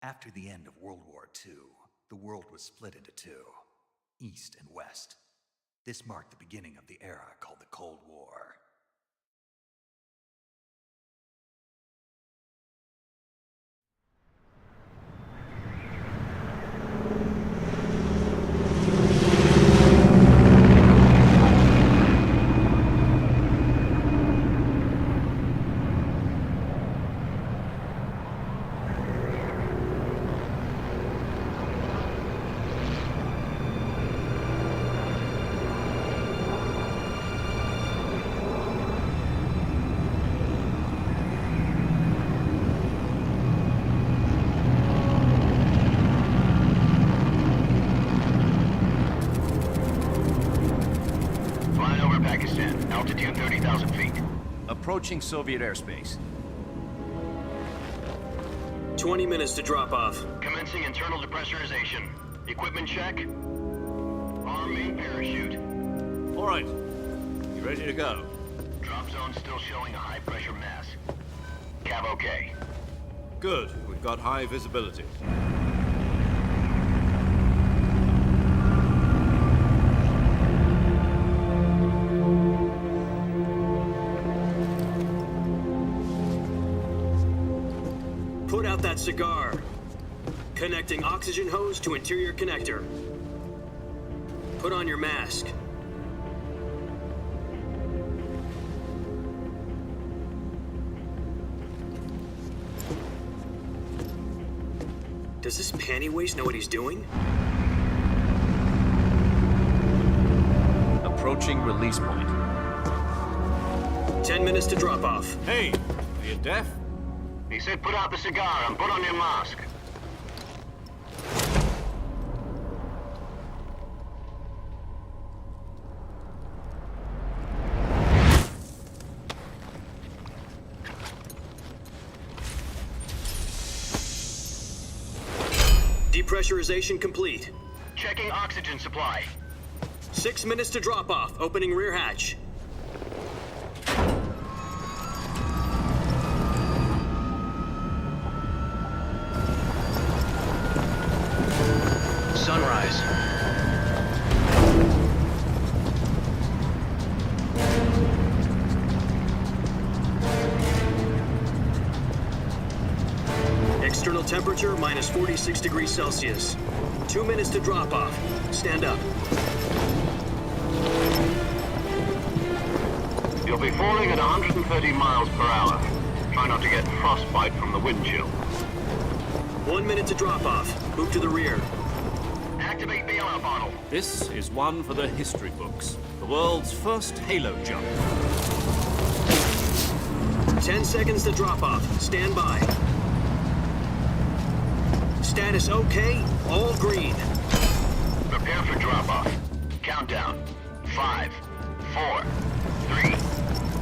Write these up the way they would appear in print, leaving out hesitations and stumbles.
After the end of World War II, the world was split into two, East and West. This marked the beginning of the era called the Cold War. Altitude 30,000 feet. Approaching Soviet airspace. 20 minutes to drop off. Commencing internal depressurization. Equipment check. Arm main parachute. All right. You ready to go? Drop zone still showing a high pressure mass. Cav okay. Good. We've got high visibility. Put out that cigar. Connecting oxygen hose to interior connector. Put on your mask. Does this panty waste know what he's doing? Approaching release point. 10 minutes to drop off. Hey, are you deaf? He said put out the cigar and put on your mask. Depressurization complete. Checking oxygen supply. 6 minutes to drop off. Opening rear hatch. Sunrise. External temperature minus 46 degrees Celsius. 2 minutes to drop off. Stand up. You'll be falling at 130 miles per hour. Try not to get frostbite from the wind chill. 1 minute to drop off. Move to the rear. Activate bailout bottle. This is one for the history books. The world's first halo jump. 10 seconds to drop off. Stand by. Status okay. All green. Prepare for drop-off. Countdown. 5, 4, 3,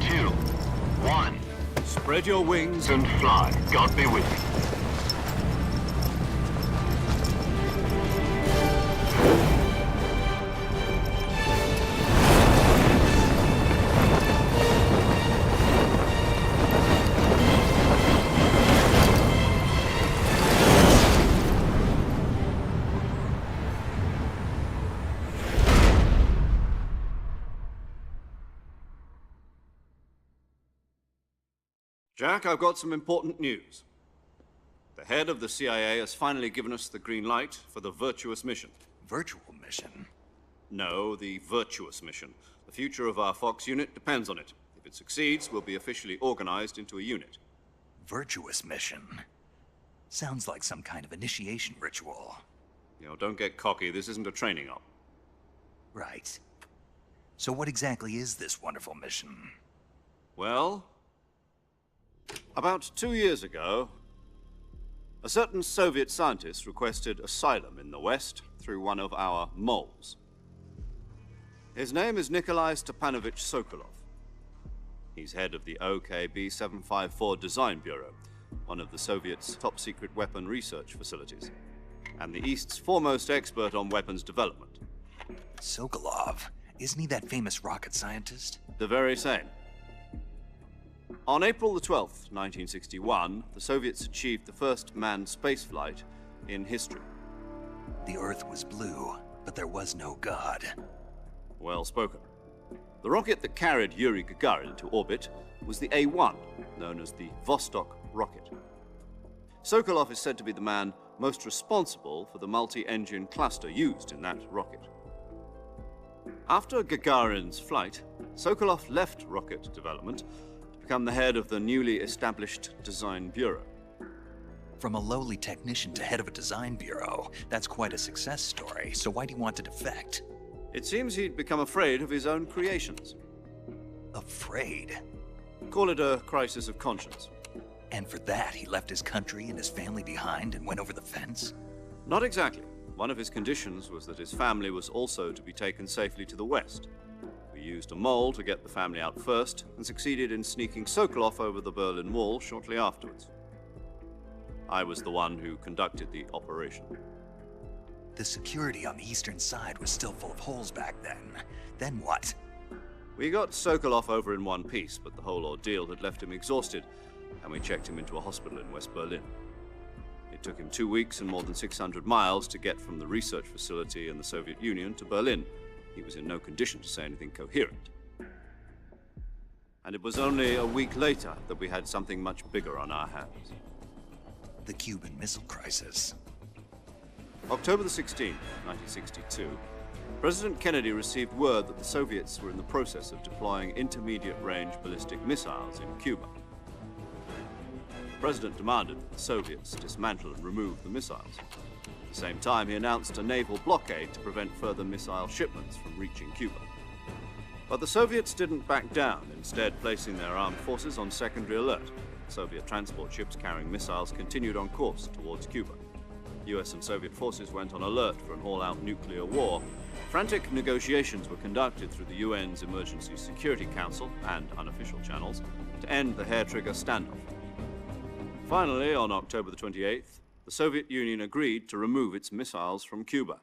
2, 1. Spread your wings And fly. God be with you. Jack, I've got some important news. The head of the CIA has finally given us the green light for the virtuous mission. Virtual mission? No, the virtuous mission. The future of our Fox unit depends on it. If it succeeds, we'll be officially organized into a unit. Virtuous mission? Sounds like some kind of initiation ritual. You know, don't get cocky. This isn't a training op. Right. So what exactly is this wonderful mission? Well, about 2 years ago, a certain Soviet scientist requested asylum in the West through one of our moles. His name is Nikolai Stepanovich Sokolov. He's head of the OKB 754 Design Bureau, one of the Soviets' top-secret weapon research facilities, and the East's foremost expert on weapons development. Sokolov? Isn't he that famous rocket scientist? The very same. On April the 12th, 1961, the Soviets achieved the first manned spaceflight in history. The Earth was blue, but there was no God. Well spoken. The rocket that carried Yuri Gagarin into orbit was the A-1, known as the Vostok rocket. Sokolov is said to be the man most responsible for the multi-engine cluster used in that rocket. After Gagarin's flight, Sokolov left rocket development to become the head of the newly established Design Bureau. From a lowly technician to head of a design bureau, that's quite a success story, so why'd he want to defect? It seems he'd become afraid of his own creations. Afraid? Call it a crisis of conscience. And for that, he left his country and his family behind and went over the fence? Not exactly. One of his conditions was that his family was also to be taken safely to the west. We used a mole to get the family out first and succeeded in sneaking Sokolov over the Berlin Wall shortly afterwards. I was the one who conducted the operation. The security on the eastern side was still full of holes back then. Then what? We got Sokolov over in one piece, but the whole ordeal had left him exhausted, and we checked him into a hospital in West Berlin. It took him 2 weeks and more than 600 miles to get from the research facility in the Soviet Union to Berlin. He was in no condition to say anything coherent. And it was only a week later that we had something much bigger on our hands. The Cuban Missile Crisis. October the 16th, 1962, President Kennedy received word that the Soviets were in the process of deploying intermediate-range ballistic missiles in Cuba. The President demanded that the Soviets dismantle and remove the missiles. At the same time, he announced a naval blockade to prevent further missile shipments from reaching Cuba. But the Soviets didn't back down, instead placing their armed forces on secondary alert. Soviet transport ships carrying missiles continued on course towards Cuba. US and Soviet forces went on alert for an all-out nuclear war. Frantic negotiations were conducted through the UN's Emergency Security Council and unofficial channels to end the hair-trigger standoff. Finally, on October the 28th, the Soviet Union agreed to remove its missiles from Cuba,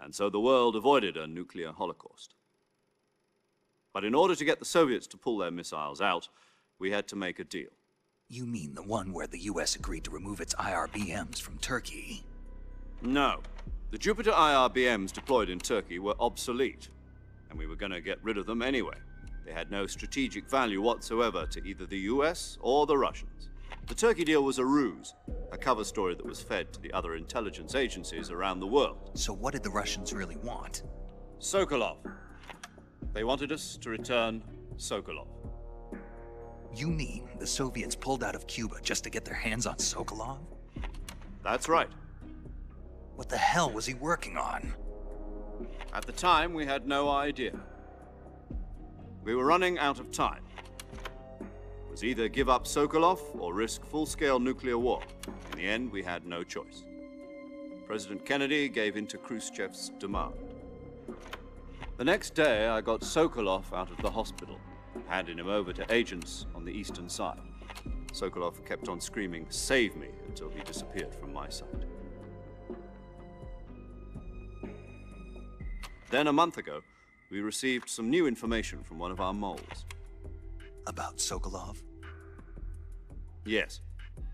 and so the world avoided a nuclear holocaust. But in order to get the Soviets to pull their missiles out, we had to make a deal. You mean the one where the US agreed to remove its IRBMs from Turkey? No. The Jupiter IRBMs deployed in Turkey were obsolete, and we were going to get rid of them anyway. They had no strategic value whatsoever to either the US or the Russians. The Turkey deal was a ruse, a cover story that was fed to the other intelligence agencies around the world. So what did the Russians really want? Sokolov. They wanted us to return Sokolov. You mean the Soviets pulled out of Cuba just to get their hands on Sokolov? That's right. What the hell was he working on? At the time, we had no idea. We were running out of time. It was either give up Sokolov or risk full-scale nuclear war. In the end, we had no choice. President Kennedy gave in to Khrushchev's demand. The next day, I got Sokolov out of the hospital, handing him over to agents on the eastern side. Sokolov kept on screaming, "Save me," until he disappeared from my sight. Then, a month ago, we received some new information from one of our moles. About Sokolov? Yes.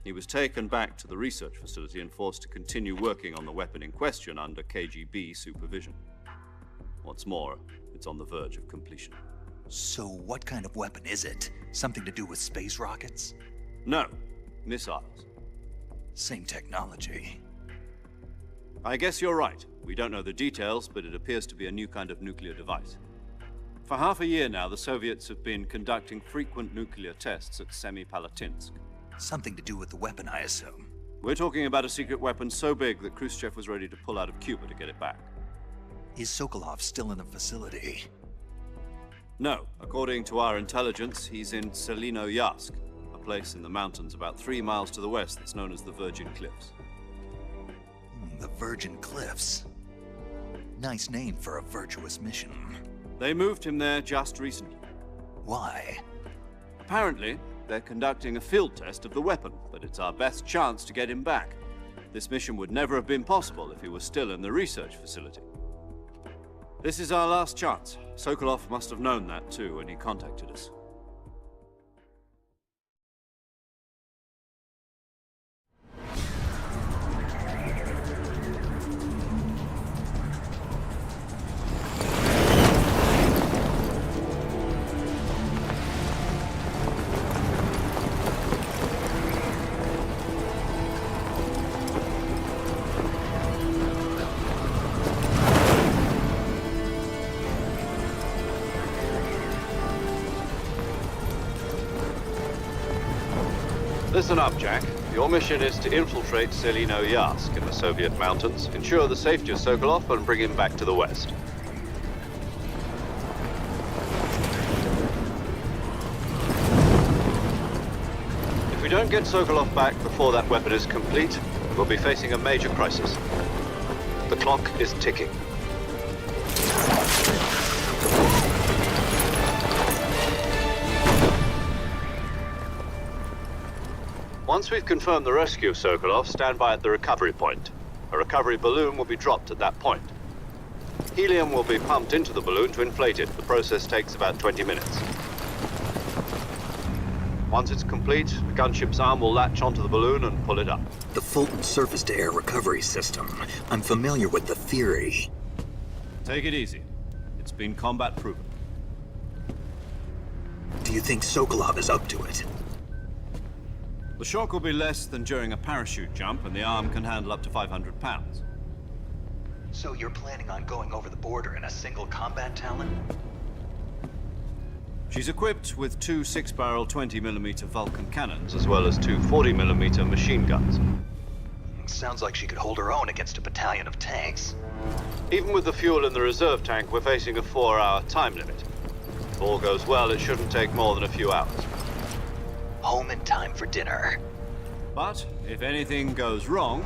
He was taken back to the research facility and forced to continue working on the weapon in question under KGB supervision. What's more, it's on the verge of completion. So what kind of weapon is it? Something to do with space rockets? No, missiles. Same technology. I guess you're right. We don't know the details, but it appears to be a new kind of nuclear device. For half a year now, the Soviets have been conducting frequent nuclear tests at Semipalatinsk. Something to do with the weapon, I assume. We're talking about a secret weapon so big that Khrushchev was ready to pull out of Cuba to get it back. Is Sokolov still in the facility? No. According to our intelligence, he's in Selinoyarsk, a place in the mountains about 3 miles to the west that's known as the Virgin Cliffs. The Virgin Cliffs. Nice name for a virtuous mission. They moved him there just recently. Why? Apparently, they're conducting a field test of the weapon, but it's our best chance to get him back. This mission would never have been possible if he was still in the research facility. This is our last chance. Sokolov must have known that too when he contacted us. Listen up, Jack. Your mission is to infiltrate Selino-Yarsk in the Soviet mountains, ensure the safety of Sokolov, and bring him back to the West. If we don't get Sokolov back before that weapon is complete, we'll be facing a major crisis. The clock is ticking. Once we've confirmed the rescue of Sokolov, stand by at the recovery point. A recovery balloon will be dropped at that point. Helium will be pumped into the balloon to inflate it. The process takes about 20 minutes. Once it's complete, the gunship's arm will latch onto the balloon and pull it up. The Fulton surface-to-air recovery system. I'm familiar with the theory. Take it easy. It's been combat proven. Do you think Sokolov is up to it? The shock will be less than during a parachute jump, and the arm can handle up to 500 pounds. So you're planning on going over the border in a single combat Talon? She's equipped with two 6-barrel 20mm Vulcan cannons, as well as two 40mm machine guns. Sounds like she could hold her own against a battalion of tanks. Even with the fuel in the reserve tank, we're facing a 4-hour time limit. If all goes well, it shouldn't take more than a few hours. Home in time for dinner. But if anything goes wrong,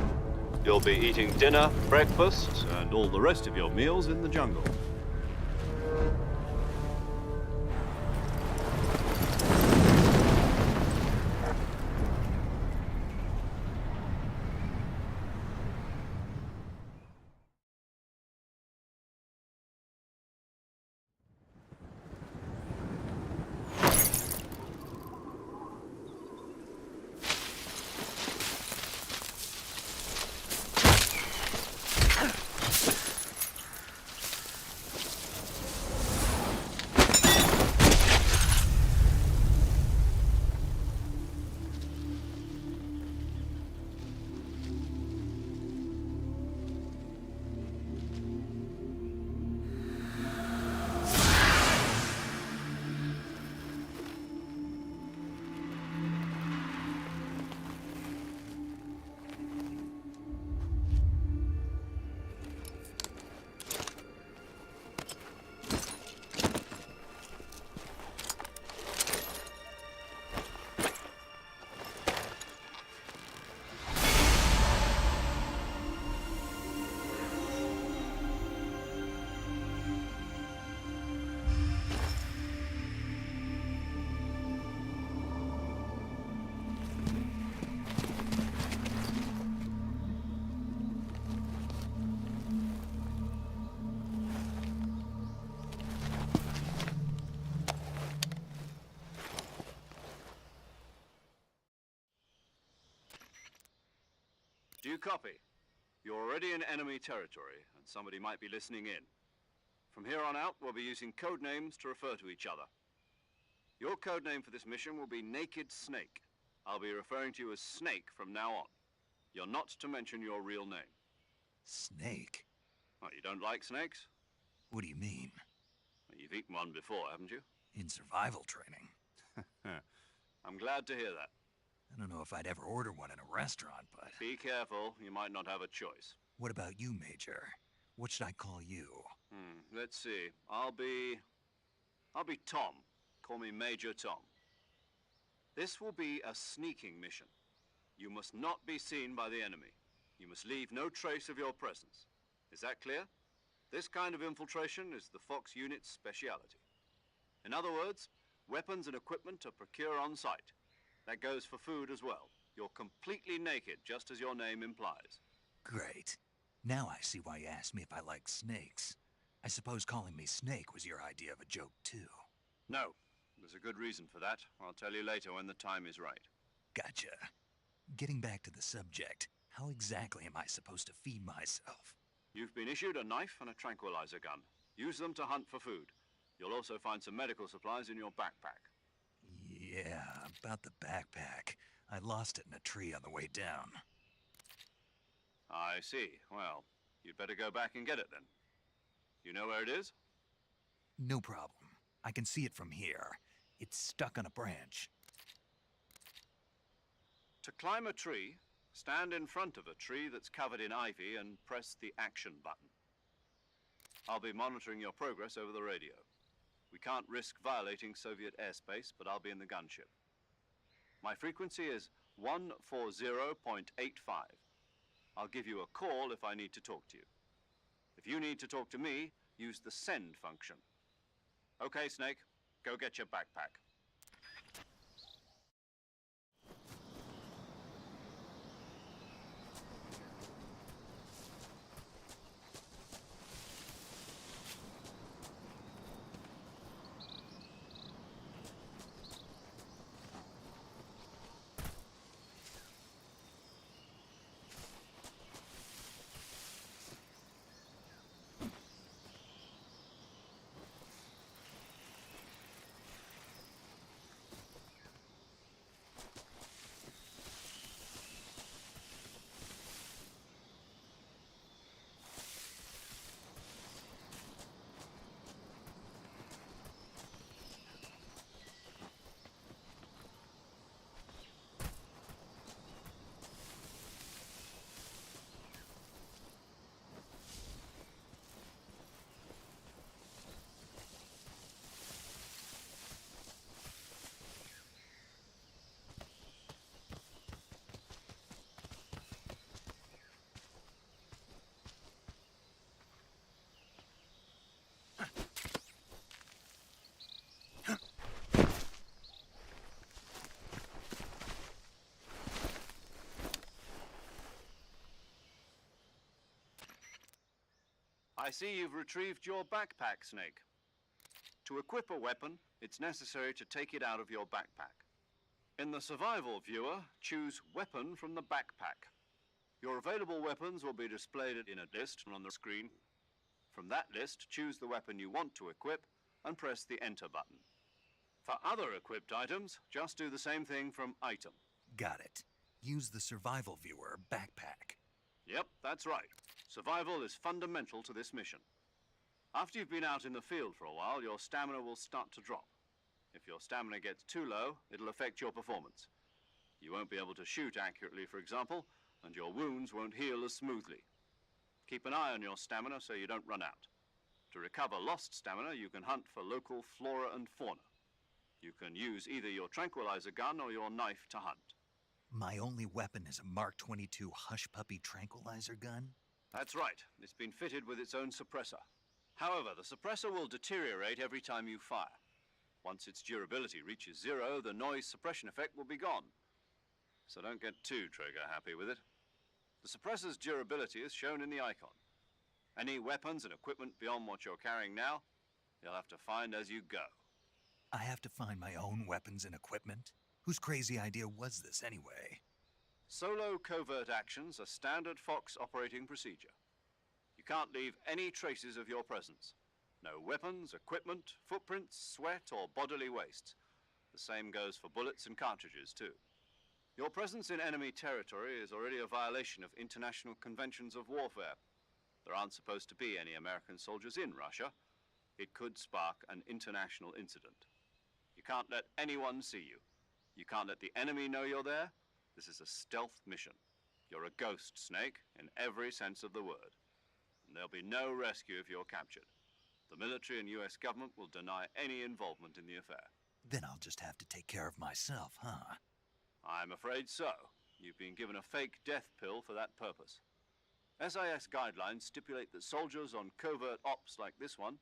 you'll be eating dinner, breakfast, and all the rest of your meals in the jungle. Do you copy? You're already in enemy territory, and somebody might be listening in. From here on out, we'll be using code names to refer to each other. Your code name for this mission will be Naked Snake. I'll be referring to you as Snake from now on. You're not to mention your real name. Snake? Oh, you don't like snakes? What do you mean? Well, you've eaten one before, haven't you? In survival training? I'm glad to hear that. I don't know if I'd ever order one in a restaurant, but... Be careful, you might not have a choice. What about you, Major? What should I call you? Let's see. I'll be Tom. Call me Major Tom. This will be a sneaking mission. You must not be seen by the enemy. You must leave no trace of your presence. Is that clear? This kind of infiltration is the Fox unit's speciality. In other words, weapons and equipment are procured on site. That goes for food as well. You're completely naked, just as your name implies. Great. Now I see why you asked me if I like snakes. I suppose calling me Snake was your idea of a joke, too. No. There's a good reason for that. I'll tell you later when the time is right. Gotcha. Getting back to the subject, how exactly am I supposed to feed myself? You've been issued a knife and a tranquilizer gun. Use them to hunt for food. You'll also find some medical supplies in your backpack. Yeah, about the backpack. I lost it in a tree on the way down. I see. Well, you'd better go back and get it then. You know where it is? No problem. I can see it from here. It's stuck on a branch. To climb a tree, stand in front of a tree that's covered in ivy and press the action button. I'll be monitoring your progress over the radio. We can't risk violating Soviet airspace, but I'll be in the gunship. My frequency is 140.85. I'll give you a call if I need to talk to you. If you need to talk to me, use the send function. Okay, Snake, go get your backpack. I see you've retrieved your backpack, Snake. To equip a weapon, it's necessary to take it out of your backpack. In the survival viewer, choose Weapon from the backpack. Your available weapons will be displayed in a list on the screen. From that list, choose the weapon you want to equip and press the Enter button. For other equipped items, just do the same thing from Item. Got it. Use the survival viewer backpack. Yep, that's right. Survival is fundamental to this mission. After you've been out in the field for a while, your stamina will start to drop. If your stamina gets too low, it'll affect your performance. You won't be able to shoot accurately, for example, and your wounds won't heal as smoothly. Keep an eye on your stamina so you don't run out. To recover lost stamina, you can hunt for local flora and fauna. You can use either your tranquilizer gun or your knife to hunt. My only weapon is a Mark 22 Hush Puppy tranquilizer gun? That's right. It's been fitted with its own suppressor. However, the suppressor will deteriorate every time you fire. Once its durability reaches 0, the noise suppression effect will be gone. So don't get too trigger-happy with it. The suppressor's durability is shown in the icon. Any weapons and equipment beyond what you're carrying now, you'll have to find as you go. I have to find my own weapons and equipment? Whose crazy idea was this anyway? Solo covert actions are standard Fox operating procedure. You can't leave any traces of your presence. No weapons, equipment, footprints, sweat, or bodily waste. The same goes for bullets and cartridges, too. Your presence in enemy territory is already a violation of international conventions of warfare. There aren't supposed to be any American soldiers in Russia. It could spark an international incident. You can't let anyone see you. You can't let the enemy know you're there. This is a stealth mission. You're a ghost, Snake, in every sense of the word. And there'll be no rescue if you're captured. The military and US government will deny any involvement in the affair. Then I'll just have to take care of myself, huh? I'm afraid so. You've been given a fake death pill for that purpose. SIS guidelines stipulate that soldiers on covert ops like this one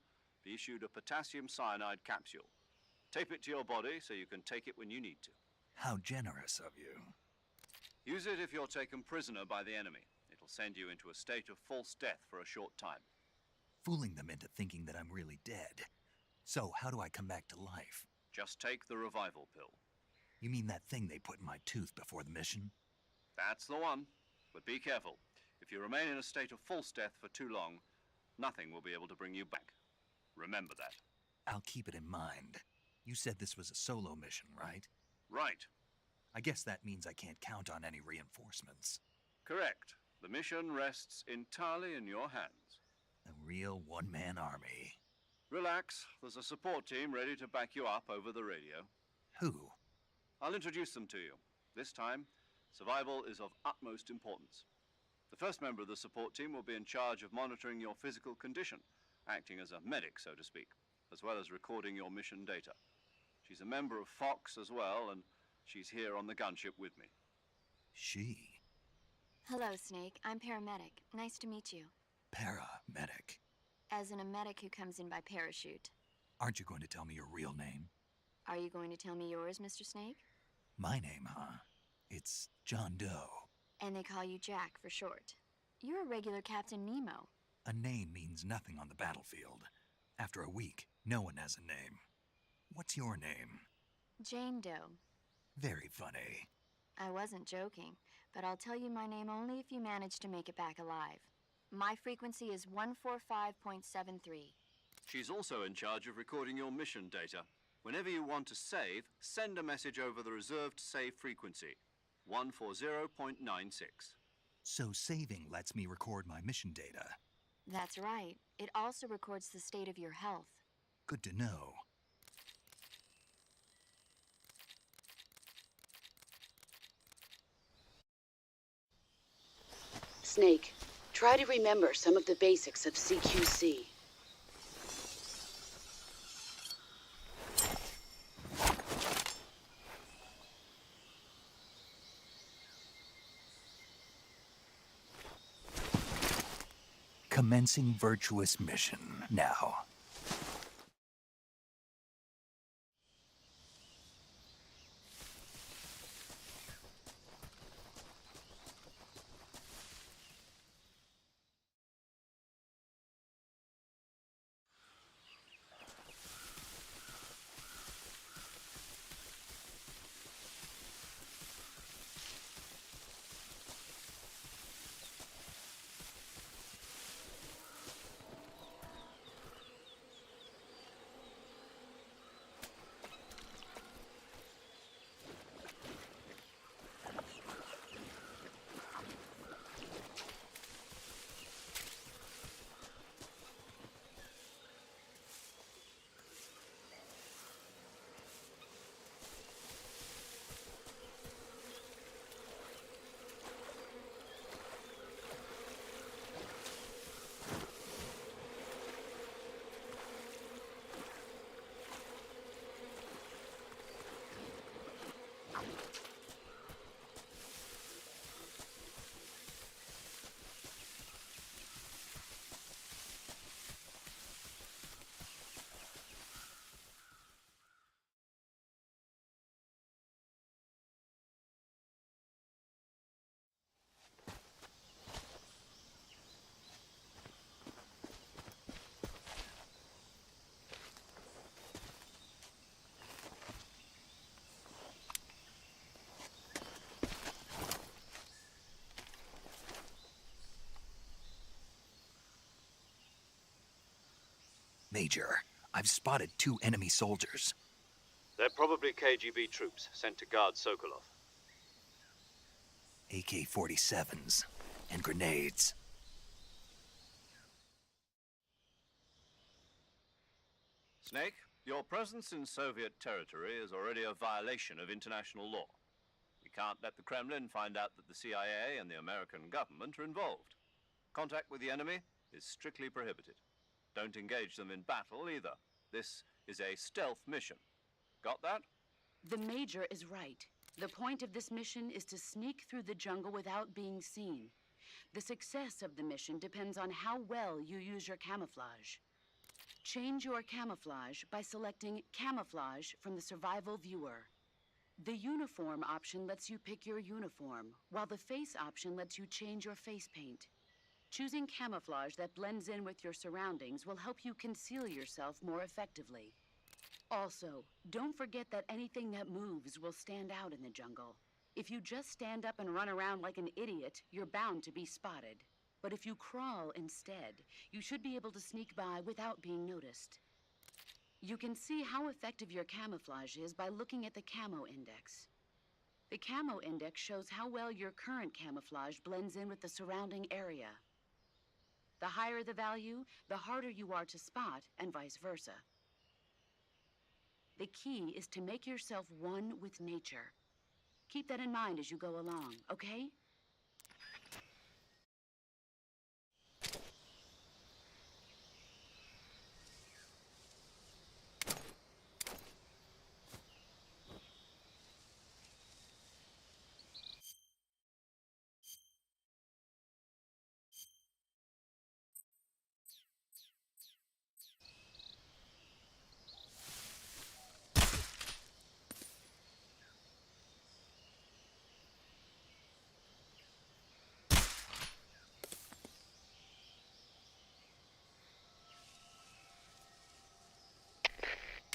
be issued a potassium cyanide capsule. Tape it to your body so you can take it when you need to. How generous of you. Use it if you're taken prisoner by the enemy. It'll send you into a state of false death for a short time. Fooling them into thinking that I'm really dead. So how do I come back to life? Just take the revival pill. You mean that thing they put in my tooth before the mission? That's the one. But be careful. If you remain in a state of false death for too long, nothing will be able to bring you back. Remember that. I'll keep it in mind. You said this was a solo mission, right? Right. I guess that means I can't count on any reinforcements. Correct. The mission rests entirely in your hands. A real one-man army. Relax. There's a support team ready to back you up over the radio. Who? I'll introduce them to you. This time, Survival is of utmost importance. The first member of the support team will be in charge of monitoring your physical condition, acting as a medic, so to speak, as well as recording your mission data. She's a member of Fox as well, and she's here on the gunship with me. She? Hello, Snake. I'm paramedic. Nice to meet you. Paramedic. As in a medic who comes in by parachute. Aren't you going to tell me your real name? Are you going to tell me yours, Mr. Snake? My name, huh? It's John Doe. And they call you Jack for short. You're a regular Captain Nemo. A name means nothing on the battlefield. After a week, no one has a name. What's your name? Jane Doe. Very funny. I wasn't joking, but I'll tell you my name only if you manage to make it back alive. My frequency is 145.73. She's also in charge of recording your mission data. Whenever you want to save, send a message over the reserved save frequency, 140.96. So saving lets me record my mission data. That's right. It also records the state of your health. Good to know. Snake, try to remember some of the basics of CQC. Commencing virtuous mission now. Major, I've spotted 2 enemy soldiers. They're probably KGB troops sent to guard Sokolov. AK-47s and grenades. Snake, your presence in Soviet territory is already a violation of international law. We can't let the Kremlin find out that the CIA and the American government are involved. Contact with the enemy is strictly prohibited. Don't engage them in battle either. This is a stealth mission. Got that? The Major is right. The point of this mission is to sneak through the jungle without being seen. The success of the mission depends on how well you use your camouflage. Change your camouflage by selecting Camouflage from the Survival Viewer. The Uniform option lets you pick your uniform, while the Face option lets you change your face paint. Choosing camouflage that blends in with your surroundings will help you conceal yourself more effectively. Also, don't forget that anything that moves will stand out in the jungle. If you just stand up and run around like an idiot, you're bound to be spotted. But if you crawl instead, you should be able to sneak by without being noticed. You can see how effective your camouflage is by looking at the Camo Index. The Camo Index shows how well your current camouflage blends in with the surrounding area. The higher the value, the harder you are to spot, and vice versa. The key is to make yourself one with nature. Keep that in mind as you go along, okay?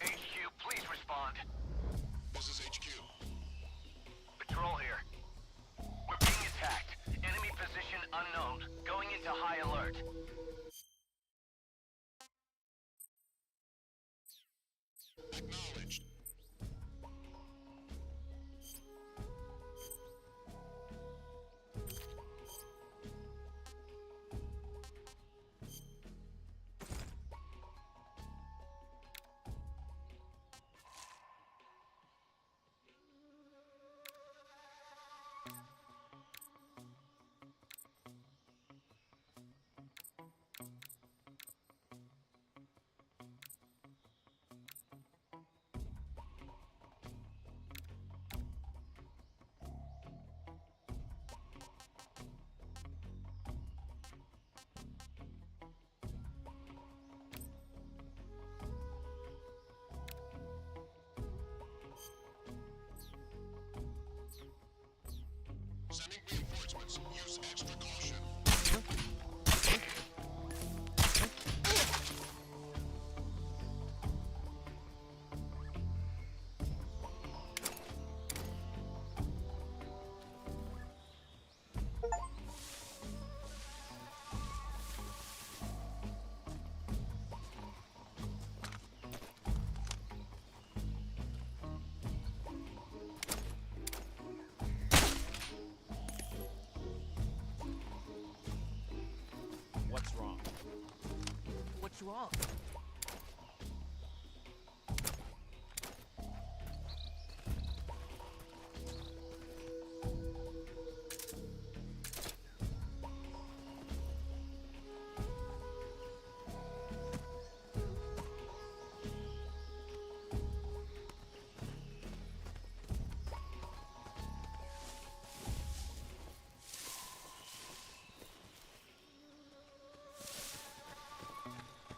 HQ, please respond. This is HQ. Patrol here. We're being attacked. Enemy position unknown. Going into high alert. Acknowledged. Sending reinforcements. Use extra caution. What's wrong? What's wrong?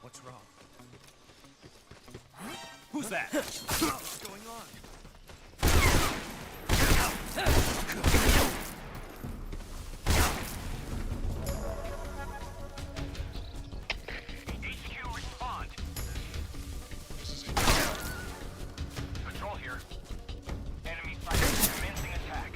What's wrong? Who's that? What's going on? HQ, respond. This is HQ. Patrol here. Enemy sighted. Commencing attack.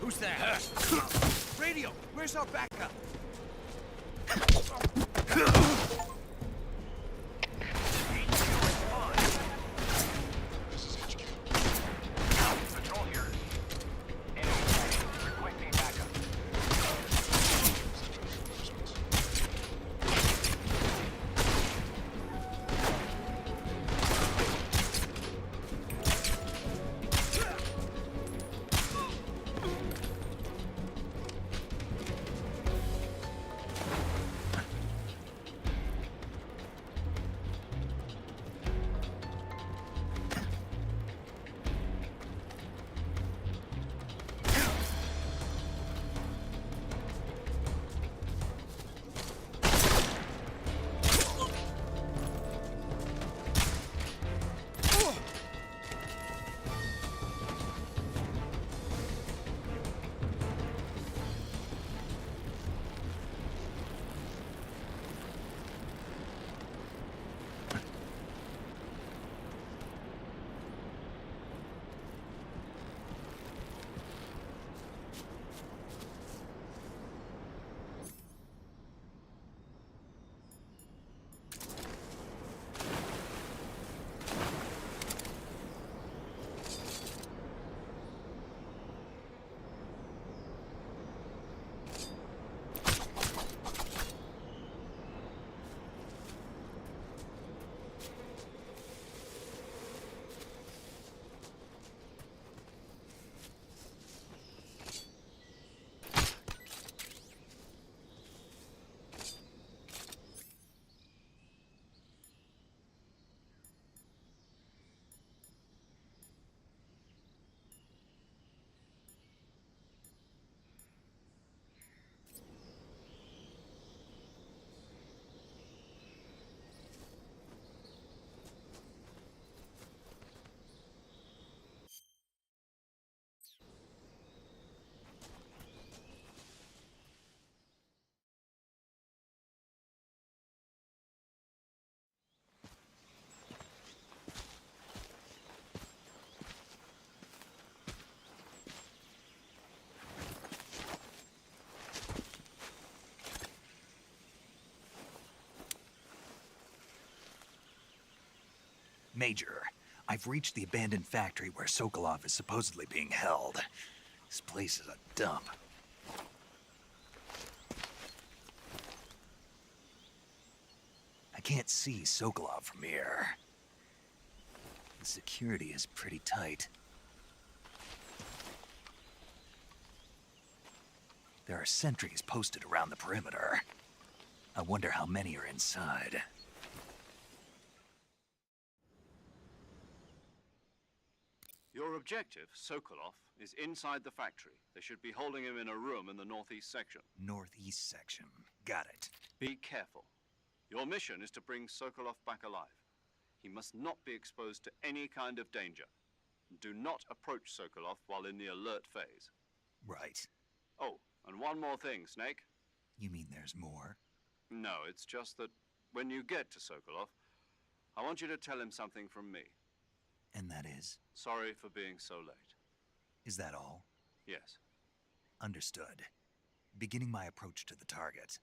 Who's there? Radio, where's our backup? This is HQ. Patrol here. Enemy sighted. Requesting backup. Sending reinforcements. Major, I've reached the abandoned factory where Sokolov is supposedly being held. This place is a dump. I can't see Sokolov from here. The security is pretty tight. There are sentries posted around the perimeter. I wonder how many are inside. Your objective, Sokolov, is inside the factory. They should be holding him in a room in the northeast section. Northeast section. Got it. Be careful. Your mission is to bring Sokolov back alive. He must not be exposed to any kind of danger. Do not approach Sokolov while in the alert phase. Right. Oh, and one more thing, Snake. You mean there's more? No, it's just that when you get to Sokolov, I want you to tell him something from me. And that is? Sorry for being so late. Is that all? Yes. Understood. Beginning my approach to the target.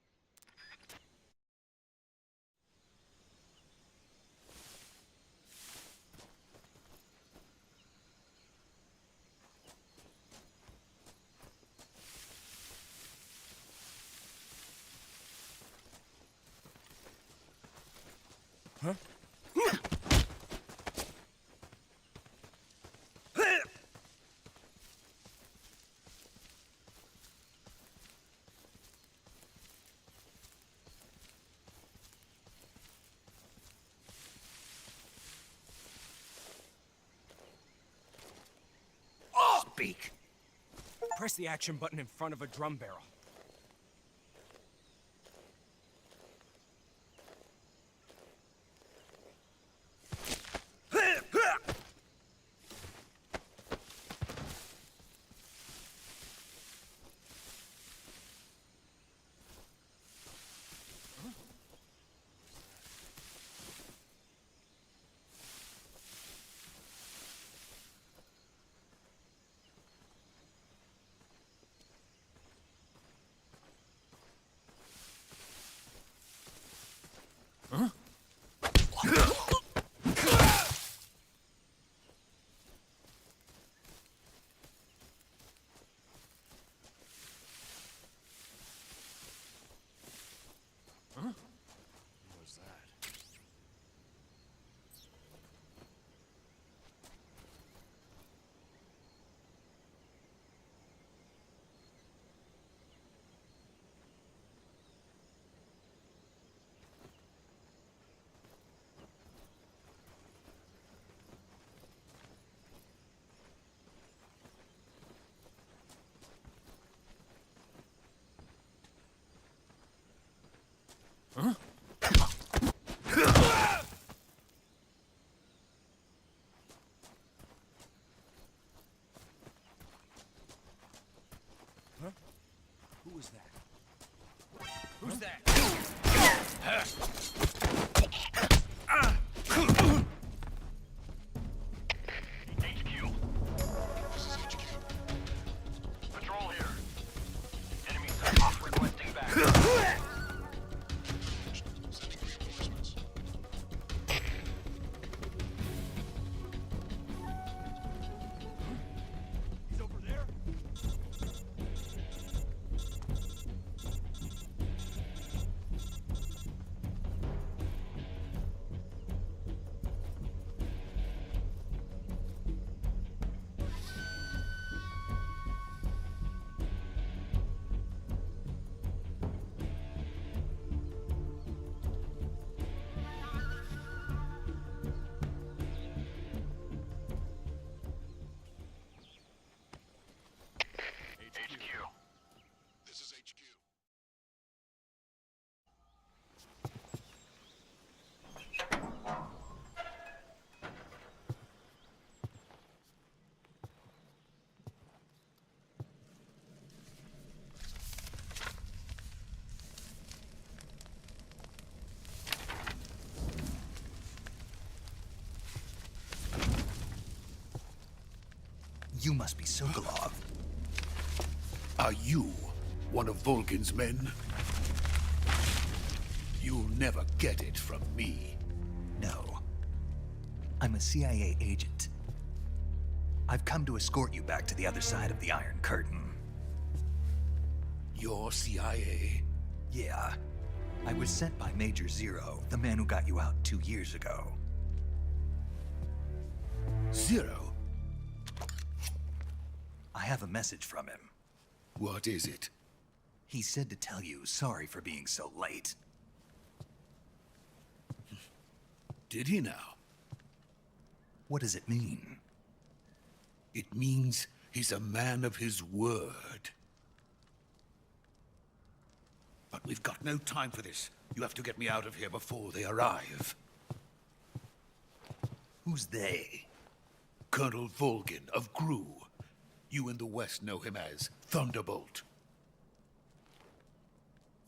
Speak. Press the action button in front of a drum barrel. Who was that? Who's that? HQ. This is HQ. Patrol here. Enemy site requesting back. Sending reinforcements. He's over there? HQ. This is HQ. You must be Sokolov. Are you one of Volgin's men? You'll never get it from me. No. I'm a CIA agent. I've come to escort you back to the other side of the Iron Curtain. You're CIA? Yeah. I was sent by Major Zero, the man who got you out 2 years ago. Zero? I have a message from him. What is it? He said to tell you sorry for being so late. Did he now? What does it mean? It means he's a man of his word. But we've got no time for this. You have to get me out of here before they arrive. Who's they? Colonel Volgin of GRU. You in the West know him as Thunderbolt.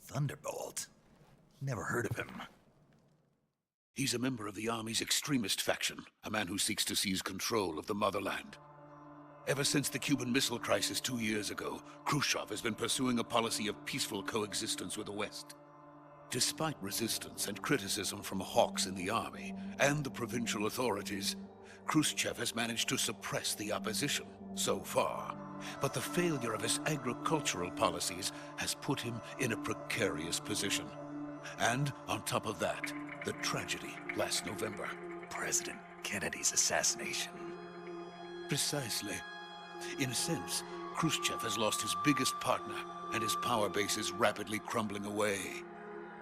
Thunderbolt? Never heard of him. He's a member of the Army's extremist faction, a man who seeks to seize control of the motherland. Ever since the Cuban Missile Crisis 2 years ago, Khrushchev has been pursuing a policy of peaceful coexistence with the West. Despite resistance and criticism from hawks in the army and the provincial authorities, Khrushchev has managed to suppress the opposition so far. But the failure of his agricultural policies has put him in a precarious position. And on top of that, the tragedy last November. President Kennedy's assassination. Precisely. In a sense, Khrushchev has lost his biggest partner, and his power base is rapidly crumbling away.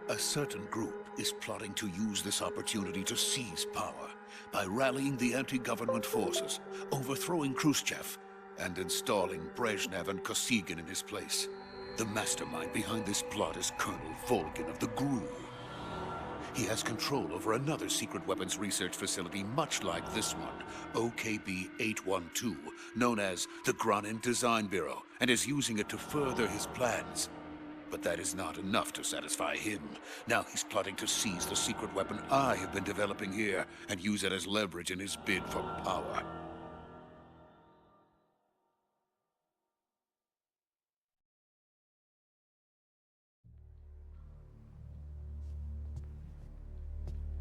A certain group is plotting to use this opportunity to seize power by rallying the anti-government forces, overthrowing Khrushchev, and installing Brezhnev and Kosygin in his place. The mastermind behind this plot is Colonel Volgin of the GRU. He has control over another secret weapons research facility much like this one, OKB-812, known as the Granin Design Bureau, and is using it to further his plans. But that is not enough to satisfy him. Now he's plotting to seize the secret weapon I have been developing here and use it as leverage in his bid for power.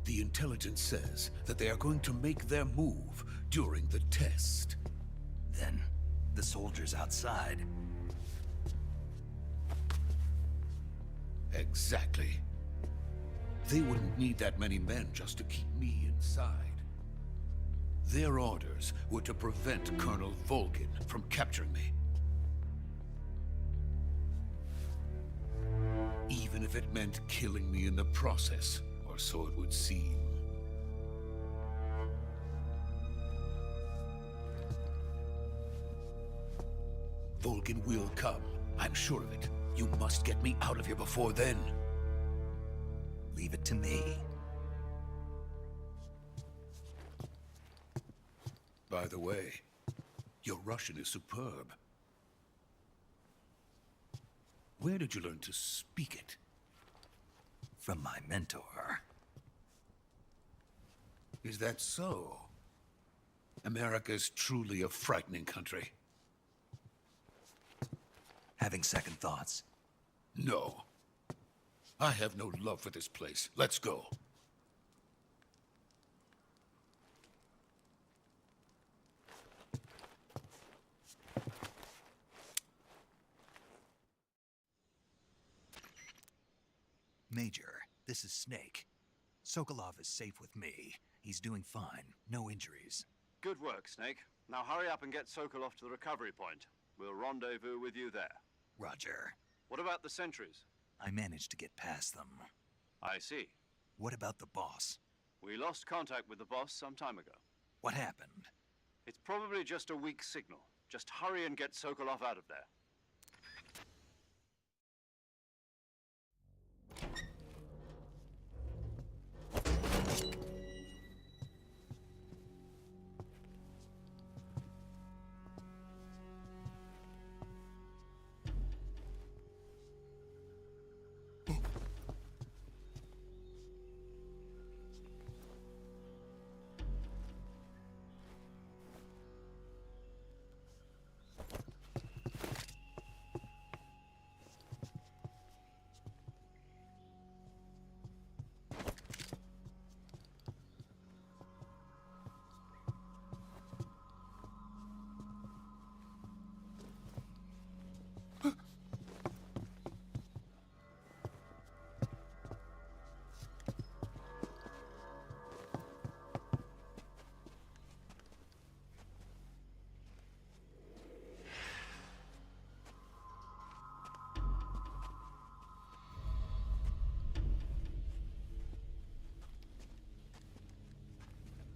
The intelligence says that they are going to make their move during the test. Then, the soldiers outside. Exactly. They wouldn't need that many men just to keep me inside. Their orders were to prevent Colonel Volgin from capturing me. Even if it meant killing me in the process, or so it would seem. Volgin will come. I'm sure of it. You must get me out of here before then. Leave it to me. By the way, your Russian is superb. Where did you learn to speak it? From my mentor. Is that so? America's truly a frightening country. Having second thoughts? No. I have no love for this place. Let's go. Major, this is Snake. Sokolov is safe with me. He's doing fine. No injuries. Good work, Snake. Now hurry up and get Sokolov to the recovery point. We'll rendezvous with you there. Roger. What about the sentries? I managed to get past them. I see. What about the boss? We lost contact with the boss some time ago. What happened? It's probably just a weak signal. Just hurry and get Sokolov out of there.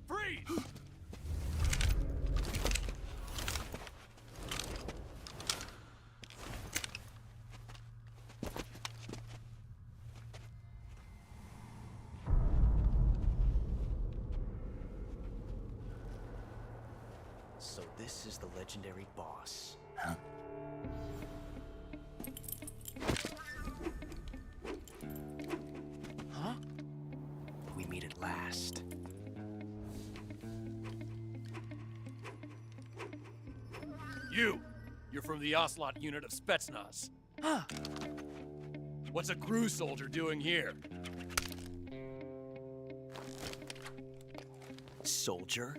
Freeze! So this is the legendary boss. Huh? Huh? We meet at last. You're from the Ocelot unit of Spetsnaz. Huh. What's a crew soldier doing here? Soldier?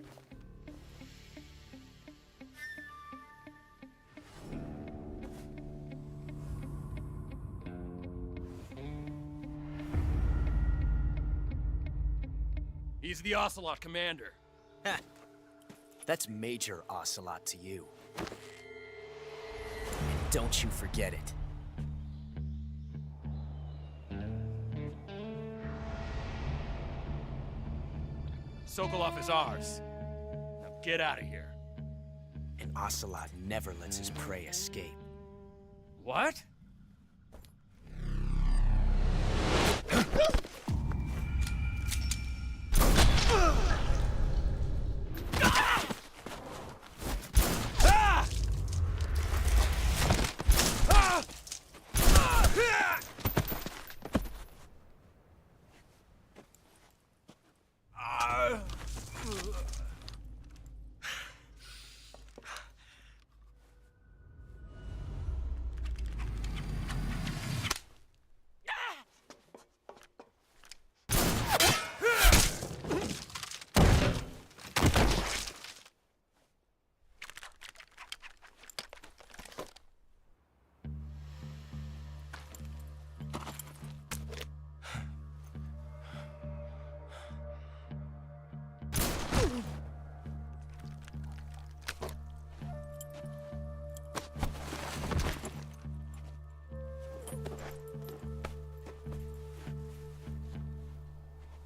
He's the Ocelot commander. Ha! That's Major Ocelot to you. Don't you forget it. Sokolov is ours. Now get out of here. And Ocelot never lets his prey escape. What?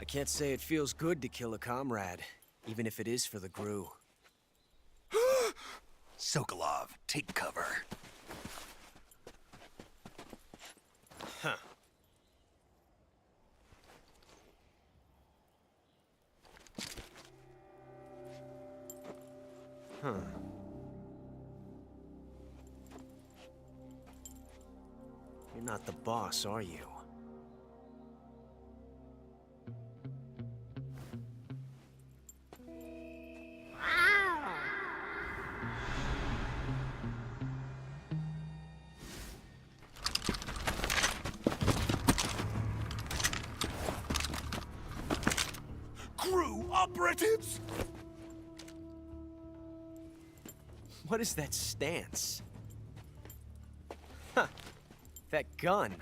I can't say it feels good to kill a comrade, even if it is for the GRU. Sokolov, take cover. Huh. Huh. You're not the boss, are you? Crew operatives! What is that stance? Huh. That gun.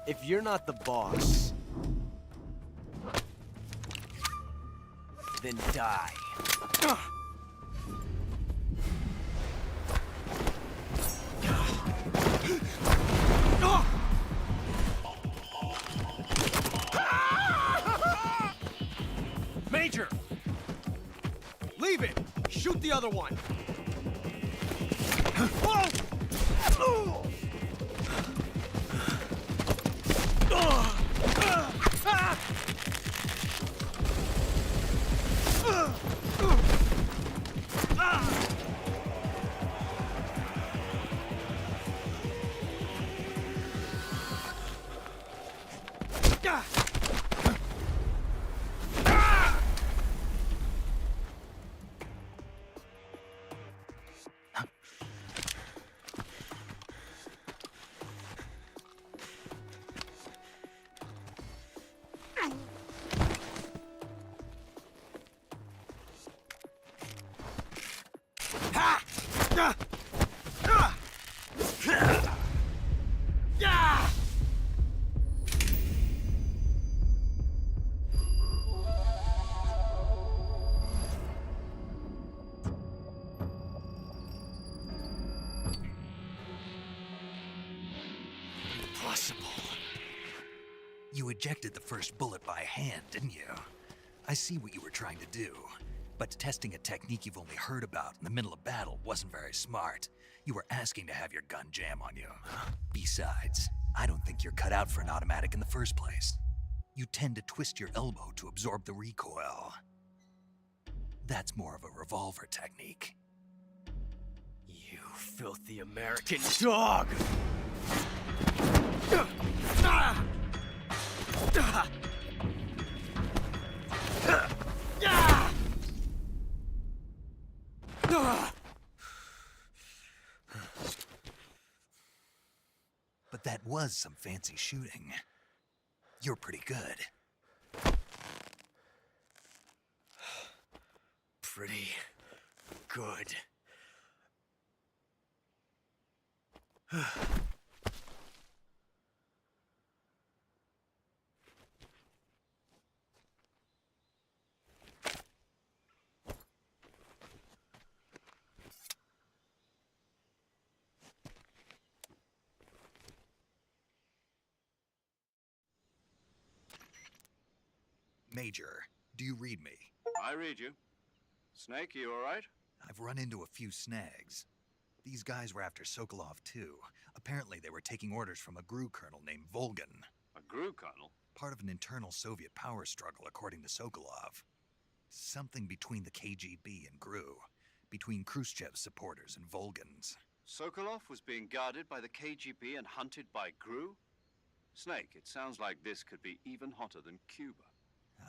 If you're not the boss, then die. Major! Leave it! Shoot the other one! Impossible. You ejected the first bullet by hand, didn't you? I see what you were trying to do. But testing a technique you've only heard about in the middle of battle wasn't very smart. You were asking to have your gun jam on you. Besides, I don't think you're cut out for an automatic in the first place. You tend to twist your elbow to absorb the recoil. That's more of a revolver technique. You filthy American dog! But that was some fancy shooting. You're pretty good. Pretty good. Major, do you read me? I read you. Snake, you all right? I've run into a few snags. These guys were after Sokolov too. Apparently they were taking orders from a GRU colonel named Volgan. A GRU colonel? Part of an internal Soviet power struggle, according to Sokolov. Something between the KGB and GRU. Between Khrushchev's supporters and Volgan's. Sokolov was being guarded by the KGB and hunted by GRU? Snake, it sounds like this could be even hotter than Cuba.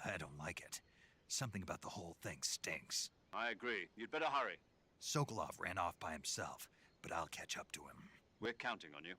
I don't like it. Something about the whole thing stinks. I agree. You'd better hurry. Sokolov ran off by himself, but I'll catch up to him. We're counting on you.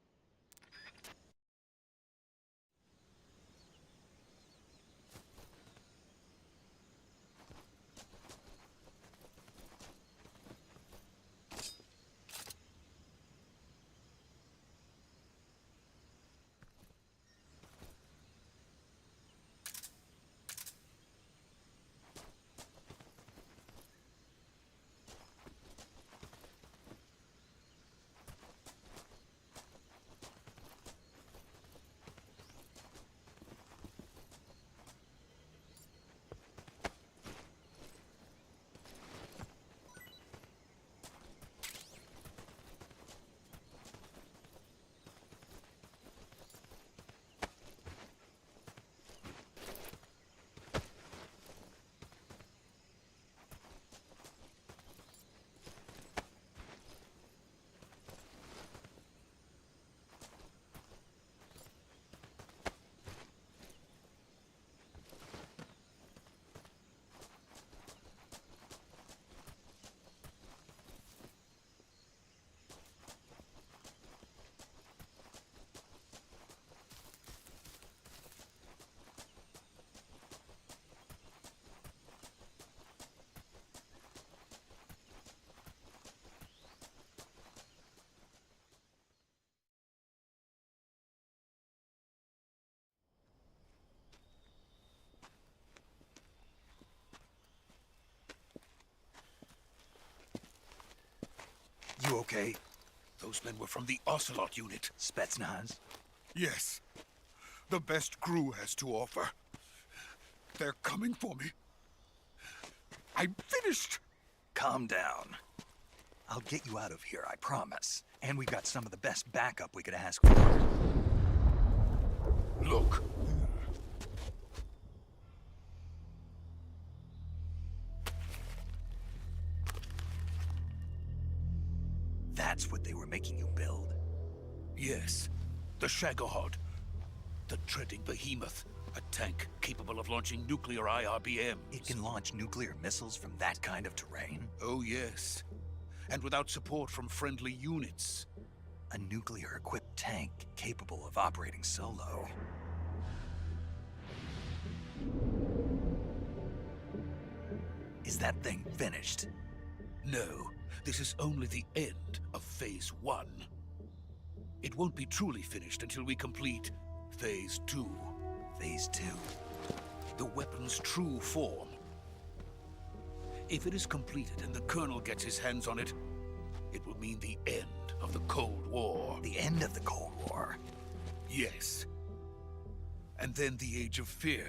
You okay? Those men were from the Ocelot unit. Spetsnaz? Yes. The best GRU has to offer. They're coming for me. I'm finished! Calm down. I'll get you out of here, I promise. And we've got some of the best backup we could ask for. Look. That's what they were making you build? Yes. The Shagohod. The treading behemoth. A tank capable of launching nuclear IRBMs. It can launch nuclear missiles from that kind of terrain? Oh, yes. And without support from friendly units. A nuclear-equipped tank capable of operating solo. Is that thing finished? No. This is only the end of Phase 1. It won't be truly finished until we complete Phase 2. Phase 2? The weapon's true form. If it is completed and the Colonel gets his hands on it, it will mean the end of the Cold War. The end of the Cold War? Yes. And then the Age of Fear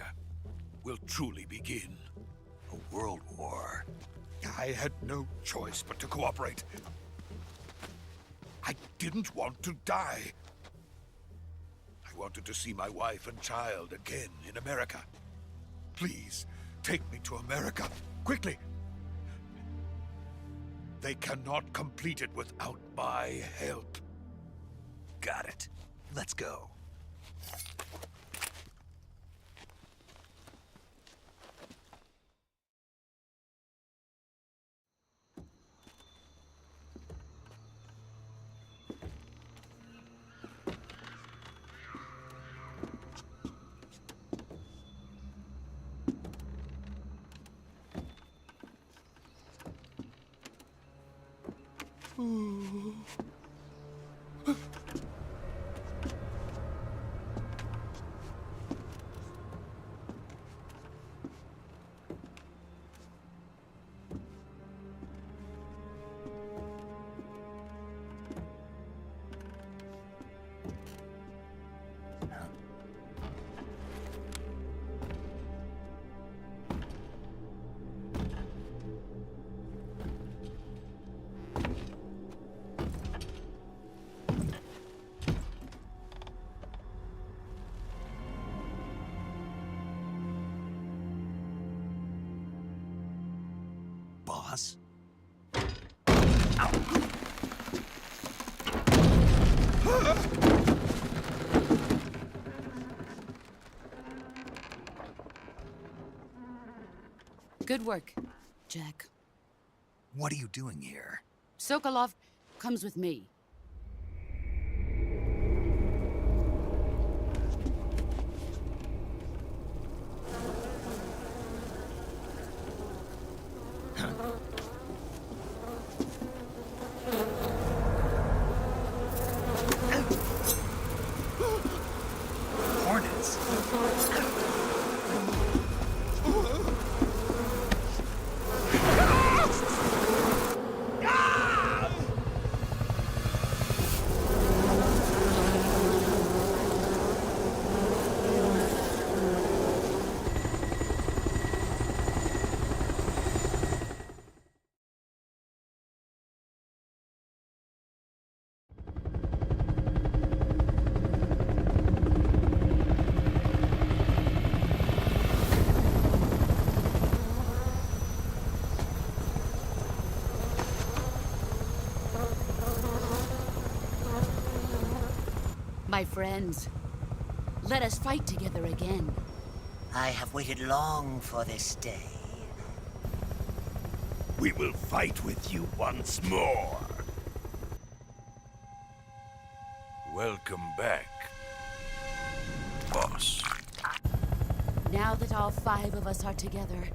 will truly begin. A world war? I had no choice but to cooperate. I didn't want to die. I wanted to see my wife and child again in America. Please, take me to America, quickly. They cannot complete it without my help. Got it. Let's go. Boss? Good work, Jack. What are you doing here? Sokolov comes with me. Hornets? My friends, let us fight together again. I have waited long for this day. We will fight with you once more. Welcome back, boss. Now that all 5 of us are together,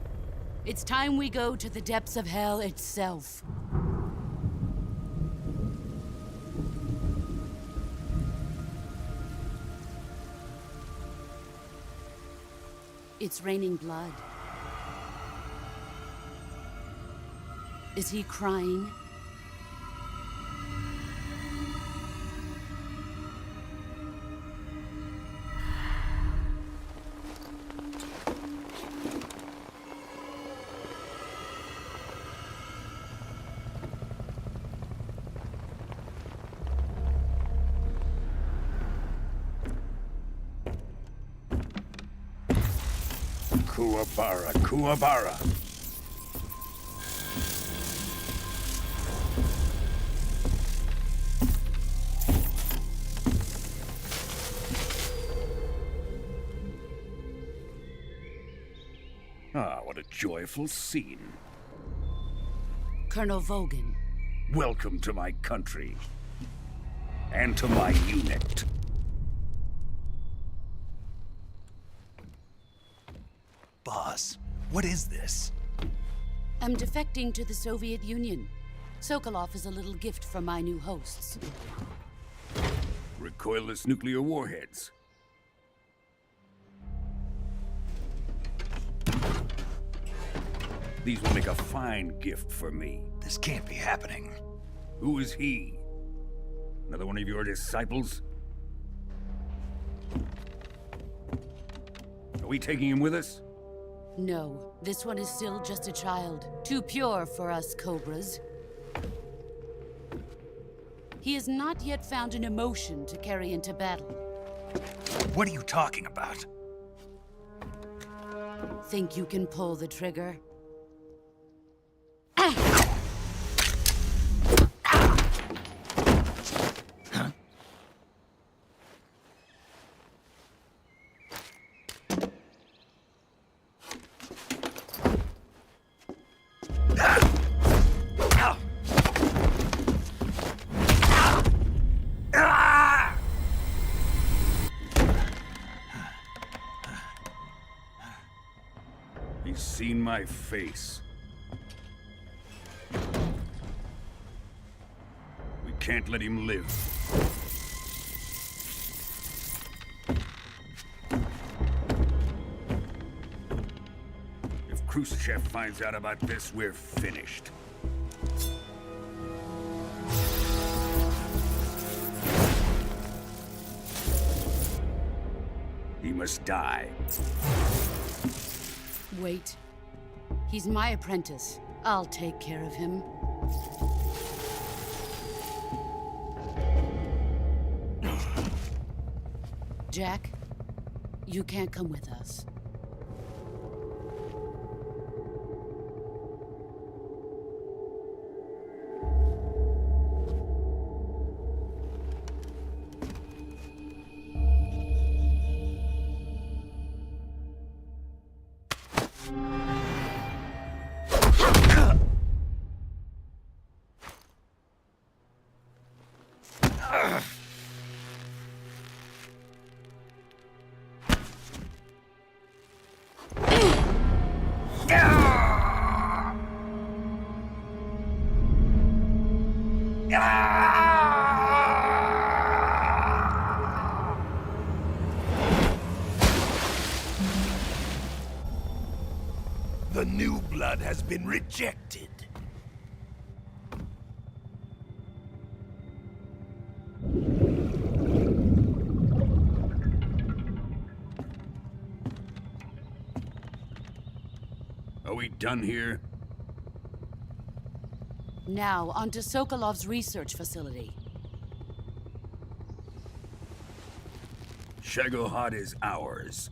it's time we go to the depths of hell itself. It's raining blood. Is he crying? Kuwabara, Kuwabara. Ah, what a joyful scene. Colonel Vogan. Welcome to my country. And to my unit. Boss, what is this? I'm defecting to the Soviet Union. Sokolov is a little gift from my new hosts. Recoilless nuclear warheads. These will make a fine gift for me. This can't be happening. Who is he? Another one of your disciples? Are we taking him with us? No, this one is still just a child. Too pure for us Cobras. He has not yet found an emotion to carry into battle. What are you talking about? Think you can pull the trigger? He's seen my face. We can't let him live. If Khrushchev finds out about this, we're finished. He must die. Wait. He's my apprentice. I'll take care of him. Jack, you can't come with us. The new blood has been rejected. Are we done here? Now, onto Sokolov's research facility. Shagohod is ours.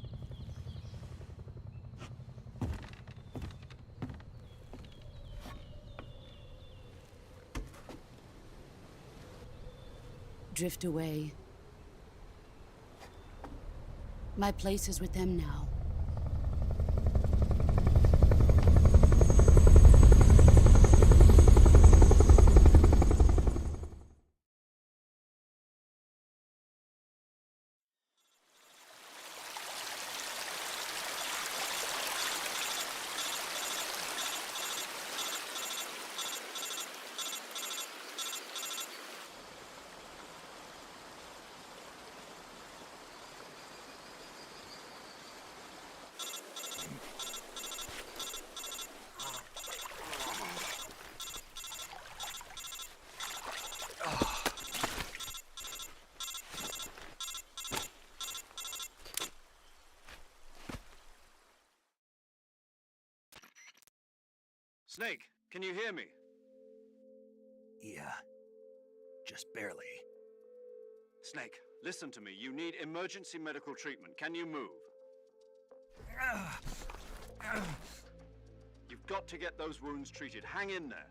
Drift away. My place is with them now. Snake, can you hear me? Yeah. Just barely. Snake, listen to me. You need emergency medical treatment. Can you move? You've got to get those wounds treated. Hang in there.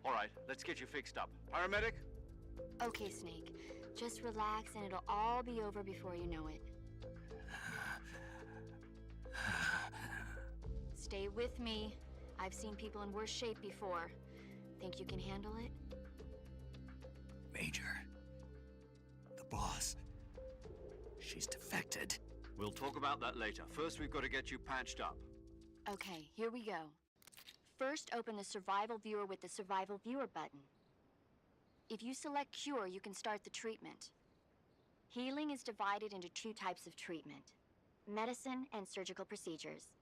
All right, let's get you fixed up. Paramedic? Okay, Snake. Just relax and it'll all be over before you know it. Stay with me. I've seen people in worse shape before. Think you can handle it? Major. The boss. She's defected. We'll talk about that later. First, we've got to get you patched up. Okay, here we go. First, open the Survival Viewer with the Survival Viewer button. If you select Cure, you can start the treatment. Healing is divided into two types of treatment: medicine and surgical procedures.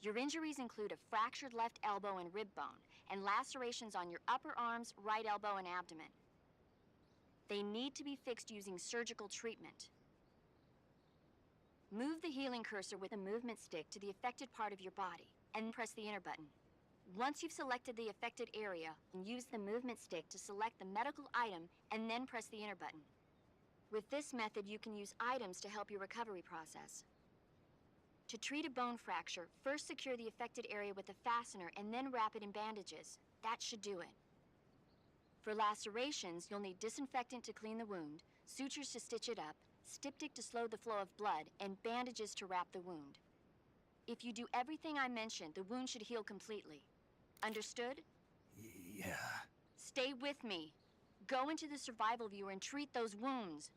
Your injuries include a fractured left elbow and rib bone, and lacerations on your upper arms, right elbow, and abdomen. They need to be fixed using surgical treatment. Move the healing cursor with a movement stick to the affected part of your body, and press the enter button. Once you've selected the affected area, use the movement stick to select the medical item, and then press the enter button. With this method, you can use items to help your recovery process. To treat a bone fracture, first secure the affected area with a fastener and then wrap it in bandages. That should do it. For lacerations, you'll need disinfectant to clean the wound, sutures to stitch it up, styptic to slow the flow of blood, and bandages to wrap the wound. If you do everything I mentioned, the wound should heal completely. Understood? Yeah. Stay with me. Go into the Survival Viewer and treat those wounds.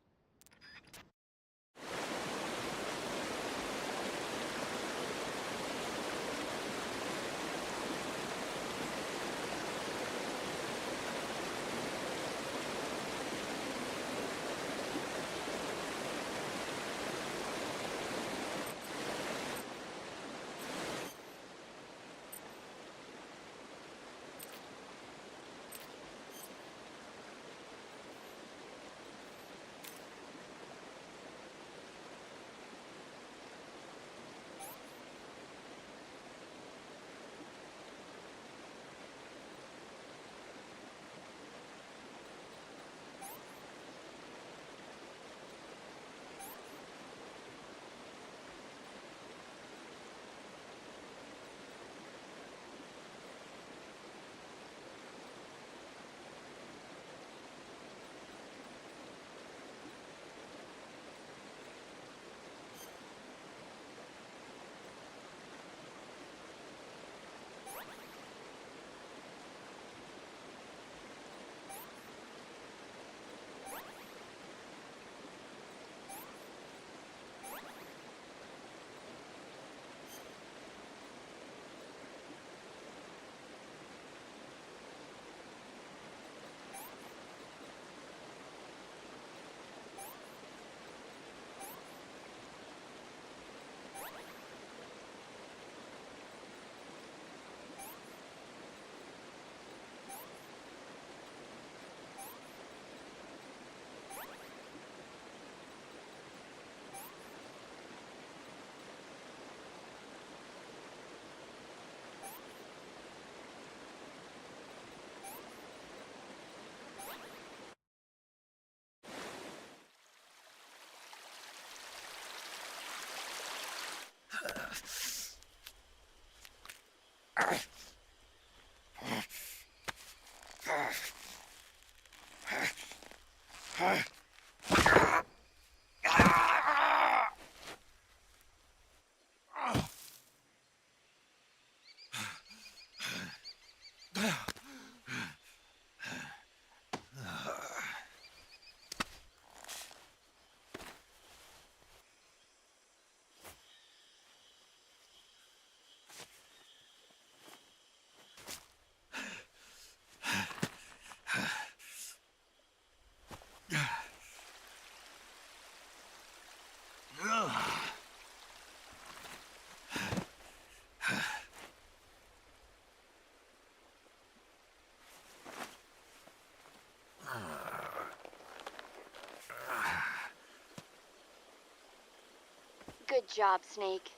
Good job, Snake.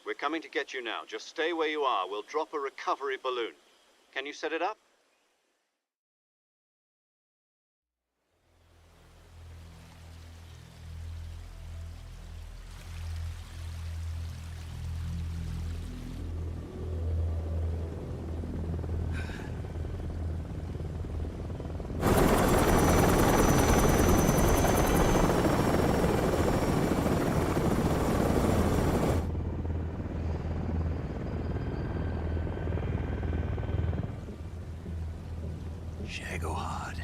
We're coming to get you now. Just stay where you are. We'll drop a recovery balloon. Can you set it up? Shagohod.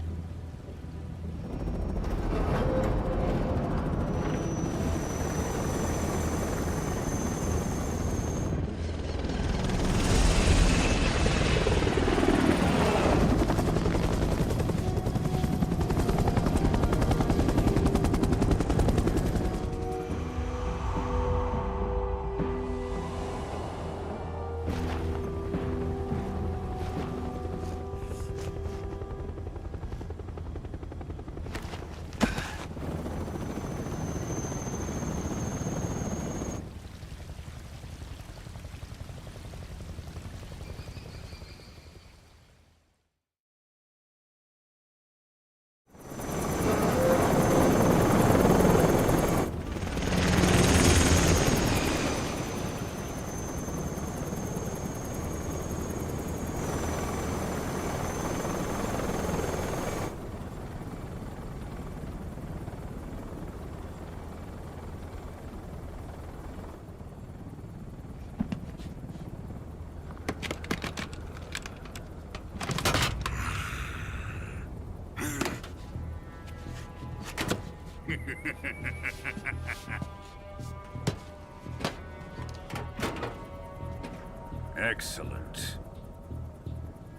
Excellent.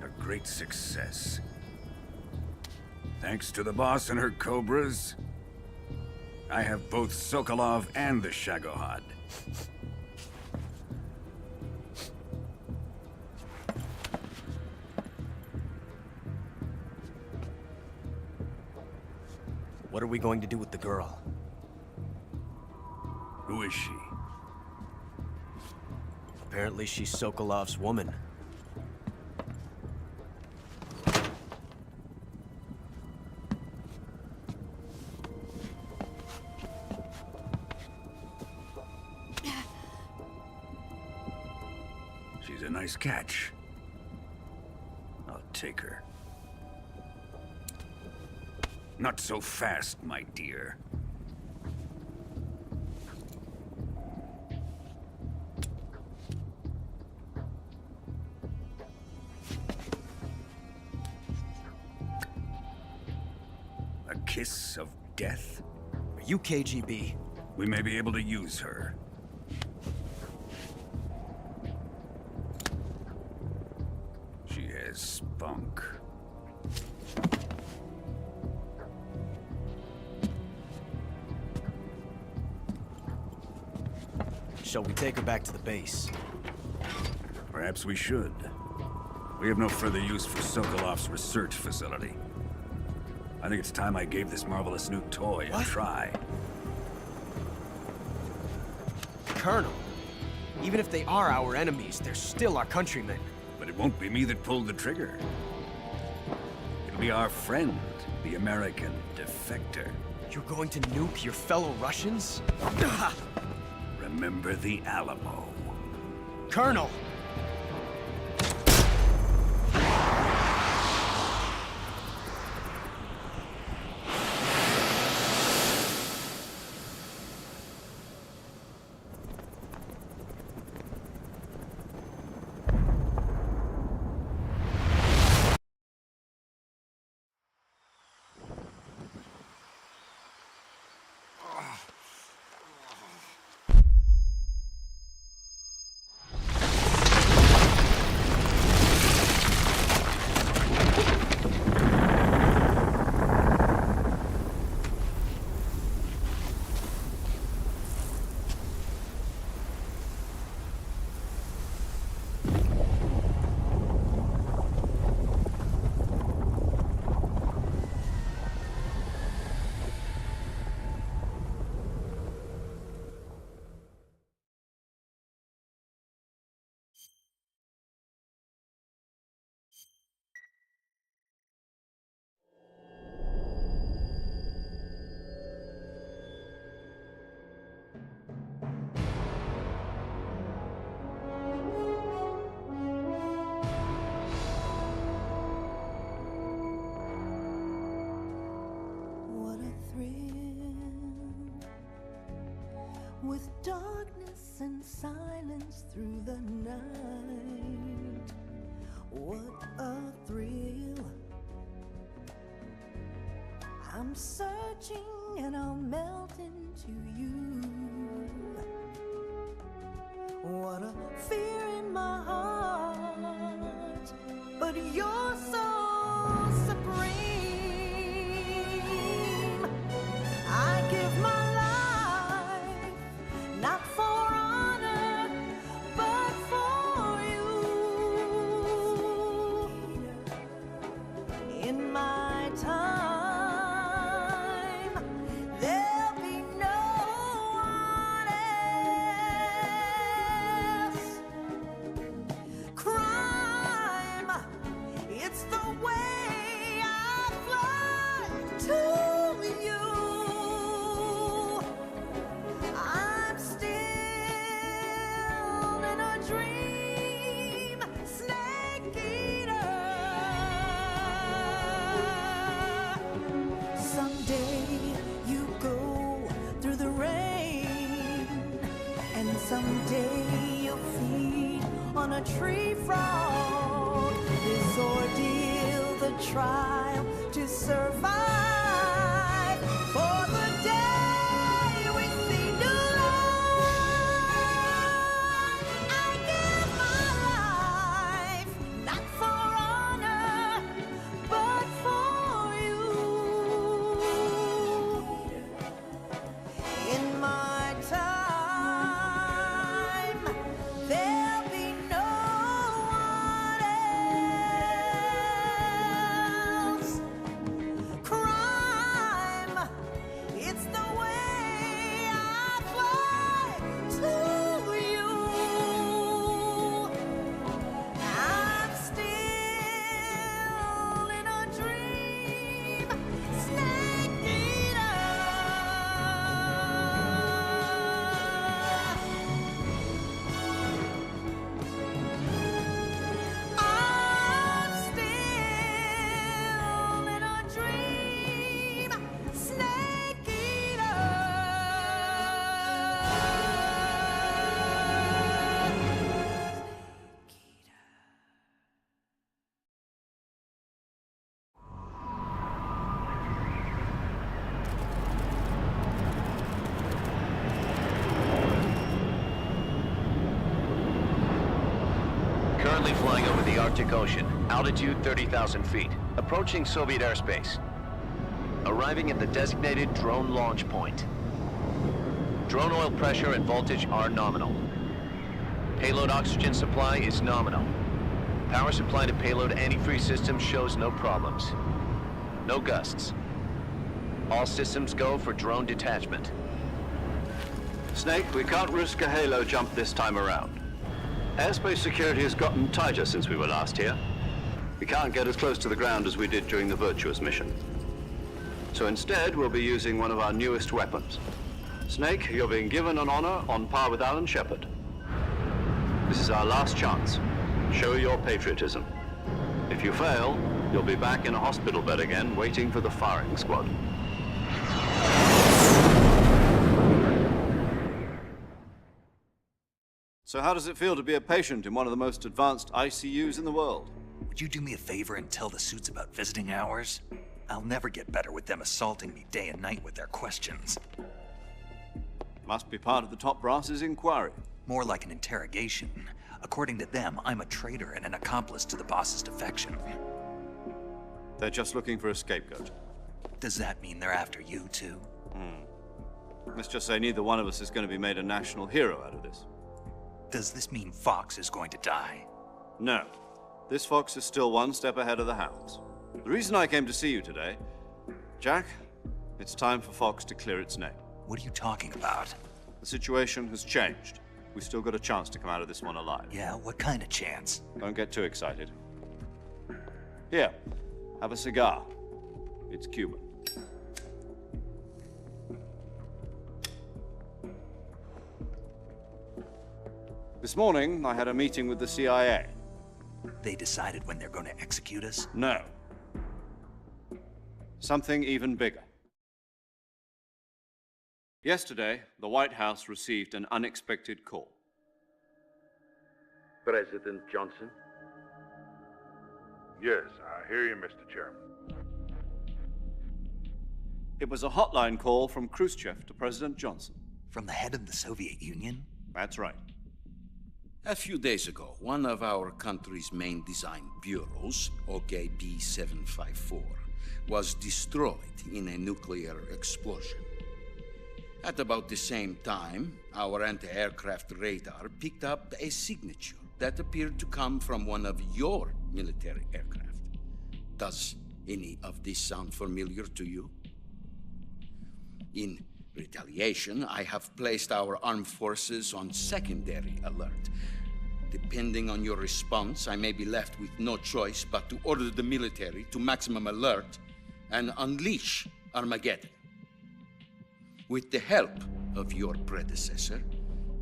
A great success. Thanks to the boss and her cobras, I have both Sokolov and the Shagohod. What are we going to do with the girl? Who is she? Apparently she's Sokolov's woman. She's a nice catch. I'll take her. Not so fast, my dear. A kiss of death? Are you KGB? We may be able to use her. She has spunk. Shall we take her back to the base? Perhaps we should. We have no further use for Sokolov's research facility. I think it's time I gave this marvelous new toy a try. Colonel, even if they are our enemies, they're still our countrymen. But it won't be me that pulled the trigger. It'll be our friend, the American defector. You're going to nuke your fellow Russians? Remember the Alamo. Colonel! With darkness and silence through the night. What a thrill I'm searching and I'll melt into you. What a fear in my heart, but you're so supreme. I give my life, not for honor, but for you. In my time, there'll be no one else. Crime, it's the way I fly to you. I'm still in a dream, snake eater. Someday you go through the rain, and someday you'll feed on a tree frog. This ordeal, the trial to survive, for the day we see new light. I give my life, not for honor, but for you. In my time, there'll be no one else. Crime, it's the way I fly to you. I'm still in a dream, snake eater. I'm still in a dream, snake eater. Currently flying over the Arctic Ocean, altitude 30,000 feet, approaching Soviet airspace. Arriving at the designated drone launch point. Drone oil pressure and voltage are nominal. Payload oxygen supply is nominal. Power supply to payload antifreeze system shows no problems. No gusts. All systems go for drone detachment. Snake, we can't risk a halo jump this time around. Airspace security has gotten tighter since we were last here. We can't get as close to the ground as we did during the Virtuous mission. So instead, we'll be using one of our newest weapons. Snake, you're being given an honor on par with Alan Shepard. This is our last chance. Show your patriotism. If you fail, you'll be back in a hospital bed again, waiting for the firing squad. So how does it feel to be a patient in one of the most advanced ICUs in the world? Would you do me a favor and tell the suits about visiting hours? I'll never get better with them assaulting me day and night with their questions. Must be part of the top brass's inquiry. More like an interrogation. According to them, I'm a traitor and an accomplice to the boss's defection. They're just looking for a scapegoat. Does that mean they're after you, too? Let's just say neither one of us is going to be made a national hero out of this. Does this mean Fox is going to die? No. This fox is still one step ahead of the hounds. The reason I came to see you today, Jack, it's time for Fox to clear its name. What are you talking about? The situation has changed. We've still got a chance to come out of this one alive. Yeah, what kind of chance? Don't get too excited. Here, have a cigar. It's Cuban. This morning, I had a meeting with the CIA. They decided when they're going to execute us? No. Something even bigger. Yesterday, the White House received an unexpected call. President Johnson? Yes, I hear you, Mr. Chairman. It was a hotline call from Khrushchev to President Johnson. From the head of the Soviet Union? That's right. A few days ago, one of our country's main design bureaus, OKB 754, was destroyed in a nuclear explosion. At about the same time, our anti-aircraft radar picked up a signature that appeared to come from one of your military aircraft. Does any of this sound familiar to you? In retaliation, I have placed our armed forces on secondary alert. Depending on your response, I may be left with no choice but to order the military to maximum alert and unleash Armageddon. With the help of your predecessor,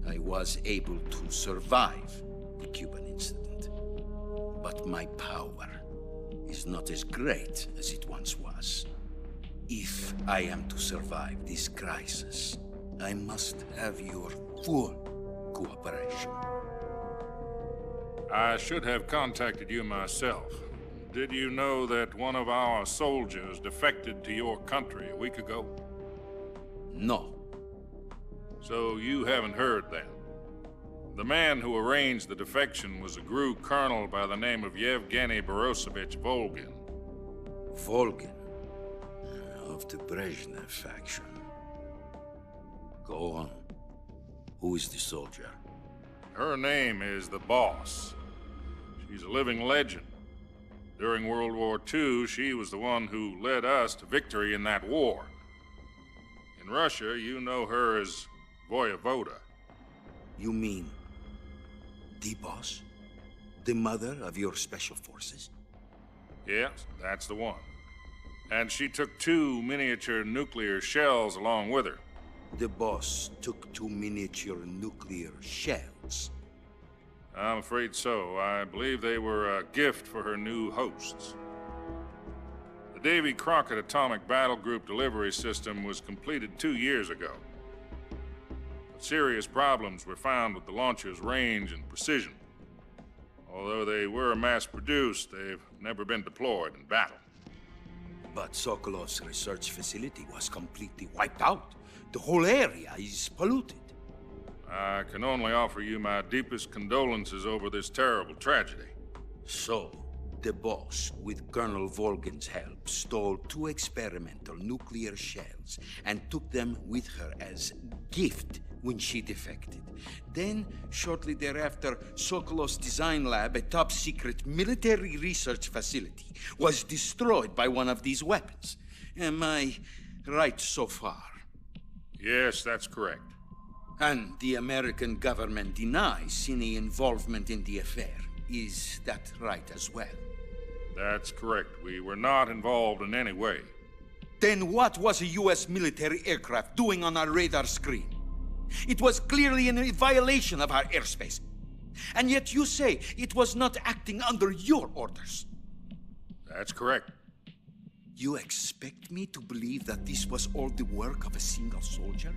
I was able to survive the Cuban incident. But my power is not as great as it once was. If I am to survive this crisis, I must have your full cooperation. I should have contacted you myself. Did you know that one of our soldiers defected to your country a week ago? No. So you haven't heard then. The man who arranged the defection was a GRU colonel by the name of Yevgeny Borosovich Volgin. Volgin? Of the Brezhnev faction. Go on. Who is the soldier? Her name is the Boss. She's a living legend. During World War II, she was the one who led us to victory in that war. In Russia, you know her as Voyevoda. You mean the Boss? The mother of your special forces? Yes, that's the one. And she took 2 miniature nuclear shells along with her. The Boss took 2 miniature nuclear shells? I'm afraid so. I believe they were a gift for her new hosts. The Davy Crockett Atomic Battle Group delivery system was completed 2 years ago. But serious problems were found with the launcher's range and precision. Although they were mass-produced, they've never been deployed in battle. But Sokolov's research facility was completely wiped out. The whole area is polluted. I can only offer you my deepest condolences over this terrible tragedy. So, the Boss, with Colonel Volgin's help, stole 2 experimental nuclear shells and took them with her as gift when she defected. Then, shortly thereafter, Sokolov's design lab, a top-secret military research facility, was destroyed by one of these weapons. Am I right so far? Yes, that's correct. And the American government denies any involvement in the affair. Is that right as well? That's correct. We were not involved in any way. Then what was a U.S. military aircraft doing on our radar screen? It was clearly in violation of our airspace. And yet you say it was not acting under your orders. That's correct. You expect me to believe that this was all the work of a single soldier?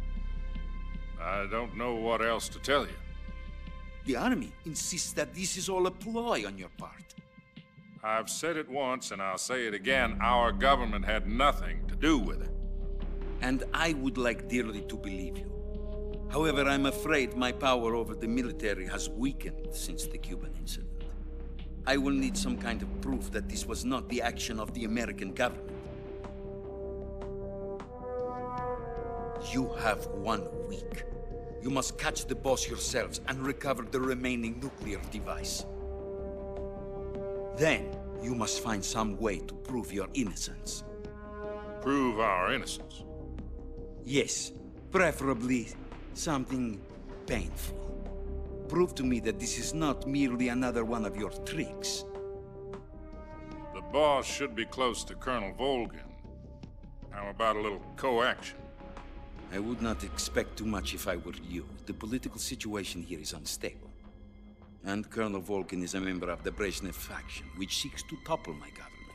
I don't know what else to tell you. The Army insists that this is all a ploy on your part. I've said it once, and I'll say it again. Our government had nothing to do with it. And I would like dearly to believe you. However, I'm afraid my power over the military has weakened since the Cuban incident. I will need some kind of proof that this was not the action of the American government. You have 1 week. You must catch the Boss yourselves and recover the remaining nuclear device. Then, you must find some way to prove your innocence. Prove our innocence? Yes, preferably something painful. Prove to me that this is not merely another one of your tricks. The Boss should be close to Colonel Volgin. How about a little co-action? I would not expect too much if I were you. The political situation here is unstable. And Colonel Volgin is a member of the Brezhnev faction, which seeks to topple my government.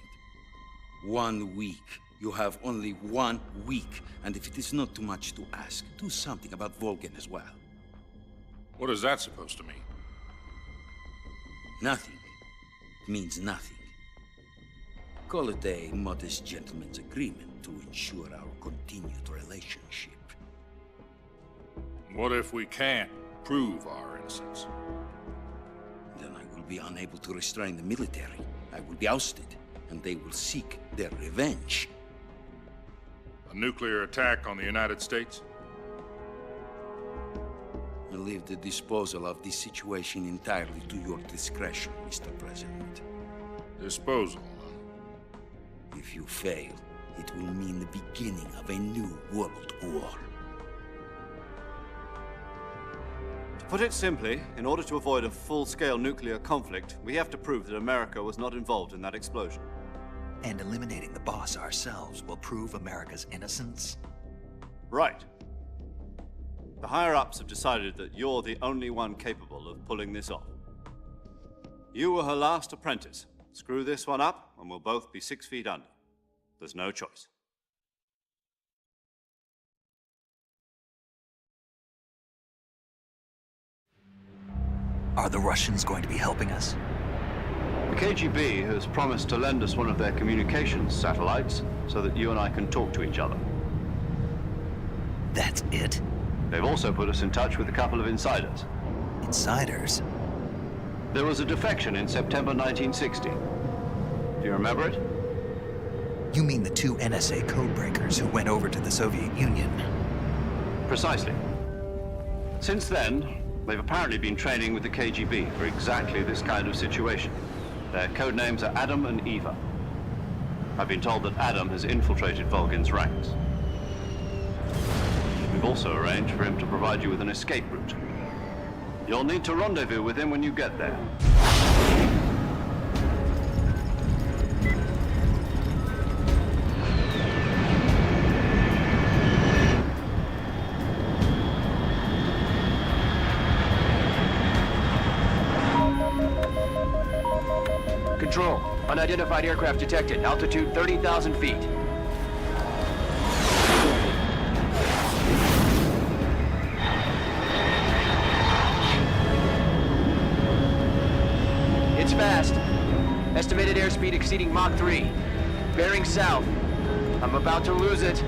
1 week. You have only 1 week. And if it is not too much to ask, do something about Volgin as well. What is that supposed to mean? Nothing. It means nothing. Call it a modest gentleman's agreement to ensure our continued relationship. What if we can't prove our innocence? Then I will be unable to restrain the military. I will be ousted, and they will seek their revenge. A nuclear attack on the United States? I leave the disposal of this situation entirely to your discretion, Mr. President. Disposal, If you fail, it will mean the beginning of a new world war. To put it simply, in order to avoid a full-scale nuclear conflict, we have to prove that America was not involved in that explosion. And eliminating the boss ourselves will prove America's innocence? Right. The higher-ups have decided that you're the only one capable of pulling this off. You were her last apprentice. Screw this one up, and we'll both be 6 feet under. There's no choice. Are the Russians going to be helping us? The KGB has promised to lend us one of their communications satellites so that you and I can talk to each other. That's it? They've also put us in touch with a couple of insiders. Insiders? There was a defection in September 1960. Do you remember it? You mean the 2 NSA codebreakers who went over to the Soviet Union? Precisely. Since then, they've apparently been training with the KGB for exactly this kind of situation. Their code names are Adam and Eva. I've been told that Adam has infiltrated Volgin's ranks. We've also arranged for him to provide you with an escape route. You'll need to rendezvous with him when you get there. Control, unidentified aircraft detected. Altitude 30,000 feet. It's fast. Estimated airspeed exceeding Mach 3. Bearing south. I'm about to lose it.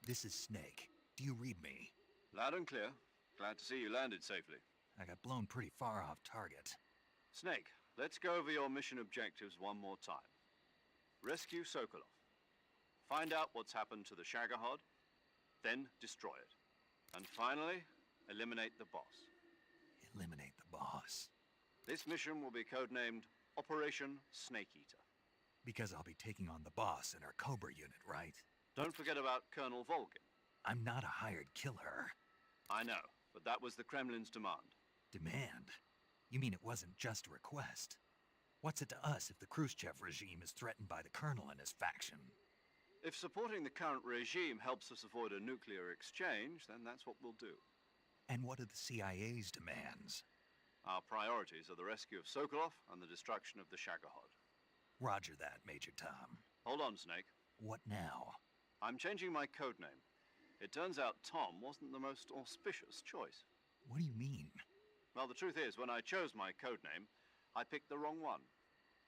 This is Snake. Do you read me? Loud and clear. Glad to see you landed safely. I got blown pretty far off target. Snake, let's go over your mission objectives one more time. Rescue Sokolov. Find out what's happened to the Shagohod, then destroy it. And finally, eliminate the boss. Eliminate the boss? This mission will be codenamed Operation Snake Eater. Because I'll be taking on the boss in our Cobra unit, right? Don't forget about Colonel Volgin. I'm not a hired killer. I know, but that was the Kremlin's demand. Demand? You mean it wasn't just a request? What's it to us if the Khrushchev regime is threatened by the Colonel and his faction? If supporting the current regime helps us avoid a nuclear exchange, then that's what we'll do. And what are the CIA's demands? Our priorities are the rescue of Sokolov and the destruction of the Shagohod. Roger that, Major Tom. Hold on, Snake. What now? I'm changing my codename. It turns out Tom wasn't the most auspicious choice. What do you mean? Well, the truth is, when I chose my codename, I picked the wrong one.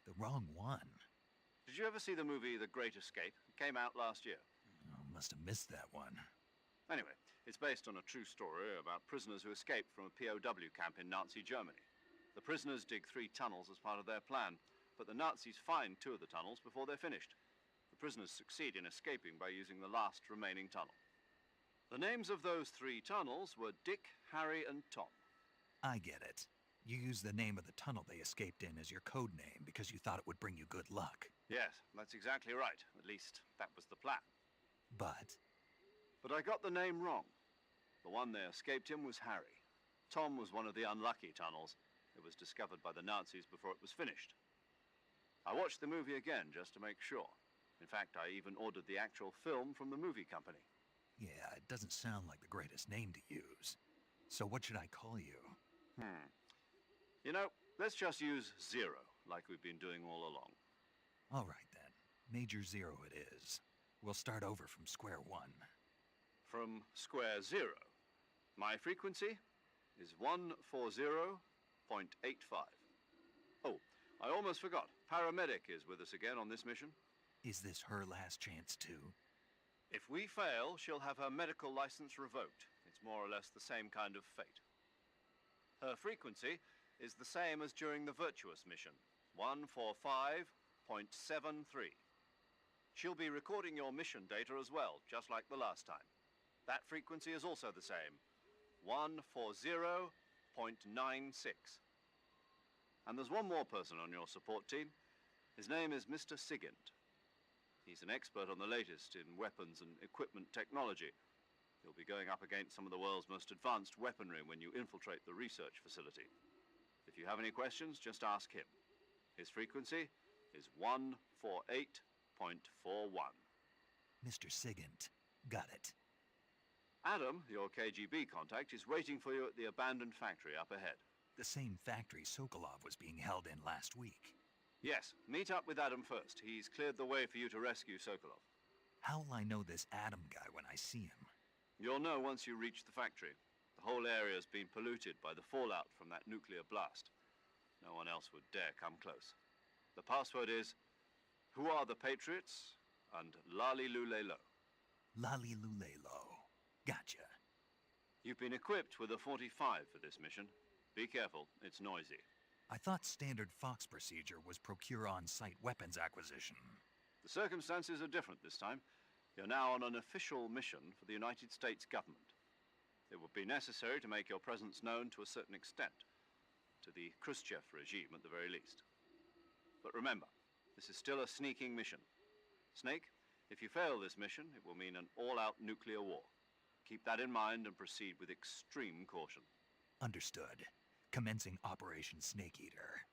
The wrong one? Did you ever see the movie The Great Escape? It came out last year. Oh, must have missed that one. Anyway, it's based on a true story about prisoners who escaped from a POW camp in Nazi Germany. The prisoners dig 3 tunnels as part of their plan, but the Nazis find 2 of the tunnels before they're finished. The prisoners succeed in escaping by using the last remaining tunnel. The names of those 3 tunnels were Dick, Harry, and Tom. I get it. You used the name of the tunnel they escaped in as your code name because you thought it would bring you good luck. Yes, that's exactly right. At least, that was the plan. But I got the name wrong. The one they escaped in was Harry. Tom was one of the unlucky tunnels. It was discovered by the Nazis before it was finished. I watched the movie again just to make sure. In fact, I even ordered the actual film from the movie company. yeah, it doesn't sound like the greatest name to use. So what should I call you? You know, let's just use Zero, like we've been doing all along. All right then. Major Zero it is. We'll start over from square one. From square 0. My frequency is 140.85. Oh, I almost forgot. Paramedic is with us again on this mission. Is this her last chance too? If we fail, she'll have her medical license revoked. It's more or less the same kind of fate. Her frequency is the same as during the Virtuous mission, 145.73. She'll be recording your mission data as well, just like the last time. That frequency is also the same, 140.96. And there's one more person on your support team. His name is Mr. Sigint. He's an expert on the latest in weapons and equipment technology. You'll be going up against some of the world's most advanced weaponry when you infiltrate the research facility. If you have any questions, just ask him. His frequency is 148.41. Mr. Sigint. Got it. Adam, your KGB contact, is waiting for you at the abandoned factory up ahead. The same factory Sokolov was being held in last week. Yes, meet up with Adam first. He's cleared the way for you to rescue Sokolov. How will I know this Adam guy when I see him? You'll know once you reach the factory. The whole area's been polluted by the fallout from that nuclear blast. No one else would dare come close. The password is, "Who are the Patriots?" and "Lali Lulelo." Lali Lulelo. Gotcha. You've been equipped with a 45 for this mission. Be careful, it's noisy. I thought standard Fox procedure was procure on-site weapons acquisition. The circumstances are different this time. You're now on an official mission for the United States government. It would be necessary to make your presence known to a certain extent, to the Khrushchev regime at the very least. But remember, this is still a sneaking mission. Snake, if you fail this mission, it will mean an all-out nuclear war. Keep that in mind and proceed with extreme caution. Understood. Commencing Operation Snake Eater.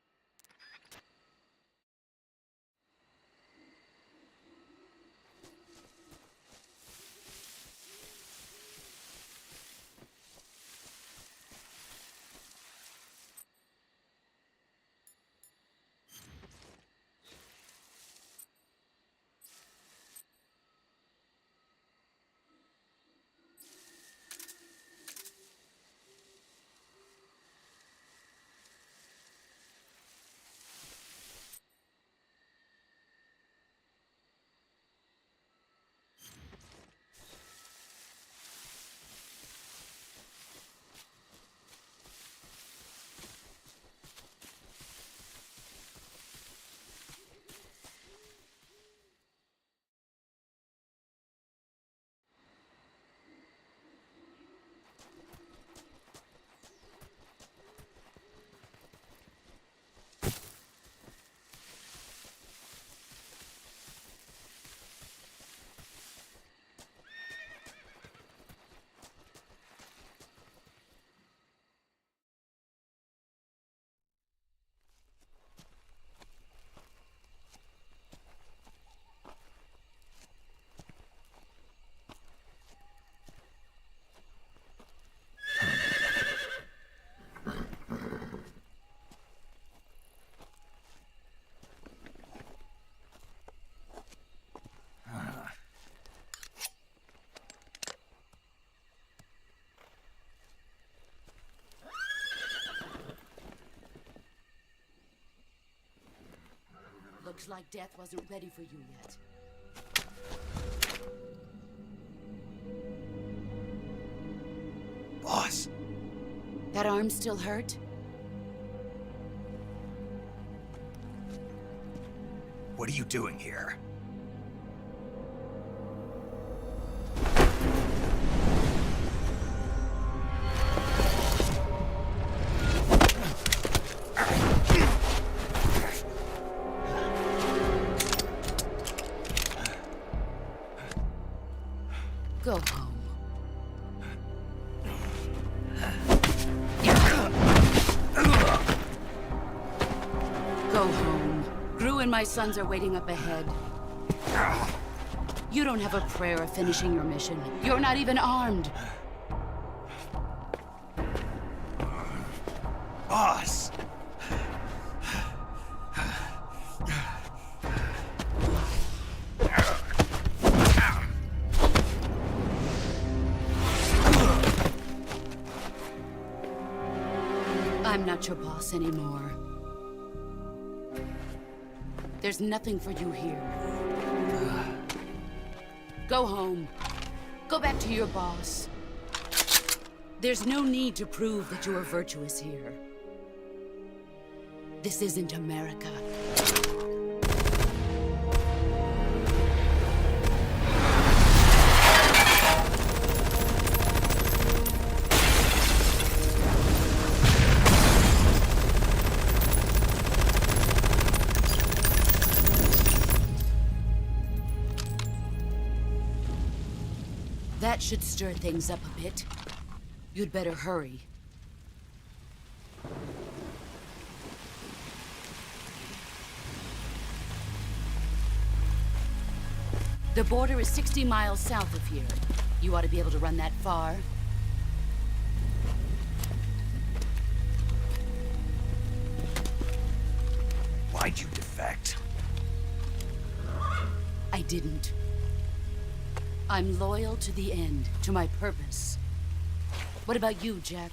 Looks like death wasn't ready for you yet. Boss. That arm still hurt? What are you doing here? Go home. Go home. Gru and my sons are waiting up ahead. You don't have a prayer of finishing your mission. You're not even armed. Boss! I'm not your boss anymore. There's nothing for you here. Go home. Go back to your boss. There's no need to prove that you are virtuous here. This isn't America. That should stir things up a bit. You'd better hurry. The border is 60 miles south of here. You ought to be able to run that far. Why'd you defect? I didn't. I'm loyal to the end, to my purpose. What about you, Jack?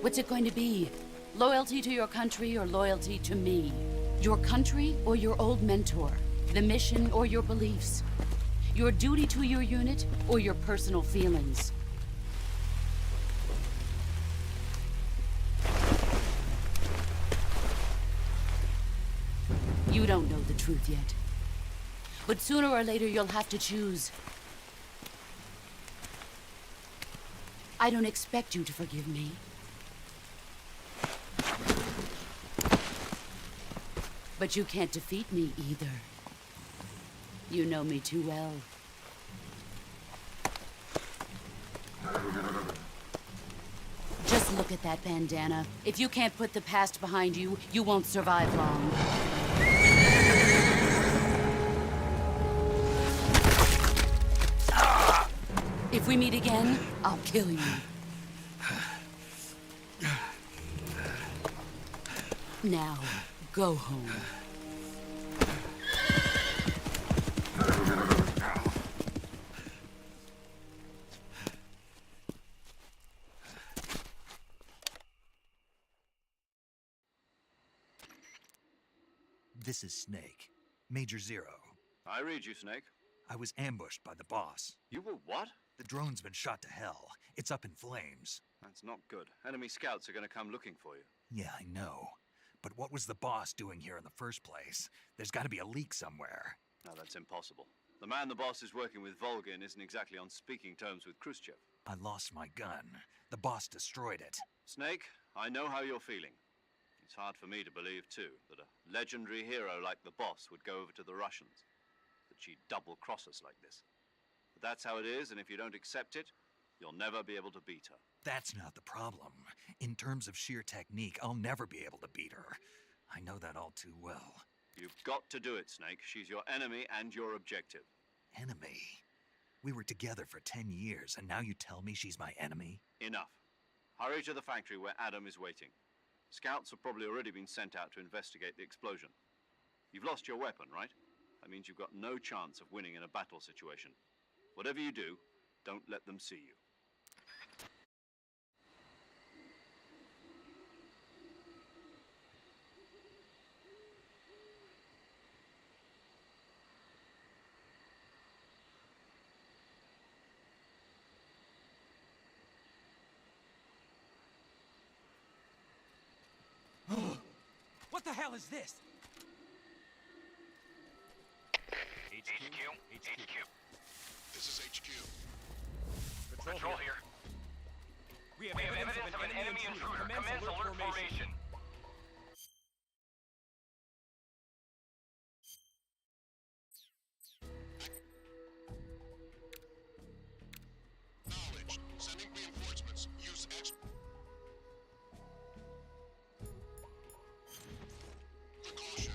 What's it going to be? Loyalty to your country or loyalty to me? Your country or your old mentor? The mission or your beliefs? Your duty to your unit or your personal feelings? You don't know the truth yet. But sooner or later, you'll have to choose. I don't expect you to forgive me. But you can't defeat me either. You know me too well. Just look at that bandana. If you can't put the past behind you, you won't survive long. If we meet again, I'll kill you. Now, go home. This is Snake. Major Zero. I read you, Snake. I was ambushed by the boss. You were what? The drone's been shot to hell. It's up in flames. That's not good. Enemy scouts are going to come looking for you. Yeah, I know. But what was the boss doing here in the first place? There's got to be a leak somewhere. No, that's impossible. The man the boss is working with, Volgin, isn't exactly on speaking terms with Khrushchev. I lost my gun. The boss destroyed it. Snake, I know how you're feeling. It's hard for me to believe, too, that a legendary hero like the boss would go over to the Russians. That she'd double-cross us like this. But that's how it is, and if you don't accept it, you'll never be able to beat her. That's not the problem. In terms of sheer technique, I'll never be able to beat her. I know that all too well. You've got to do it, Snake. She's your enemy and your objective. Enemy? We were together for 10 years, and now you tell me she's my enemy? Enough. Hurry to the factory where Adam is waiting. Scouts have probably already been sent out to investigate the explosion. You've lost your weapon, right? That means you've got no chance of winning in a battle situation. Whatever you do, don't let them see you. What the hell is this? HQ. This is HQ. Patrol here. We have evidence of an enemy intruder. Commence alert formation. Acknowledged. Sending reinforcements. Use X. Precaution.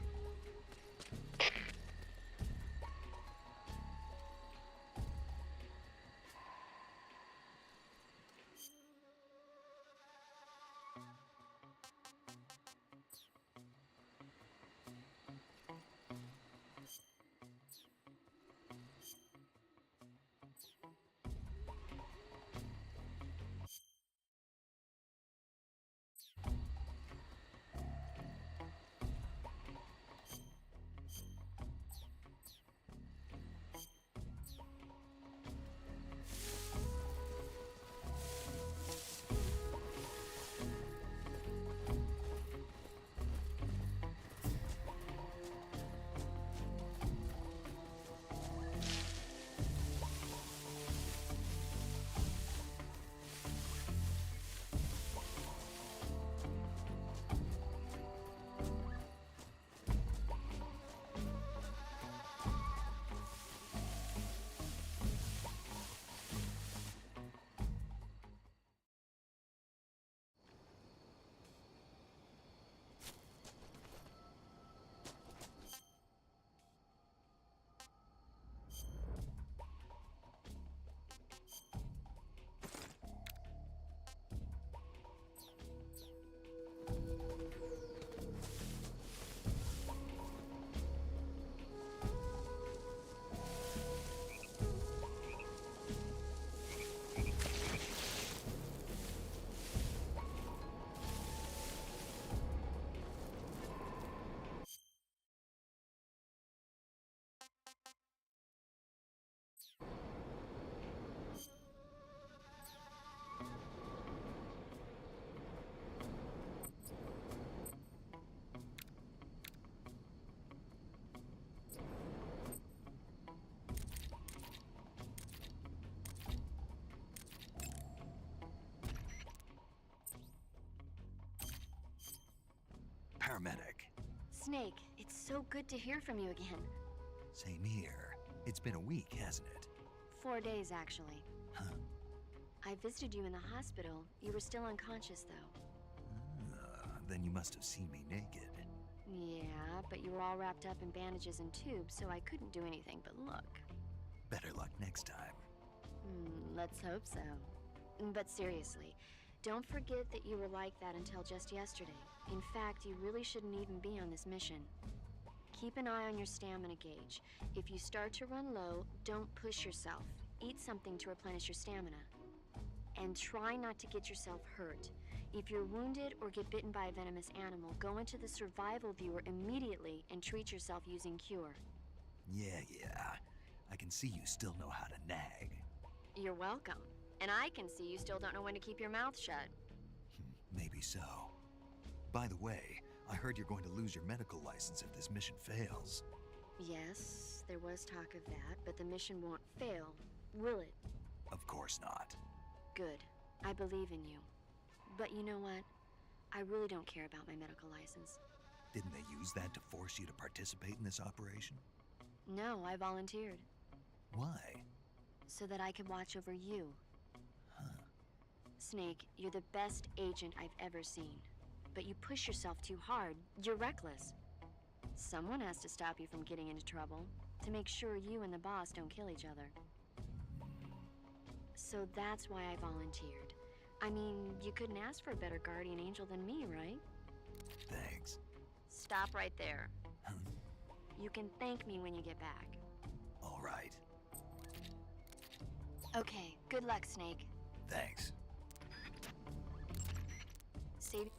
Paramedic. Snake, it's so good to hear from you again. Same here. It's been a week, hasn't it? 4 days, actually. Huh. I visited you in the hospital. You were still unconscious, though. Then you must have seen me naked. Yeah, but you were all wrapped up in bandages and tubes, so I couldn't do anything but look. Better luck next time. Let's hope so. But seriously, don't forget that you were like that until just yesterday. In fact, you really shouldn't even be on this mission. Keep an eye on your stamina gauge. If you start to run low, don't push yourself. Eat something to replenish your stamina. And try not to get yourself hurt. If you're wounded or get bitten by a venomous animal, go into the survival viewer immediately and treat yourself using Cure. Yeah. I can see you still know how to nag. You're welcome. And I can see you still don't know when to keep your mouth shut. Maybe so. By the way, I heard you're going to lose your medical license if this mission fails. Yes, there was talk of that, but the mission won't fail, will it? Of course not. Good. I believe in you. But you know what? I really don't care about my medical license. Didn't they use that to force you to participate in this operation? No, I volunteered. Why? So that I could watch over you. Huh. Snake, you're the best agent I've ever seen. But you push yourself too hard. You're reckless. Someone has to stop you from getting into trouble, to make sure you and the boss don't kill each other. So that's why I volunteered. I mean, you couldn't ask for a better guardian angel than me, right? Thanks. Stop right there. You can thank me when you get back. All right. Okay, good luck, Snake. Thanks. Save...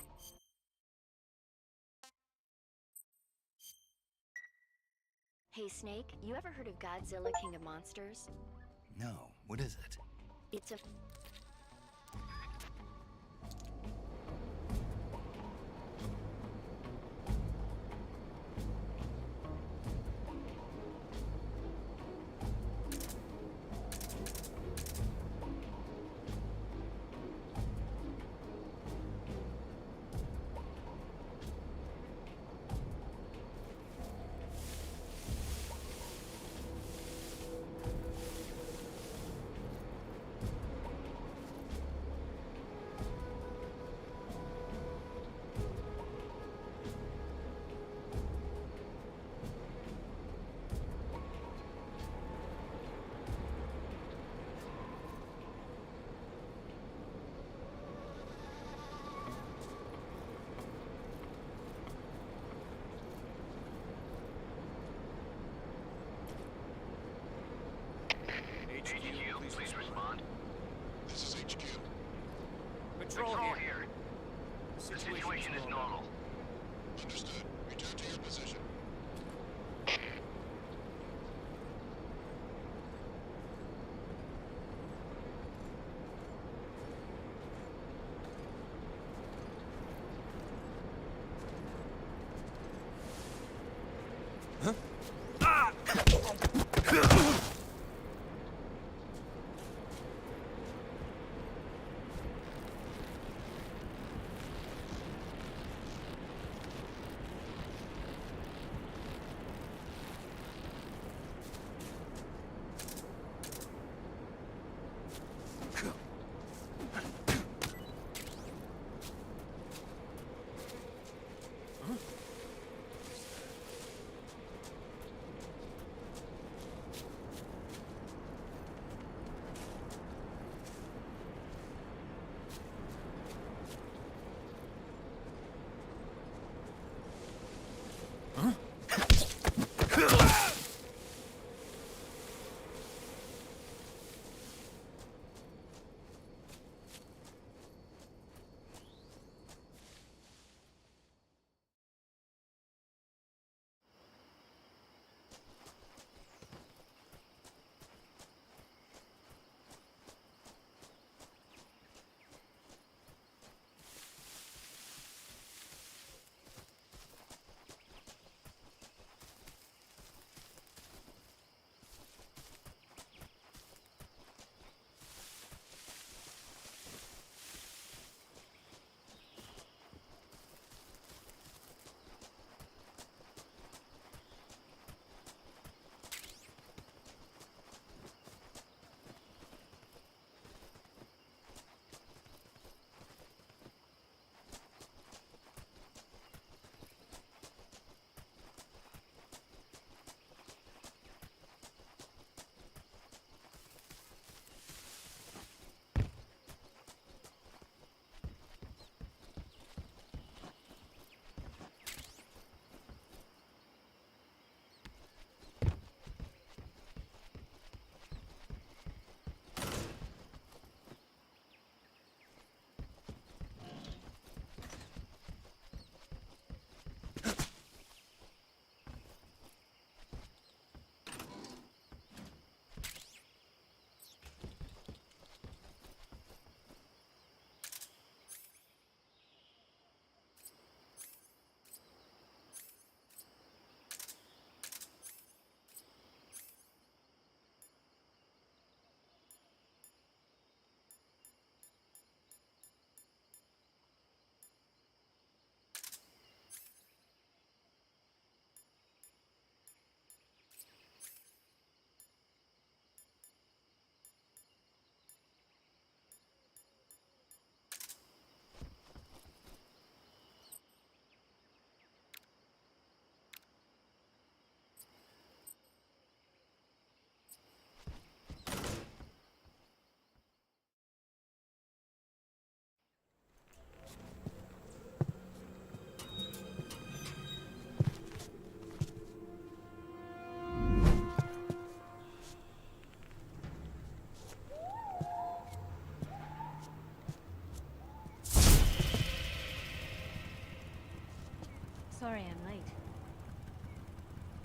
Hey, Snake, you ever heard of Godzilla, King of Monsters? No, what is it? It's a...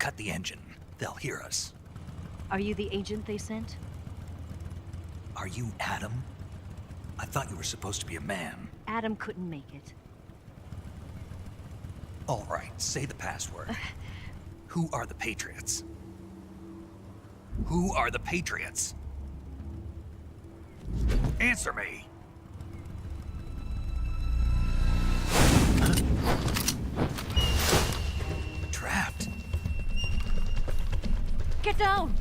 cut the engine. They'll hear us. Are you the agent they sent? Are you Adam? I thought you were supposed to be a man. Adam couldn't make it. All right, say the password. Who are the Patriots? Who are the Patriots? Answer me! Trapped. Get down!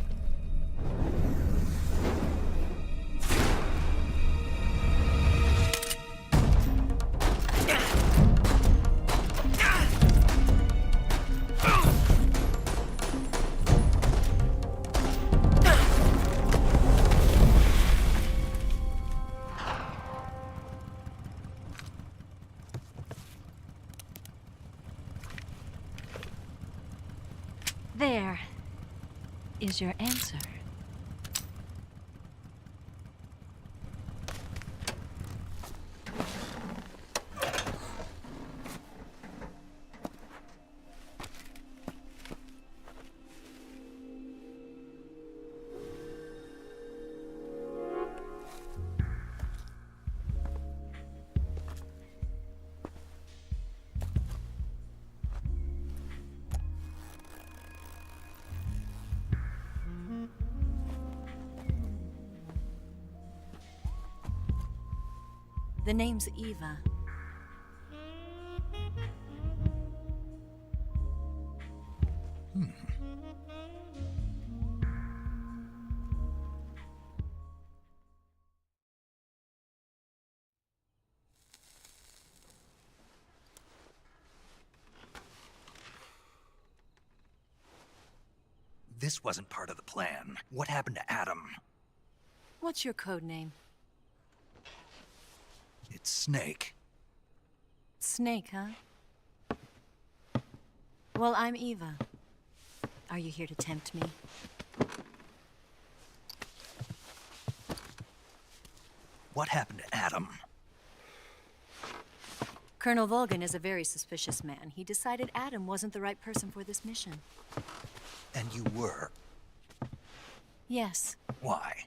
There is your answer. The name's Eva. This wasn't part of the plan. What happened to Adam? What's your code name? It's Snake. Snake, huh? Well, I'm Eva. Are you here to tempt me? What happened to Adam? Colonel Volgan is a very suspicious man. He decided Adam wasn't the right person for this mission. And you were? Yes. Why?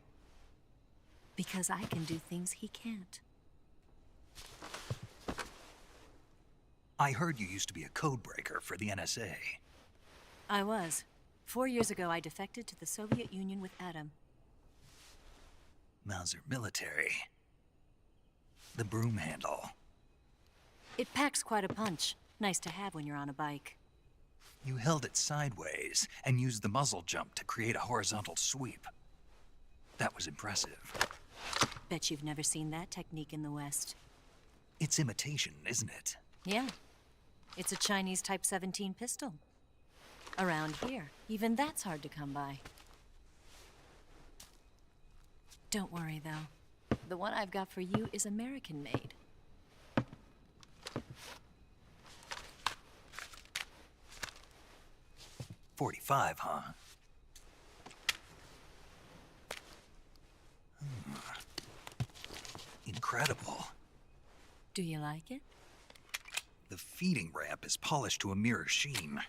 Because I can do things he can't. I heard you used to be a codebreaker for the NSA. I was. 4 years ago, I defected to the Soviet Union with Adam. Mauser military. The broom handle. It packs quite a punch. Nice to have when you're on a bike. You held it sideways and used the muzzle jump to create a horizontal sweep. That was impressive. Bet you've never seen that technique in the West. It's imitation, isn't it? Yeah. It's a Chinese Type 17 pistol. Around here, even that's hard to come by. Don't worry, though. The one I've got for you is American-made. .45, huh? Incredible. Do you like it? The feeding ramp is polished to a mirror sheen.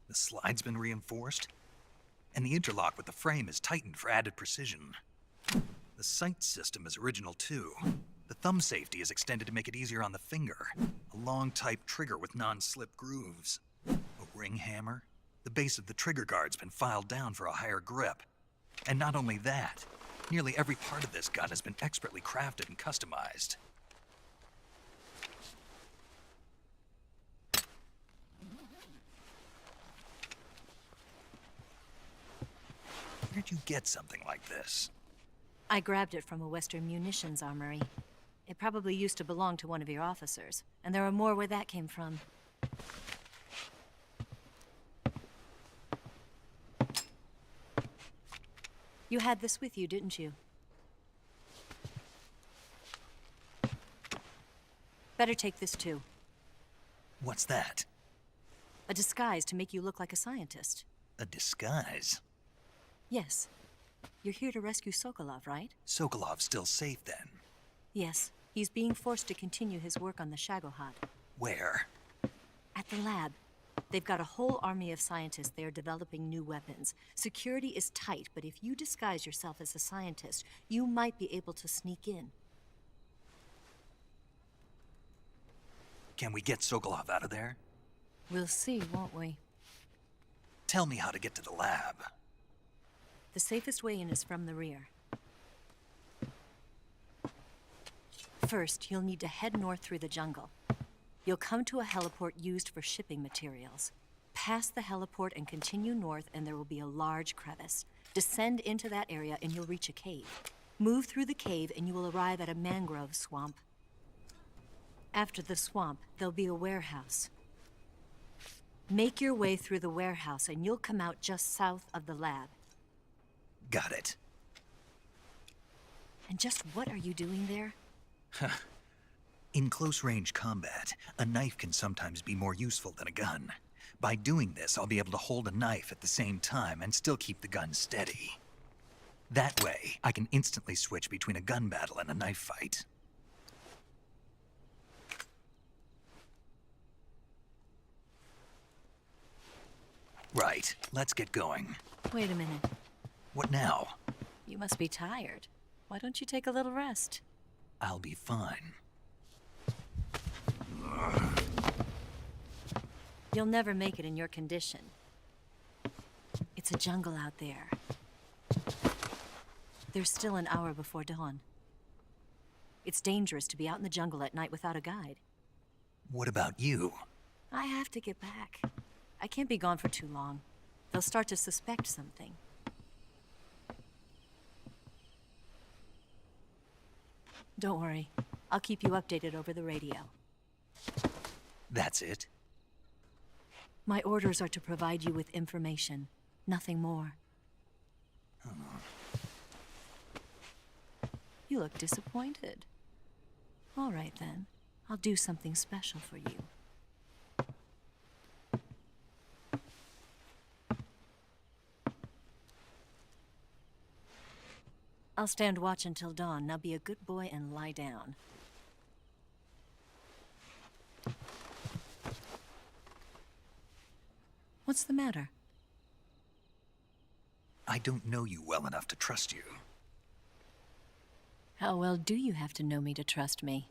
The slide's been reinforced, and the interlock with the frame is tightened for added precision. The sight system is original too. The thumb safety is extended to make it easier on the finger. A long type trigger with non-slip grooves. A ring hammer. The base of the trigger guard's been filed down for a higher grip. And not only that, nearly every part of this gun has been expertly crafted and customized. Where'd you get something like this? I grabbed it from a Western munitions armory. It probably used to belong to one of your officers, and there are more where that came from. You had this with you, didn't you? Better take this too. What's that? A disguise to make you look like a scientist. A disguise? Yes. You're here to rescue Sokolov, right? Sokolov's still safe then? Yes. He's being forced to continue his work on the Shagohod. Where? At the lab. They've got a whole army of scientists there developing new weapons. Security is tight, but if you disguise yourself as a scientist, you might be able to sneak in. Can we get Sokolov out of there? We'll see, won't we? Tell me how to get to the lab. The safest way in is from the rear. First, you'll need to head north through the jungle. You'll come to a heliport used for shipping materials. Pass the heliport and continue north, and there will be a large crevice. Descend into that area and you'll reach a cave. Move through the cave and you will arrive at a mangrove swamp. After the swamp, there'll be a warehouse. Make your way through the warehouse and you'll come out just south of the lab. Got it. And just what are you doing there? In close-range combat, a knife can sometimes be more useful than a gun. By doing this, I'll be able to hold a knife at the same time and still keep the gun steady. That way, I can instantly switch between a gun battle and a knife fight. Right, let's get going. Wait a minute. What now? You must be tired. Why don't you take a little rest? I'll be fine. You'll never make it in your condition. It's a jungle out there. There's still an hour before dawn. It's dangerous to be out in the jungle at night without a guide. What about you? I have to get back. I can't be gone for too long. They'll start to suspect something. Don't worry. I'll keep you updated over the radio. That's it? My orders are to provide you with information. Nothing more. You look disappointed. All right, then. I'll do something special for you. I'll stand watch until dawn. Now be a good boy and lie down. What's the matter? I don't know you well enough to trust you. How well do you have to know me to trust me?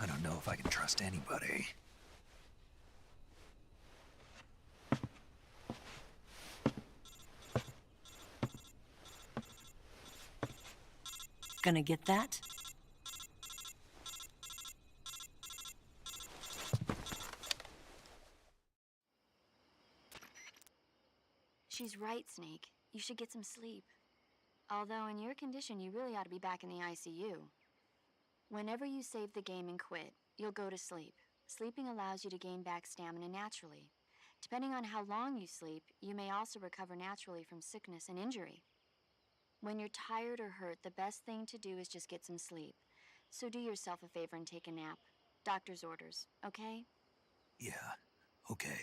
I don't know if I can trust anybody. Gonna get that? She's right, Snake. You should get some sleep. Although in your condition, you really ought to be back in the ICU. Whenever you save the game and quit, you'll go to sleep. Sleeping allows you to gain back stamina naturally. Depending on how long you sleep, you may also recover naturally from sickness and injury. When you're tired or hurt, the best thing to do is just get some sleep. So do yourself a favor and take a nap. Doctor's orders, okay? Yeah, okay.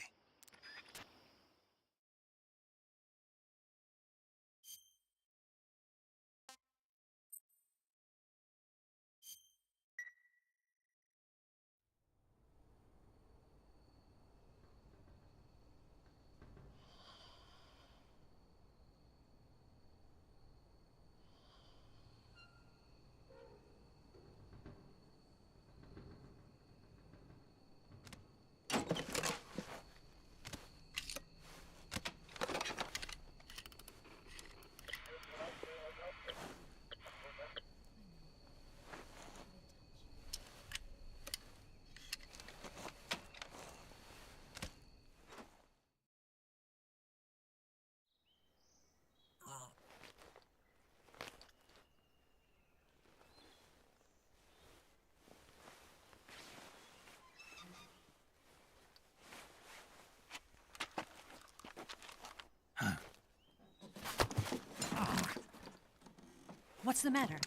What's the matter?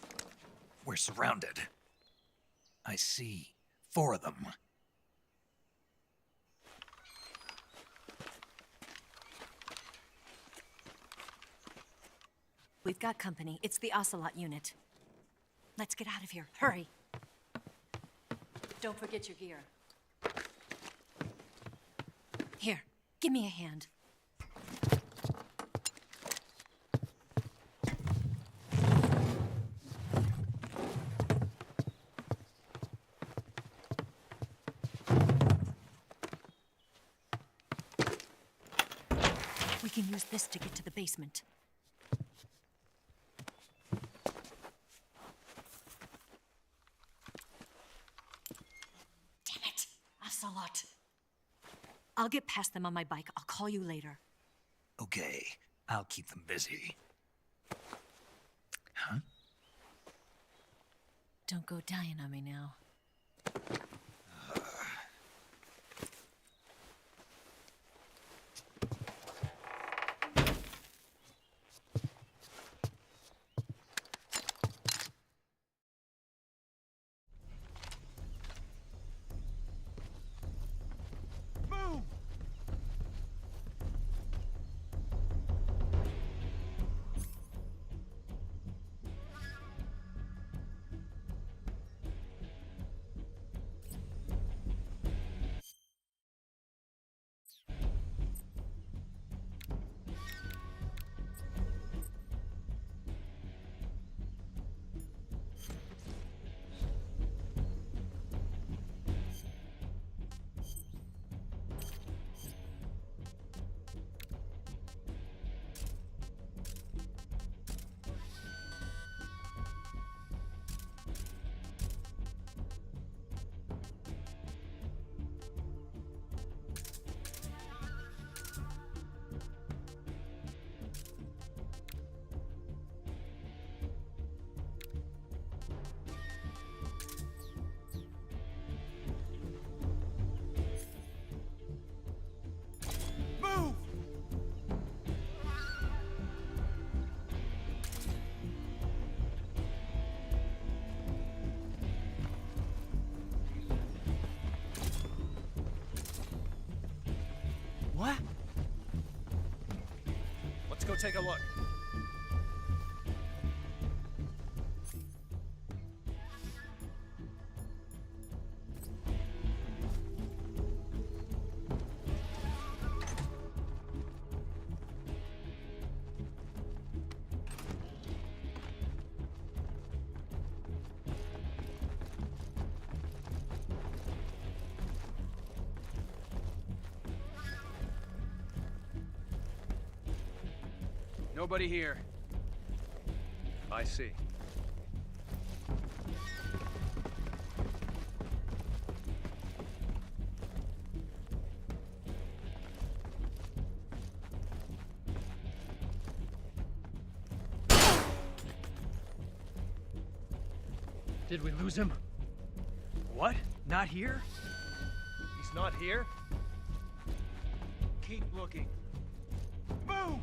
We're surrounded. I see 4 of them. We've got company. It's the Ocelot unit. Let's get out of here. Hurry. Don't forget your gear. Here, give me a hand. We can use this to get to the basement. Damn it! Ocelot! I'll get past them on my bike. I'll call you later. Okay, I'll keep them busy. Huh? Don't go dying on me now. What? Let's go take a look. Nobody here. I see. Did we lose him? What? Not here? He's not here? Keep looking. Boom!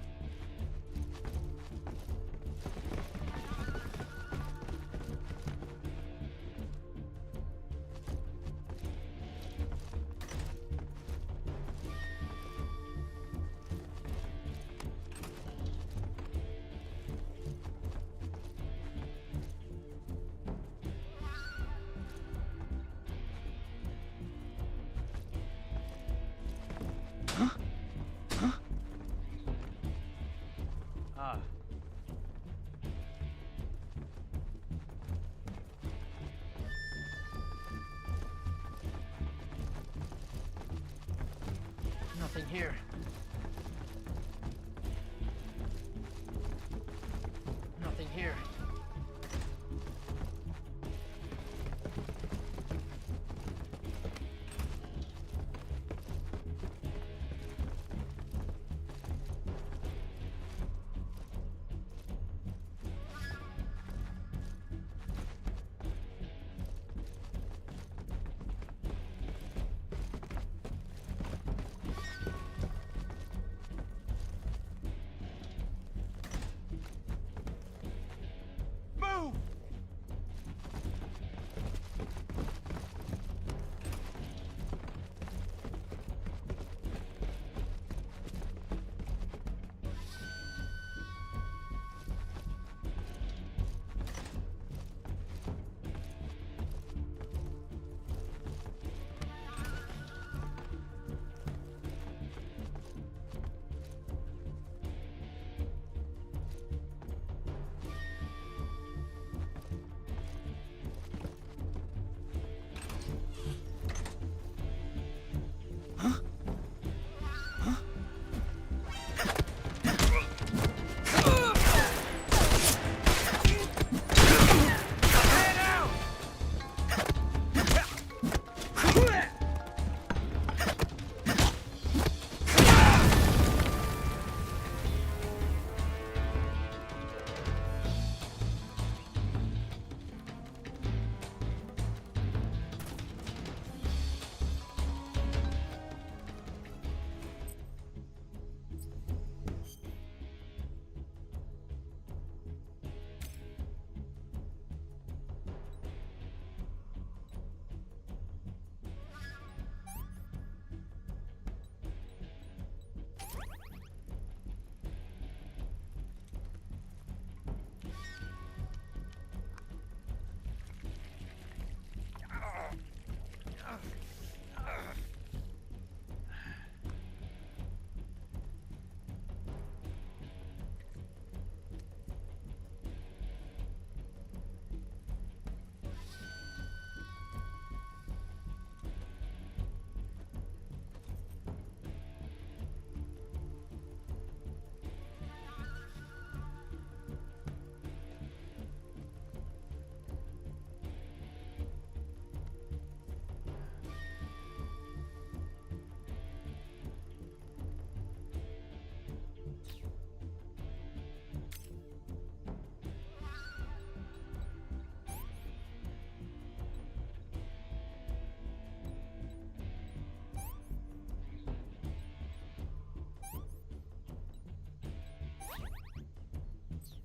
Nothing here. Nothing here.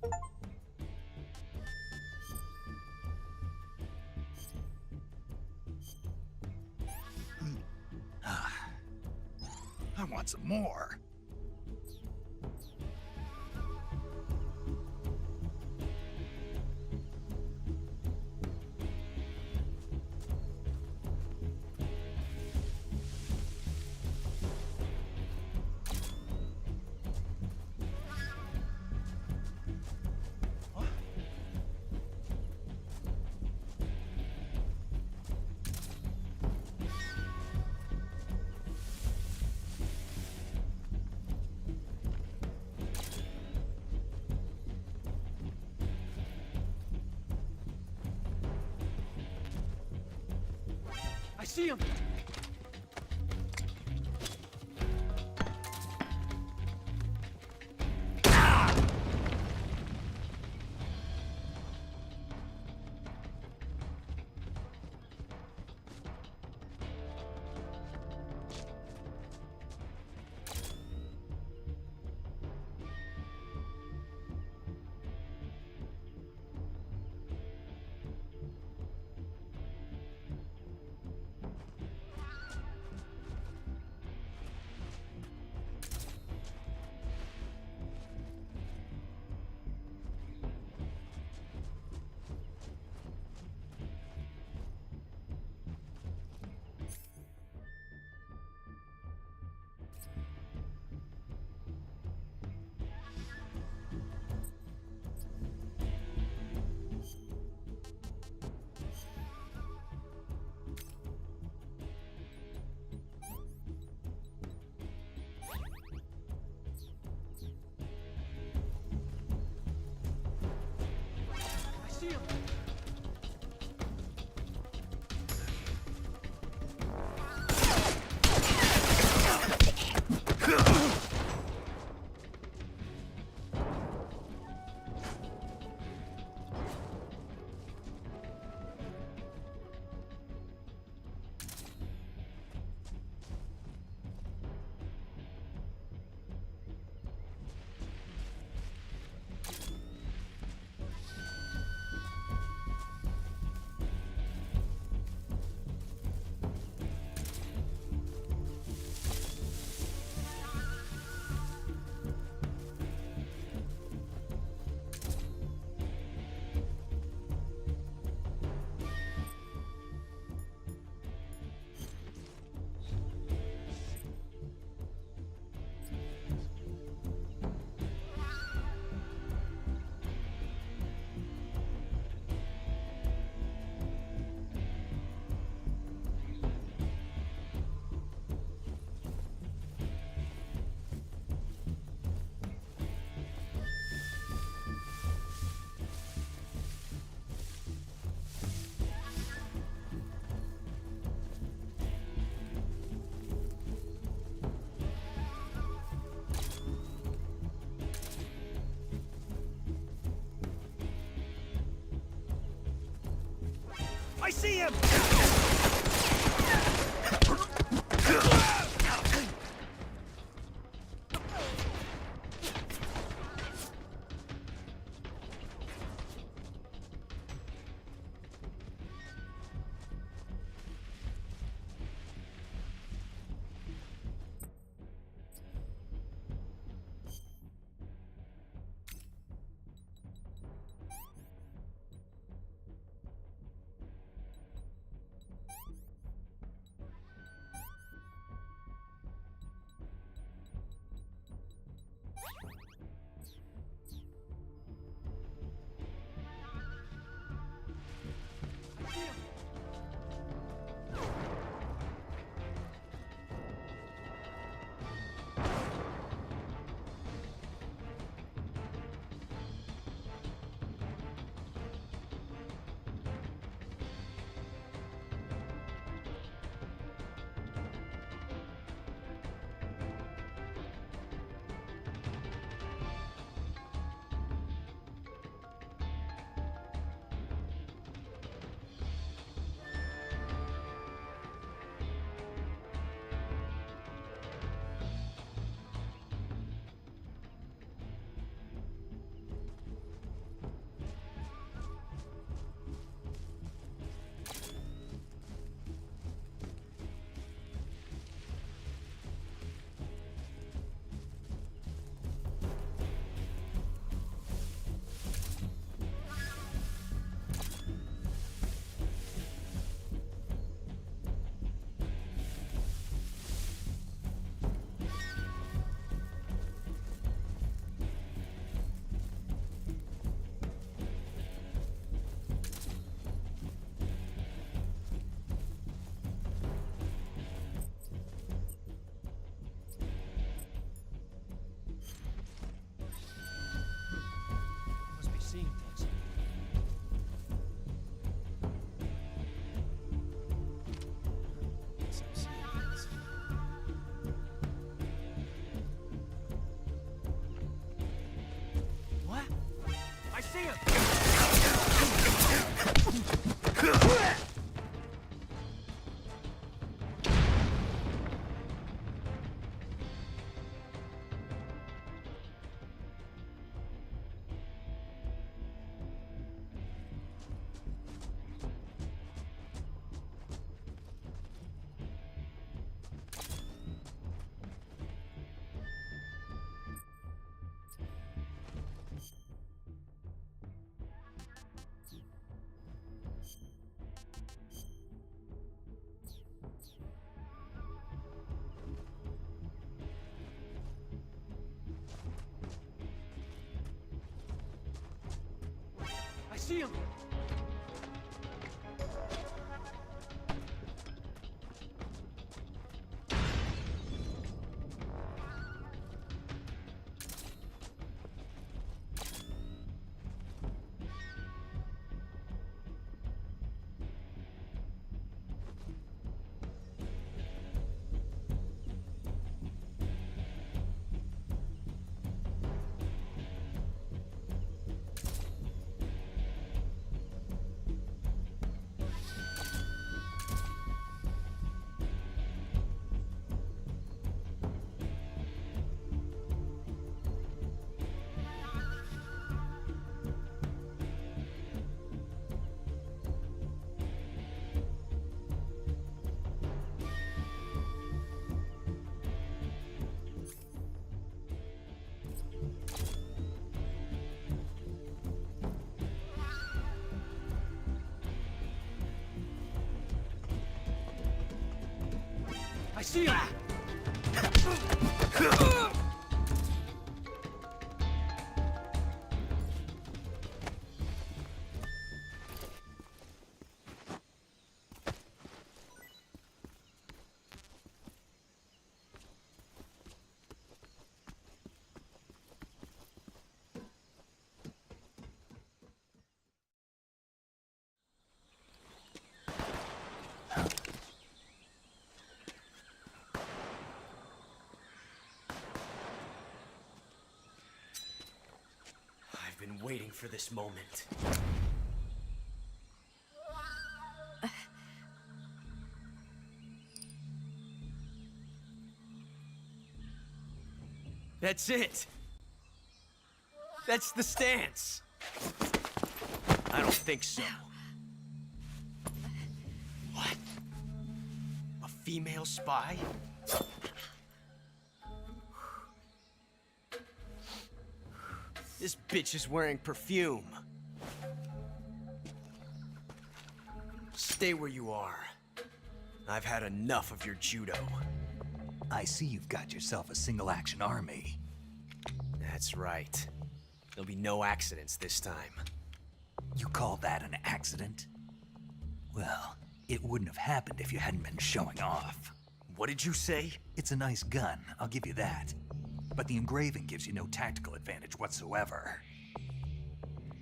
I want some more. I see him! I see him! I see him! see him! I see him! I see him! I've been waiting for this moment. That's it. That's the stance. I don't think so. What? A female spy? This bitch is wearing perfume. Stay where you are. I've had enough of your judo. I see you've got yourself a single-action army. That's right. There'll be no accidents this time. You call that an accident? Well, it wouldn't have happened if you hadn't been showing off. What did you say? It's a nice gun, I'll give you that. But the engraving gives you no tactical advantage whatsoever.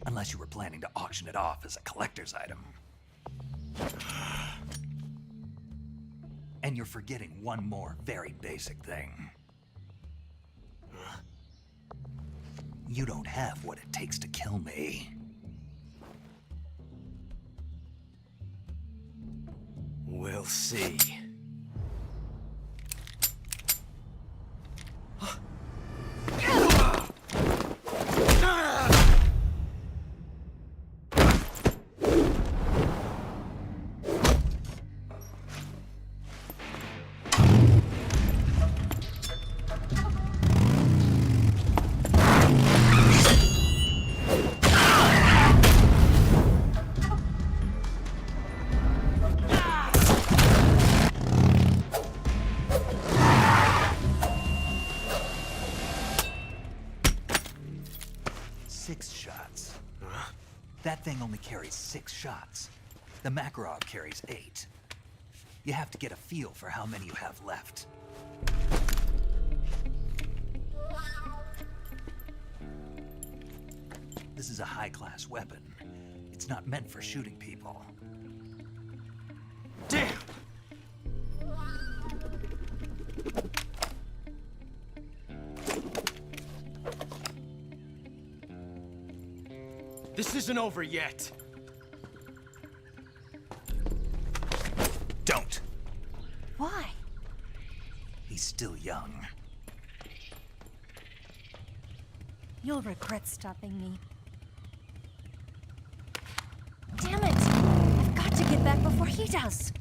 Unless you were planning to auction it off as a collector's item. And you're forgetting one more very basic thing. You don't have what it takes to kill me. We'll see. That thing only carries 6 shots. The Makarov carries 8. You have to get a feel for how many you have left. This is a high-class weapon. It's not meant for shooting people. Damn! This isn't over yet. Don't. Why? He's still young. You'll regret stopping me. Damn it! I've got to get back before he does.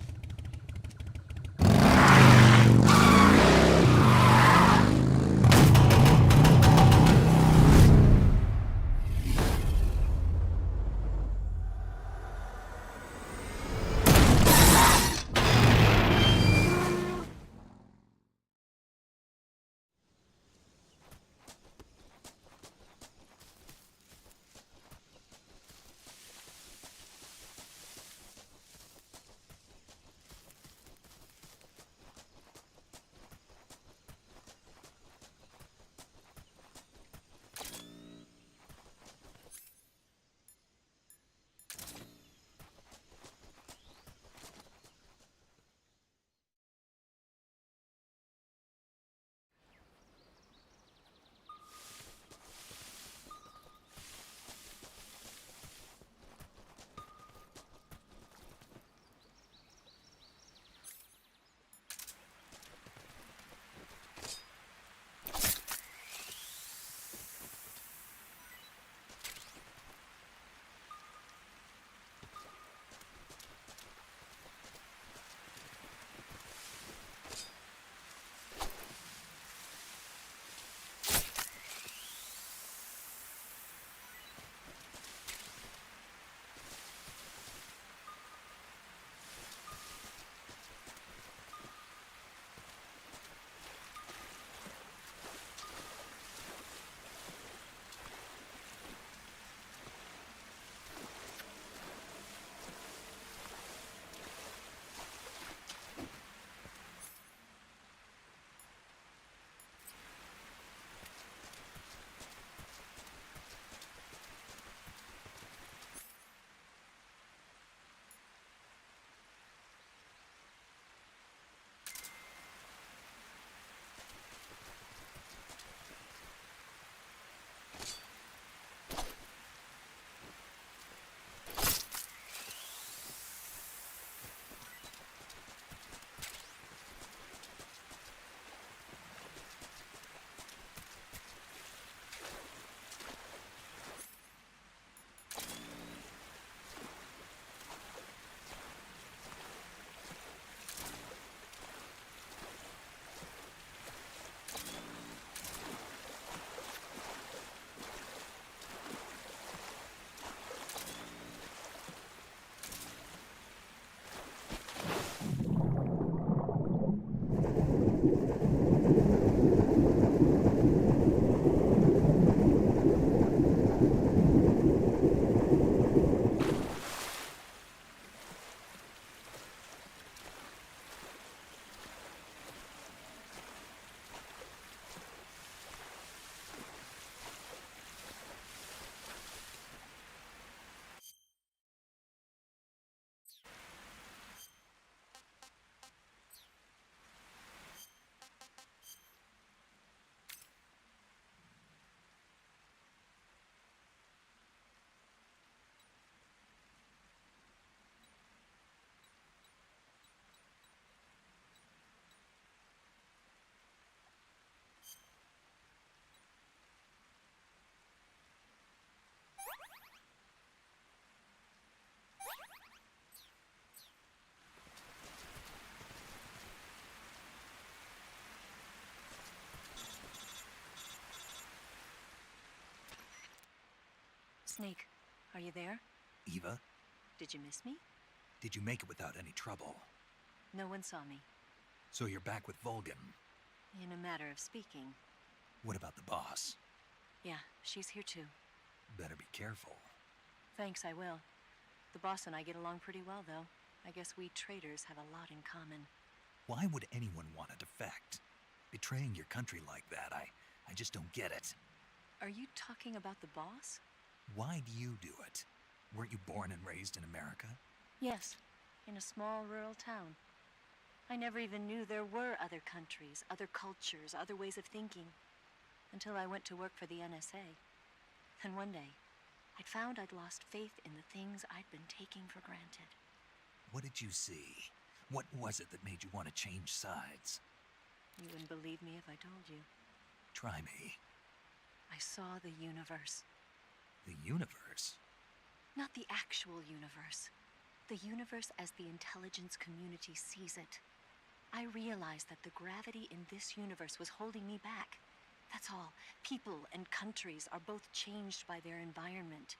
Snake, are you there? Eva, Did you miss me? did you make it without any trouble? No one saw me. So you're back with Vulgan. In a matter of speaking. What about the boss? Yeah, she's here too. Better be careful. Thanks, I will. The boss and I get along pretty well, though. I guess we traders have a lot in common. Why would anyone want to defect? Betraying your country like that, I just don't get it. Are you talking about the boss? Why do you do it? Weren't you born and raised in America? Yes, in a small rural town. I never even knew there were other countries, other cultures, other ways of thinking. Until I went to work for the NSA. Then one day, I'd found I'd lost faith in the things I'd been taking for granted. What did you see? What was it that made you want to change sides? You wouldn't believe me if I told you. Try me. I saw the universe. The universe? Not the actual universe. The universe as the intelligence community sees it. I realized that the gravity in this universe was holding me back. That's all. People and countries are both changed by their environment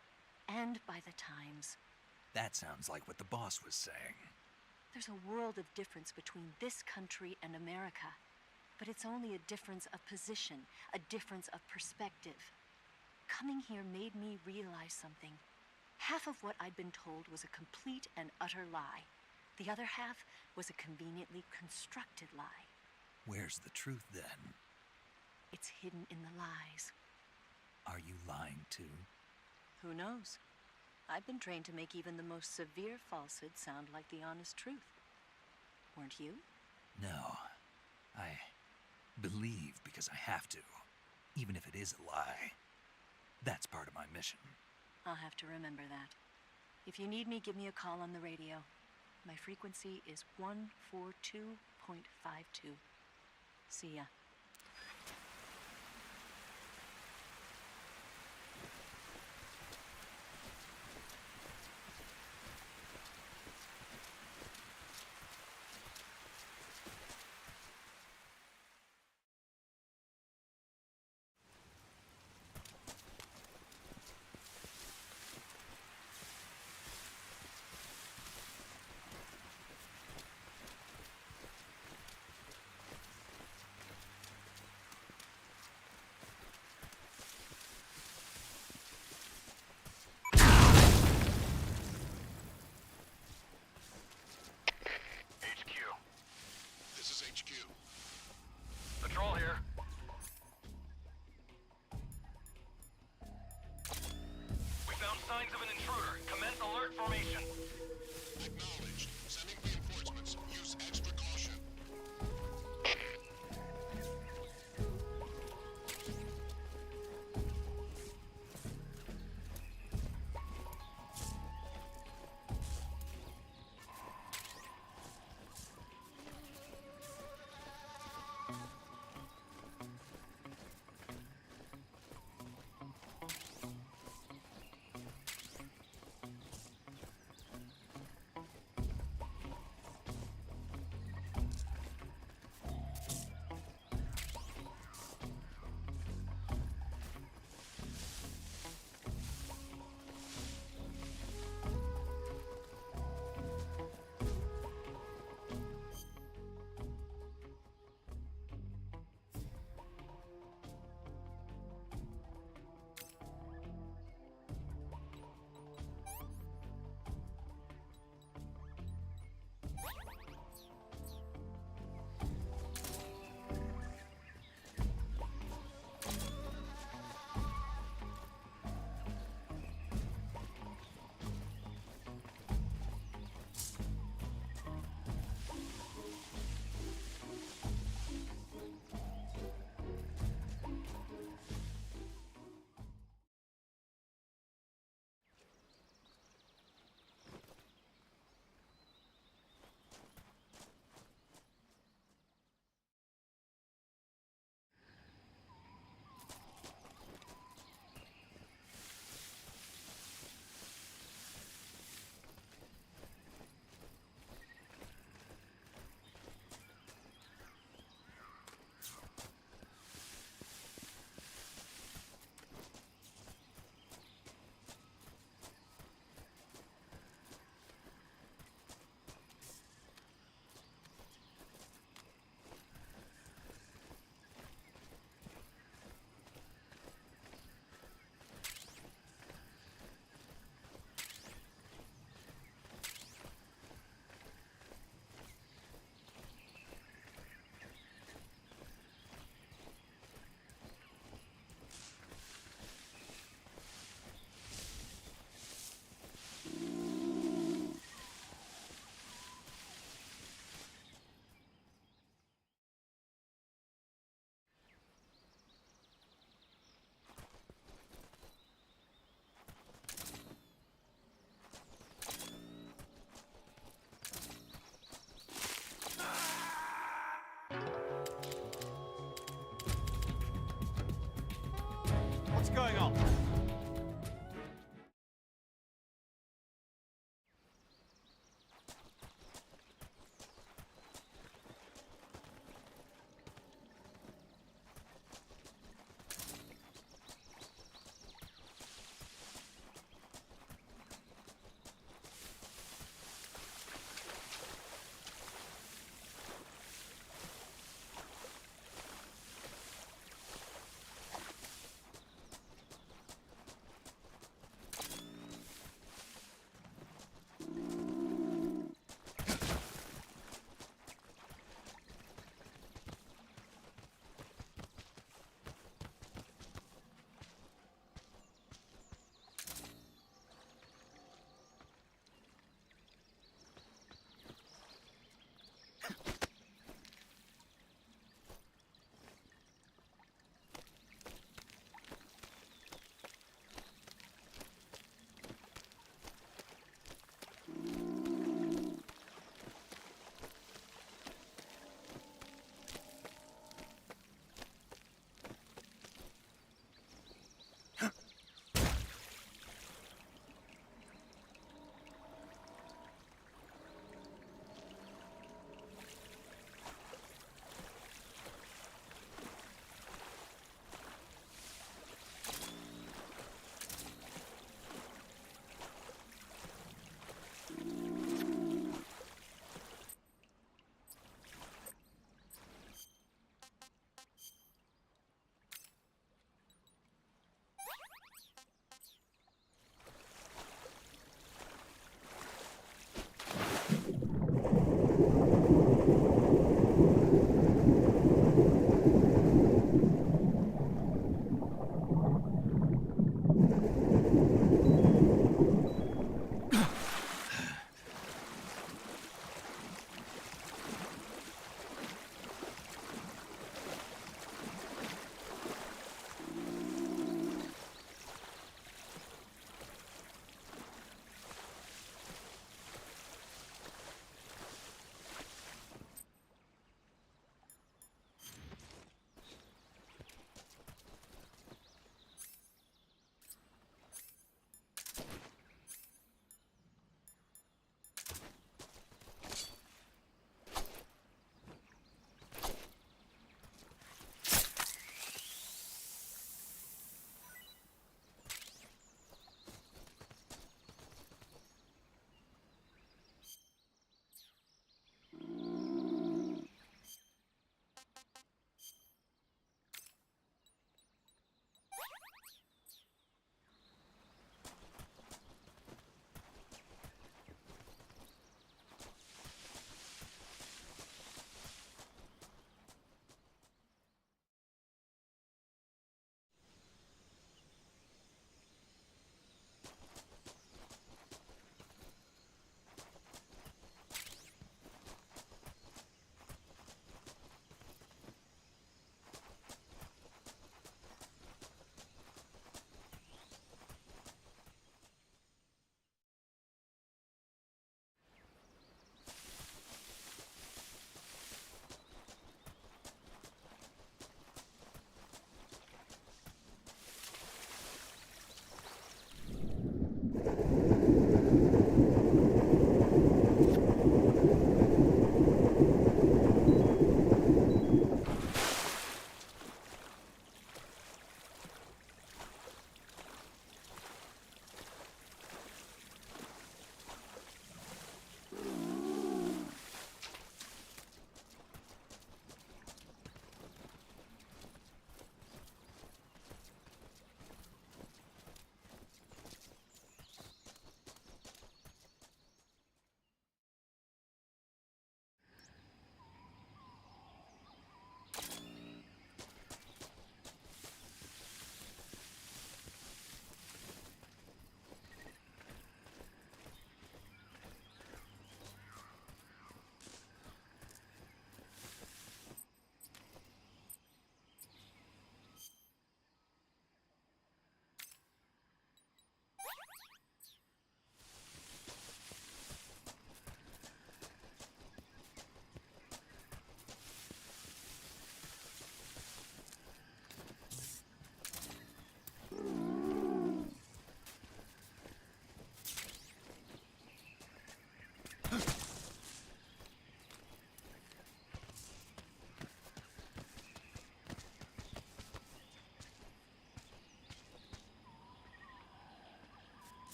and by the times. That sounds like what the boss was saying. There's a world of difference between this country and America. But it's only a difference of position, a difference of perspective. Coming here made me realize something. Half of what I'd been told was a complete and utter lie. The other half was a conveniently constructed lie. Where's the truth, then? It's hidden in the lies. Are you lying, too? Who knows? I've been trained to make even the most severe falsehood sound like the honest truth. Weren't you? No. I believe because I have to, even if it is a lie. That's part of my mission. I'll have to remember that. If you need me, give me a call on the radio. My frequency is 142.52. See ya.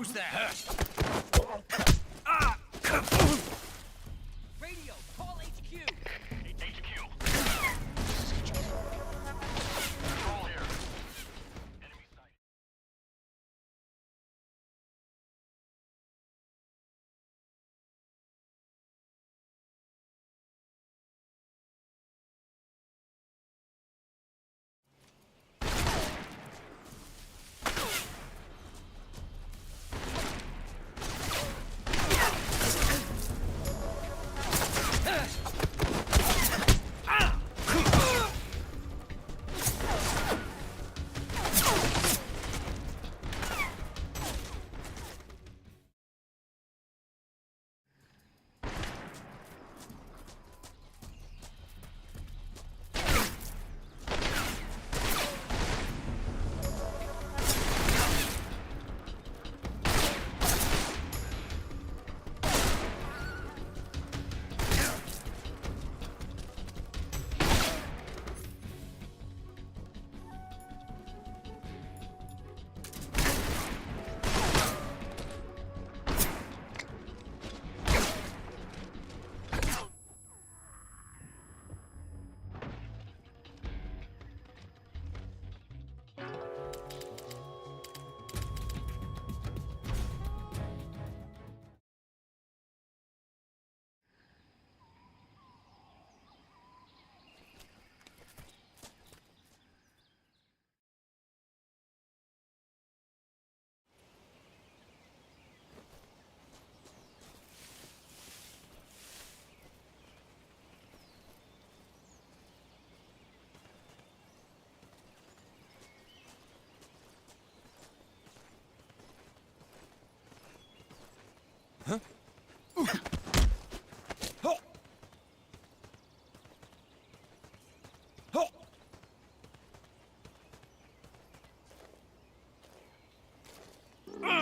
Who's that? Radio, call HQ. HQ. Control here. Enemy sighted.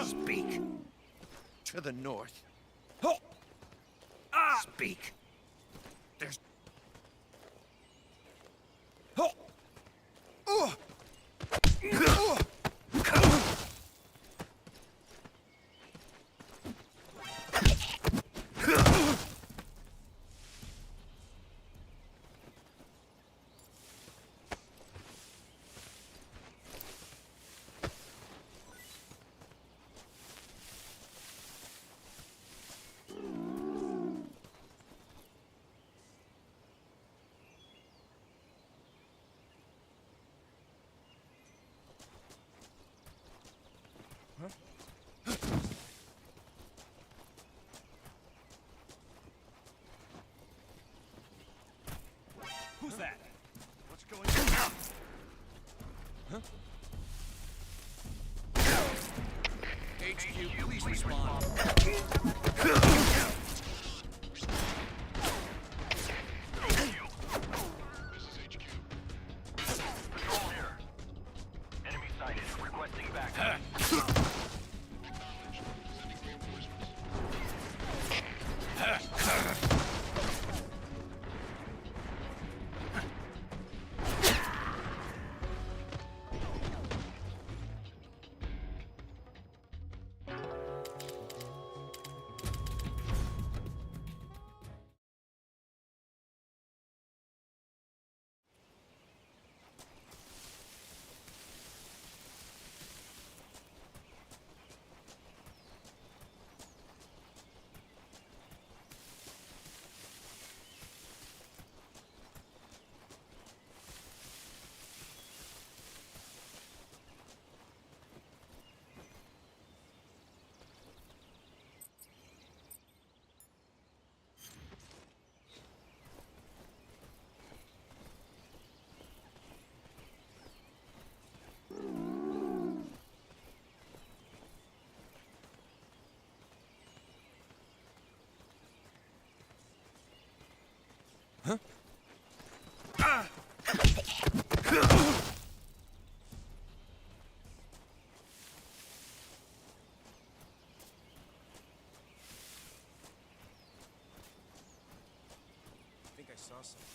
Speak. To the north. Speak. There's... Who's that? What's going on? Huh? HQ, please respond. Control here. Enemy sighted. Requesting backup. Huh? I think I saw something.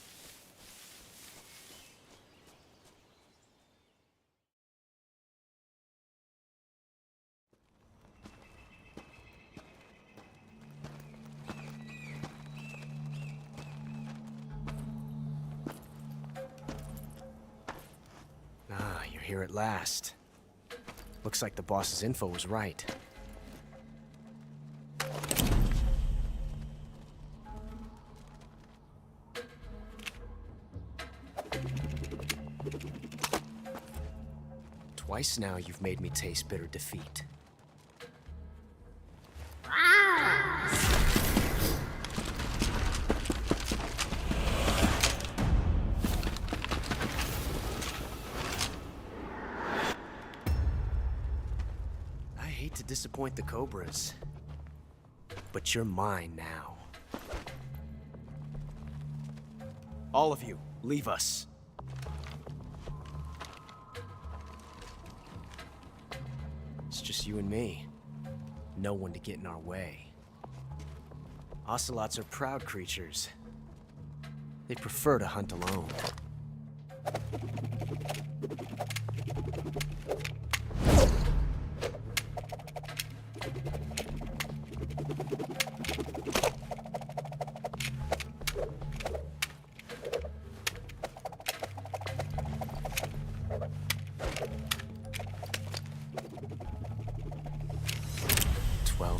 here at last. Looks like the boss's info was right. Twice now you've made me taste bitter defeat. I hate to disappoint the Cobras, but you're mine now. All of you, leave us. It's just you and me. No one to get in our way. Ocelots are proud creatures. They prefer to hunt alone.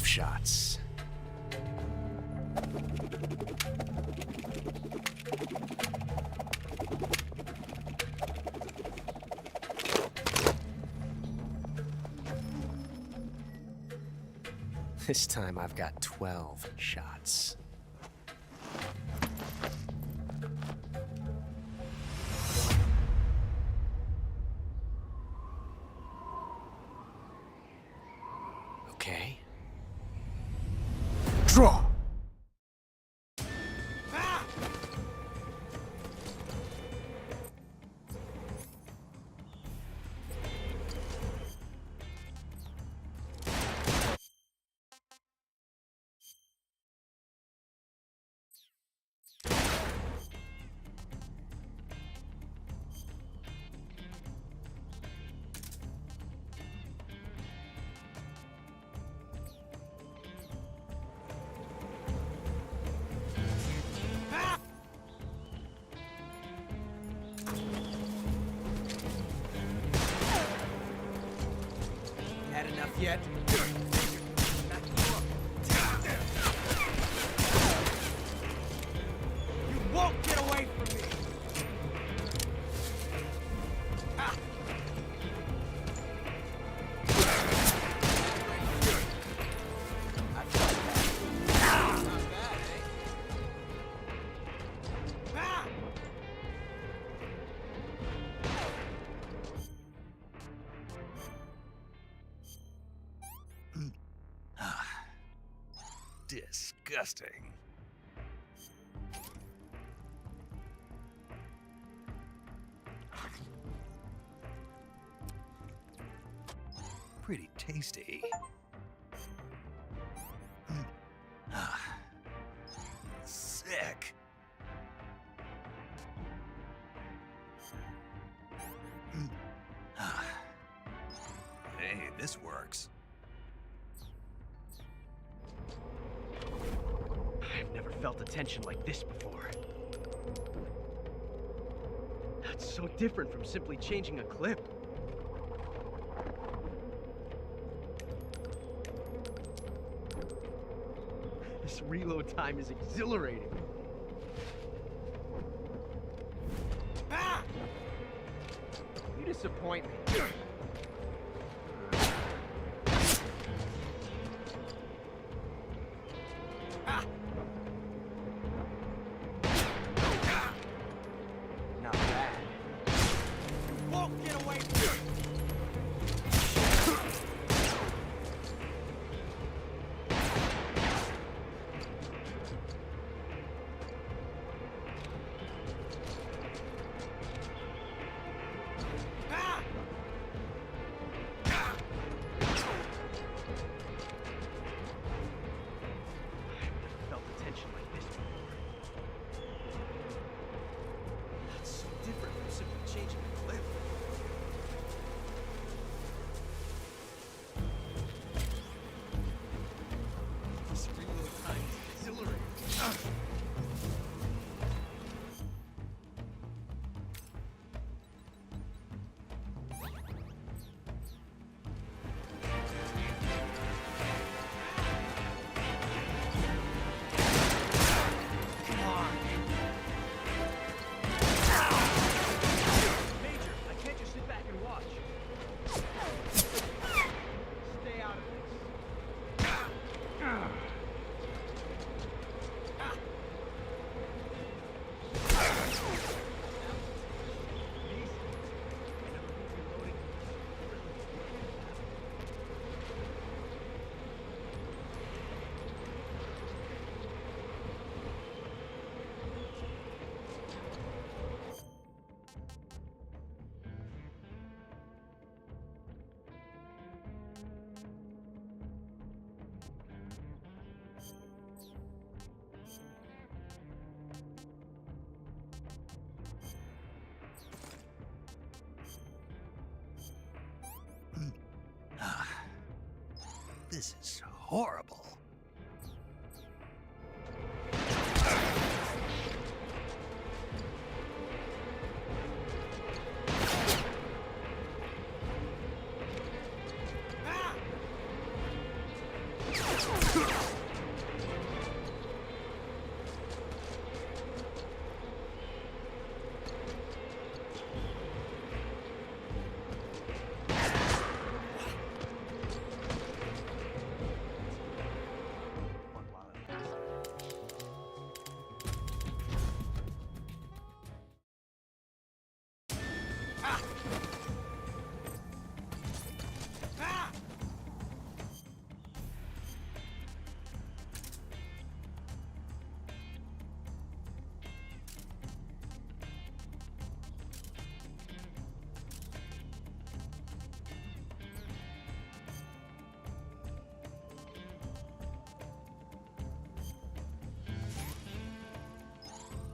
Shots. This time I've got 12 shots. Okay. Draw! Had enough yet? You won't get away from me! Disgusting. Pretty tasty. Sick. Hey, this works. I've never felt a tension like this before. That's so different from simply changing a clip. This reload time is exhilarating. Ah! You disappoint me. Not bad. You won't get away from me! This is horrible.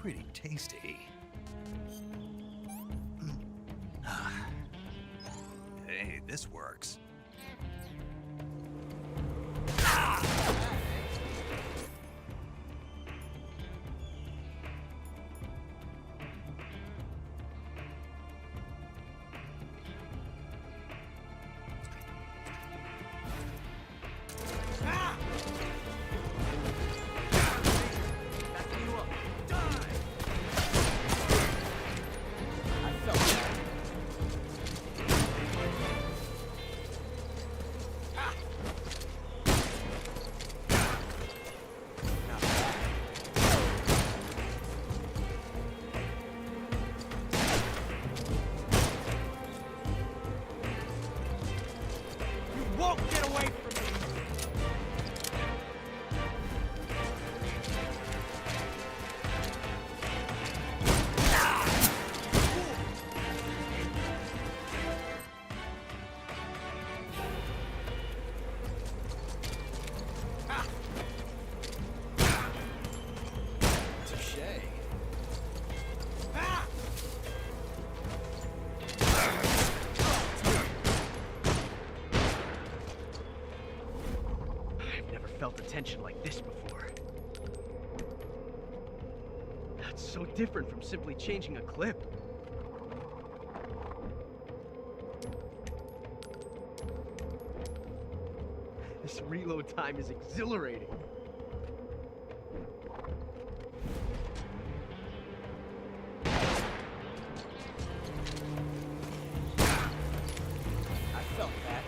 Pretty tasty. Hey, this works. Felt a tension like this before. That's so different from simply changing a clip. This reload time is exhilarating. I felt that.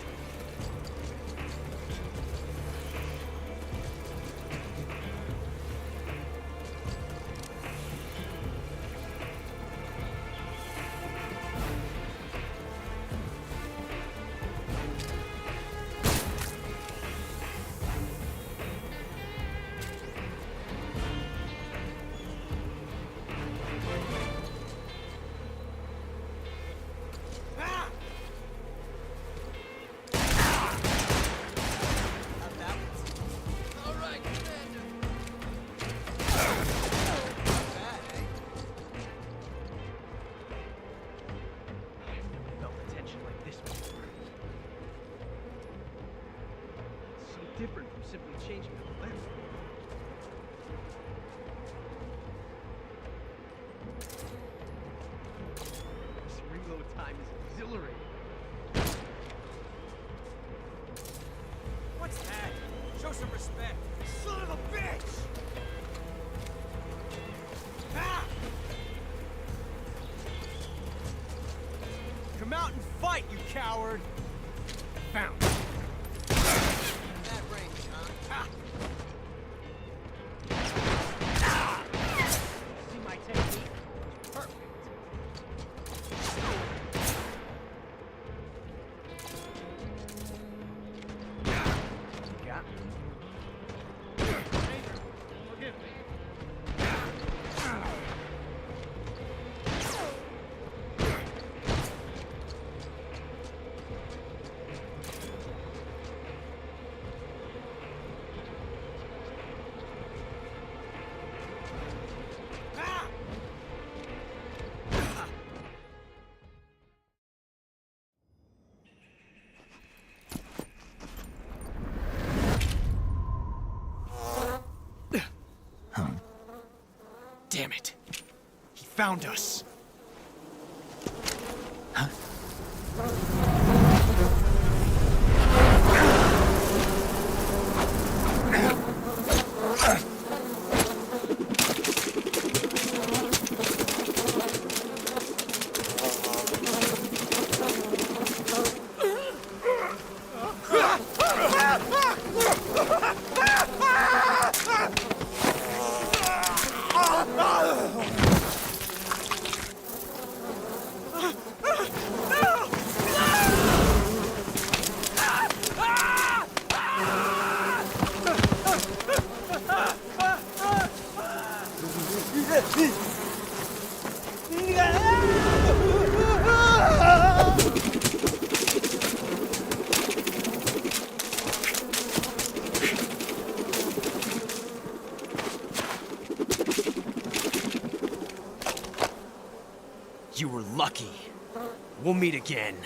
Different from simply changing the clip. This reload time is exhilarating. What's that? Show some respect. Son of a bitch! Ah! Come out and fight, you coward! Found it. That range, huh? See my technique? Perfect. Got me. Forgive me. found us. You were lucky. We'll meet again.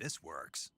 this works.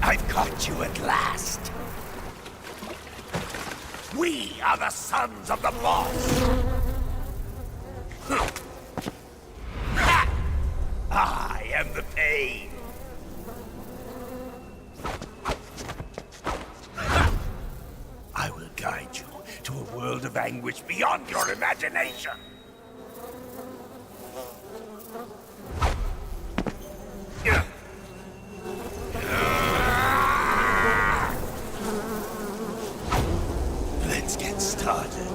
I've caught you at last. We are the sons of the boss. I am the pain. I will guide you to a world of anguish beyond your imagination. Let's get started.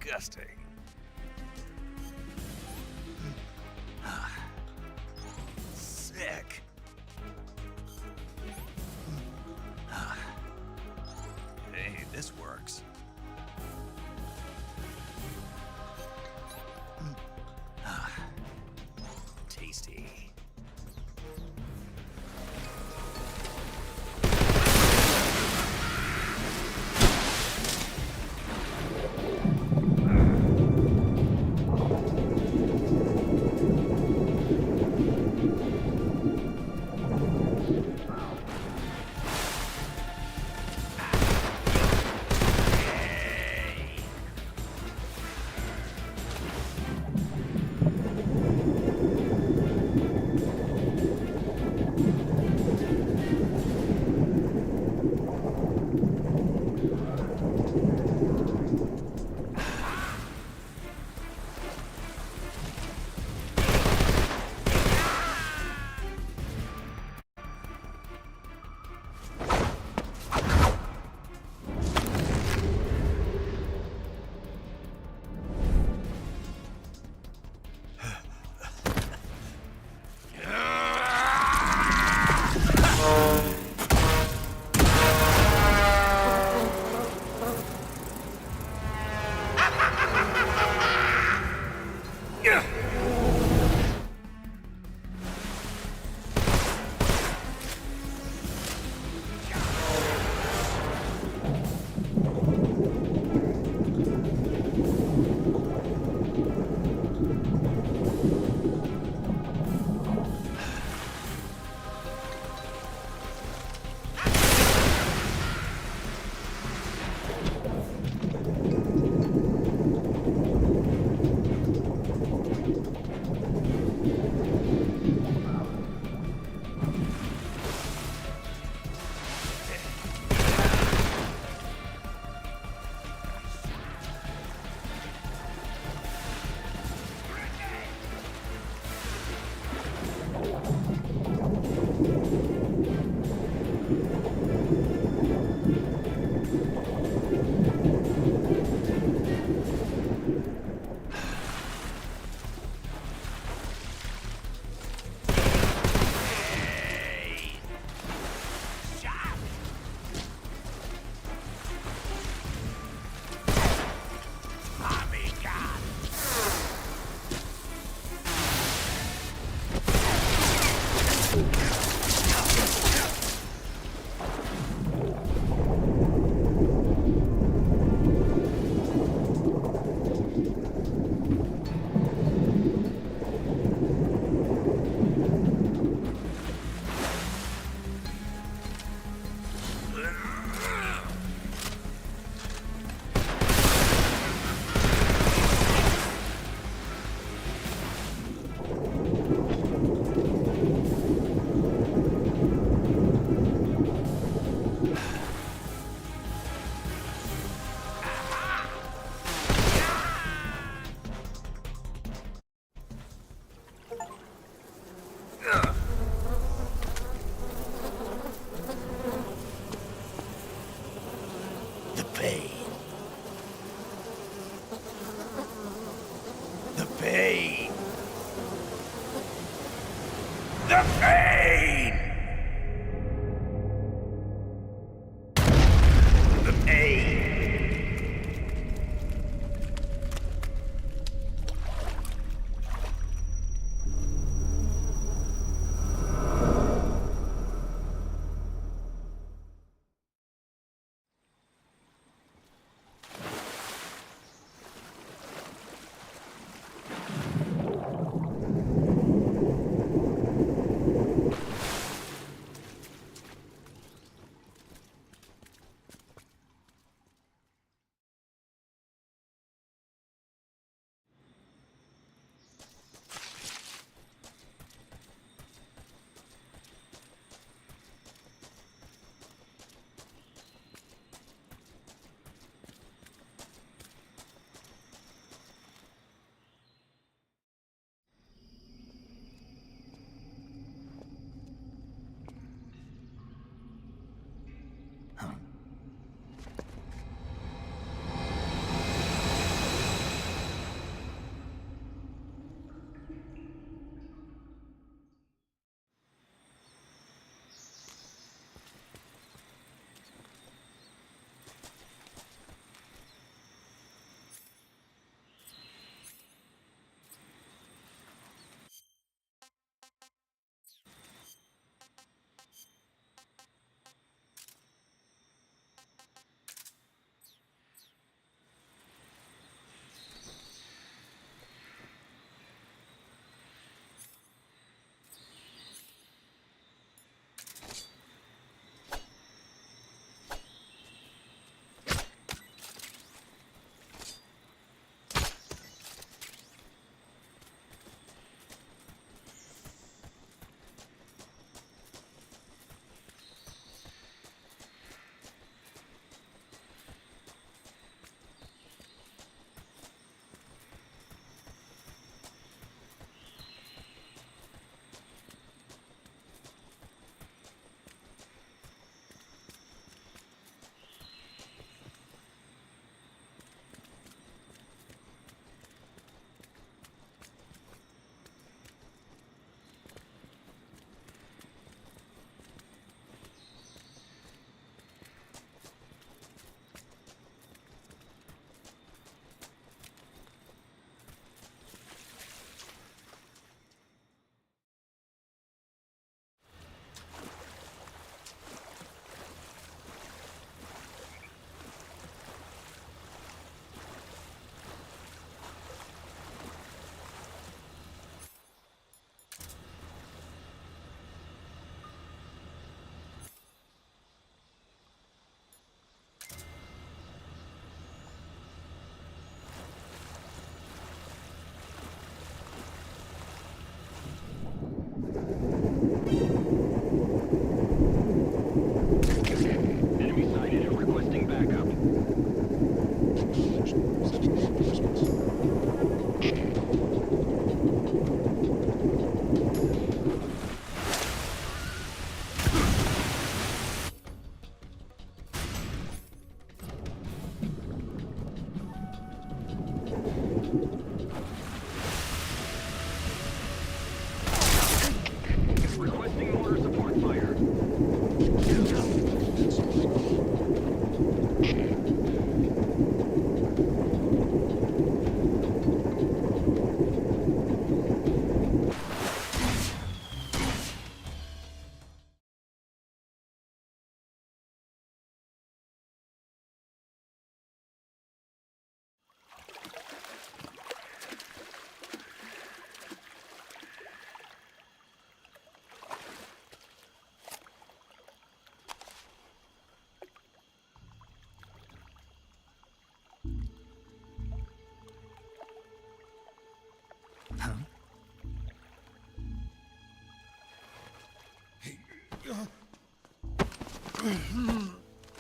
disgusting. Sick. Hey, this works. Tasty.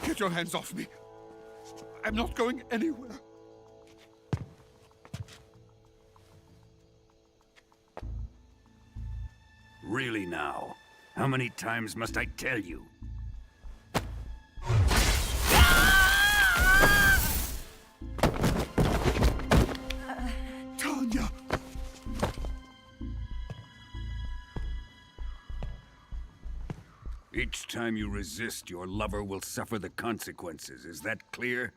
Get your hands off me. I'm not going anywhere. Really now? How many times must I tell you? Tanya! Each time you resist, your lover will suffer the consequences. Is that clear?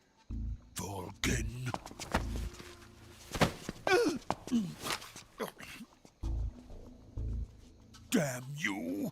Volgin. Damn you!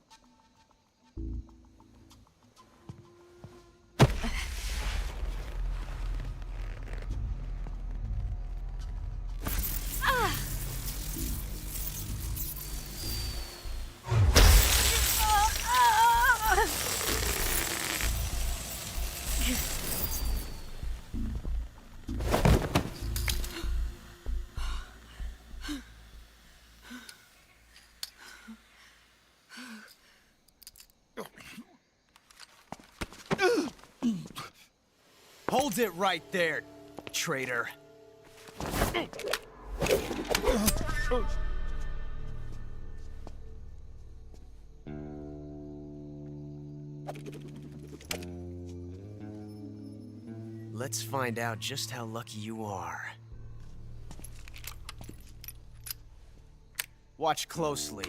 Hold it right there, traitor. Let's find out just how lucky you are. Watch closely.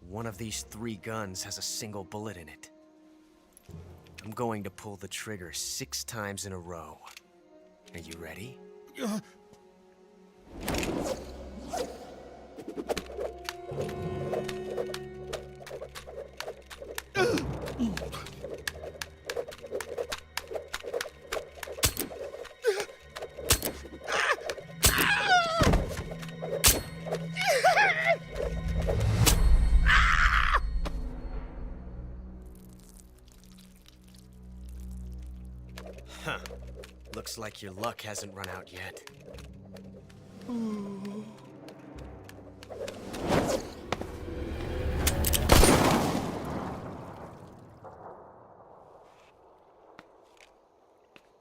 One of these 3 guns has a single bullet in it. I'm going to pull the trigger 6 times in a row. Are you ready? Huh. Looks like your luck hasn't run out yet.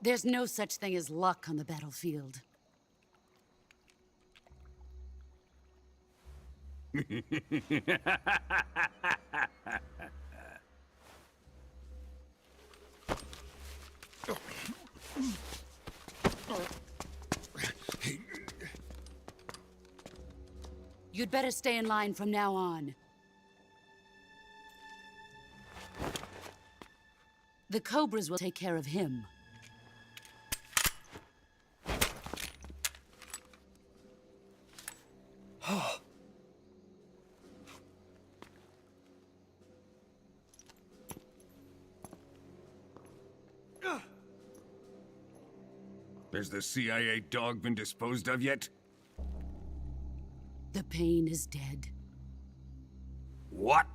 There's no such thing as luck on the battlefield. You'd better stay in line from now on. The Cobras will take care of him. Has the CIA dog been disposed of yet? The pain is dead. What?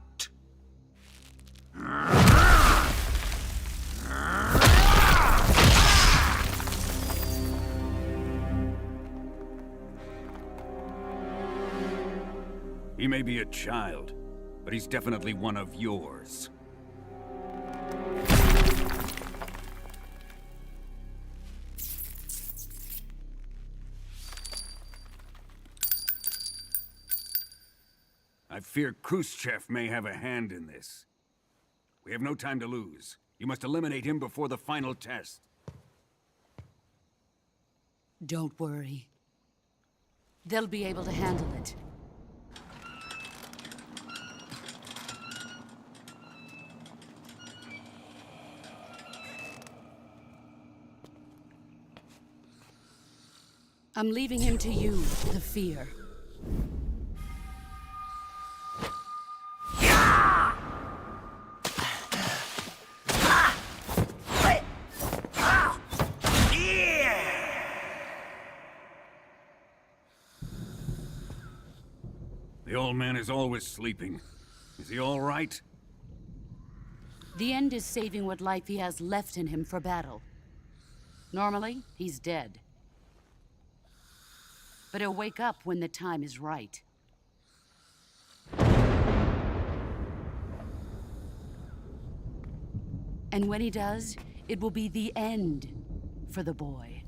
He may be a child, but he's definitely one of yours. I fear Khrushchev may have a hand in this. We have no time to lose. You must eliminate him before the final test. Don't worry. They'll be able to handle it. I'm leaving him to you, the fear. The old man is always sleeping. Is he all right? The end is saving what life he has left in him for battle. Normally, he's dead. But he'll wake up when the time is right. And when he does, it will be the end for the boy.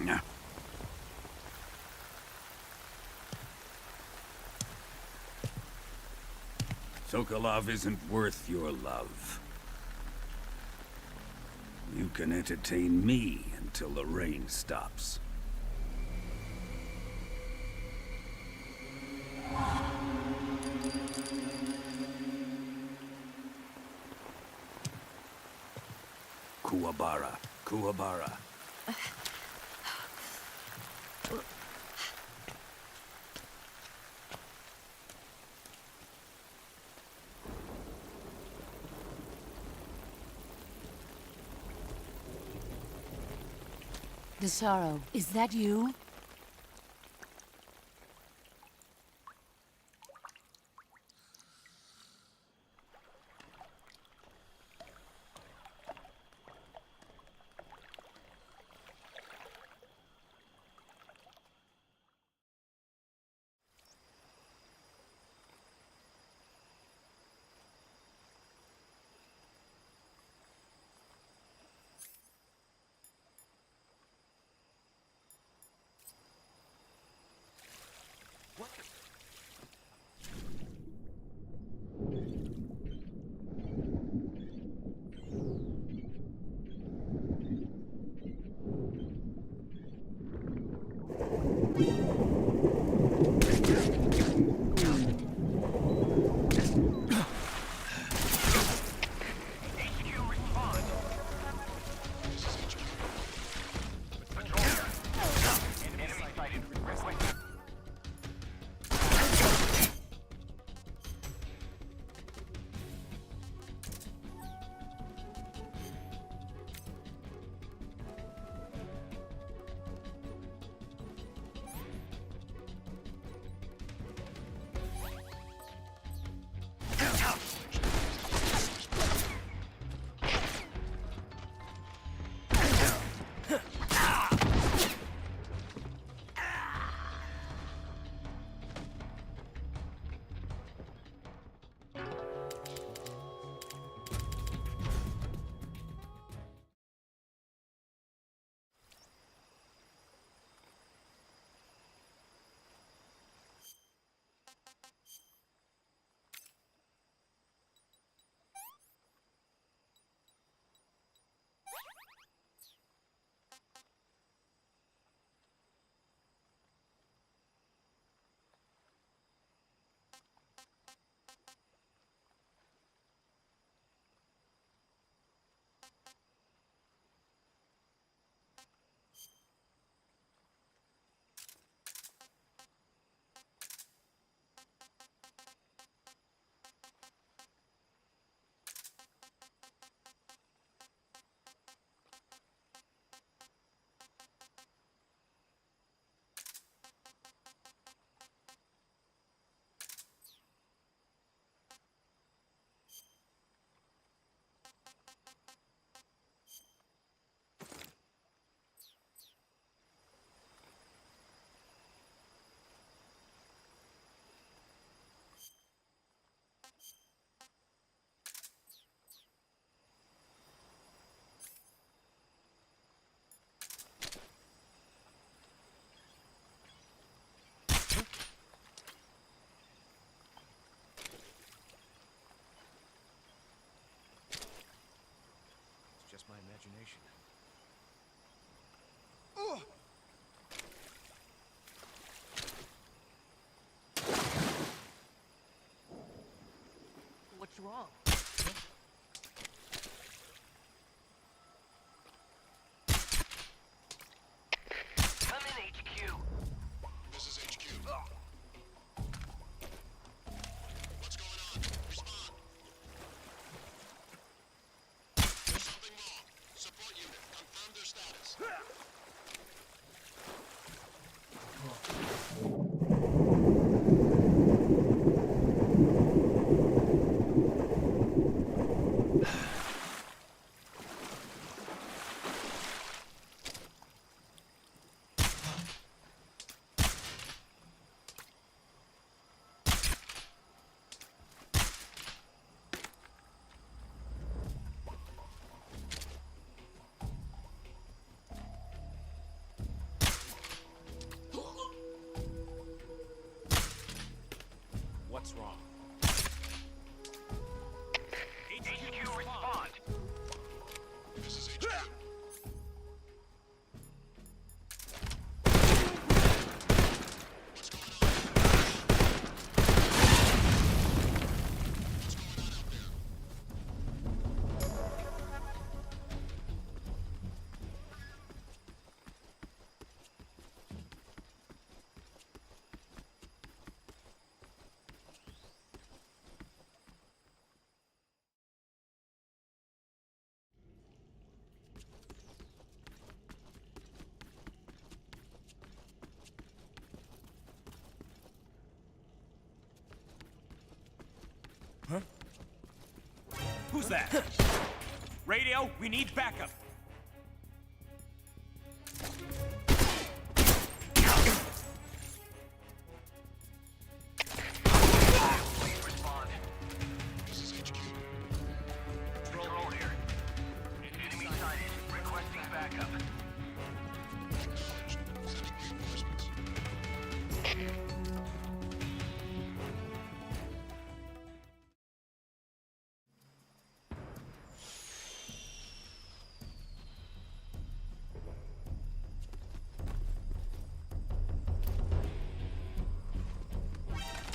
Yeah. Sokolov isn't worth your love. You can entertain me until the rain stops. Kuwabara, Kuwabara. Desaro, is that you? Just my imagination. What's wrong? Come in, HQ. This is HQ. What's going on? Respond. There's something wrong. Support unit, confirm their status. Who's that? Radio, we need backup. Please respond. This is HQ. Control here. Enemy sighted. Requesting backup. Sending reinforcements.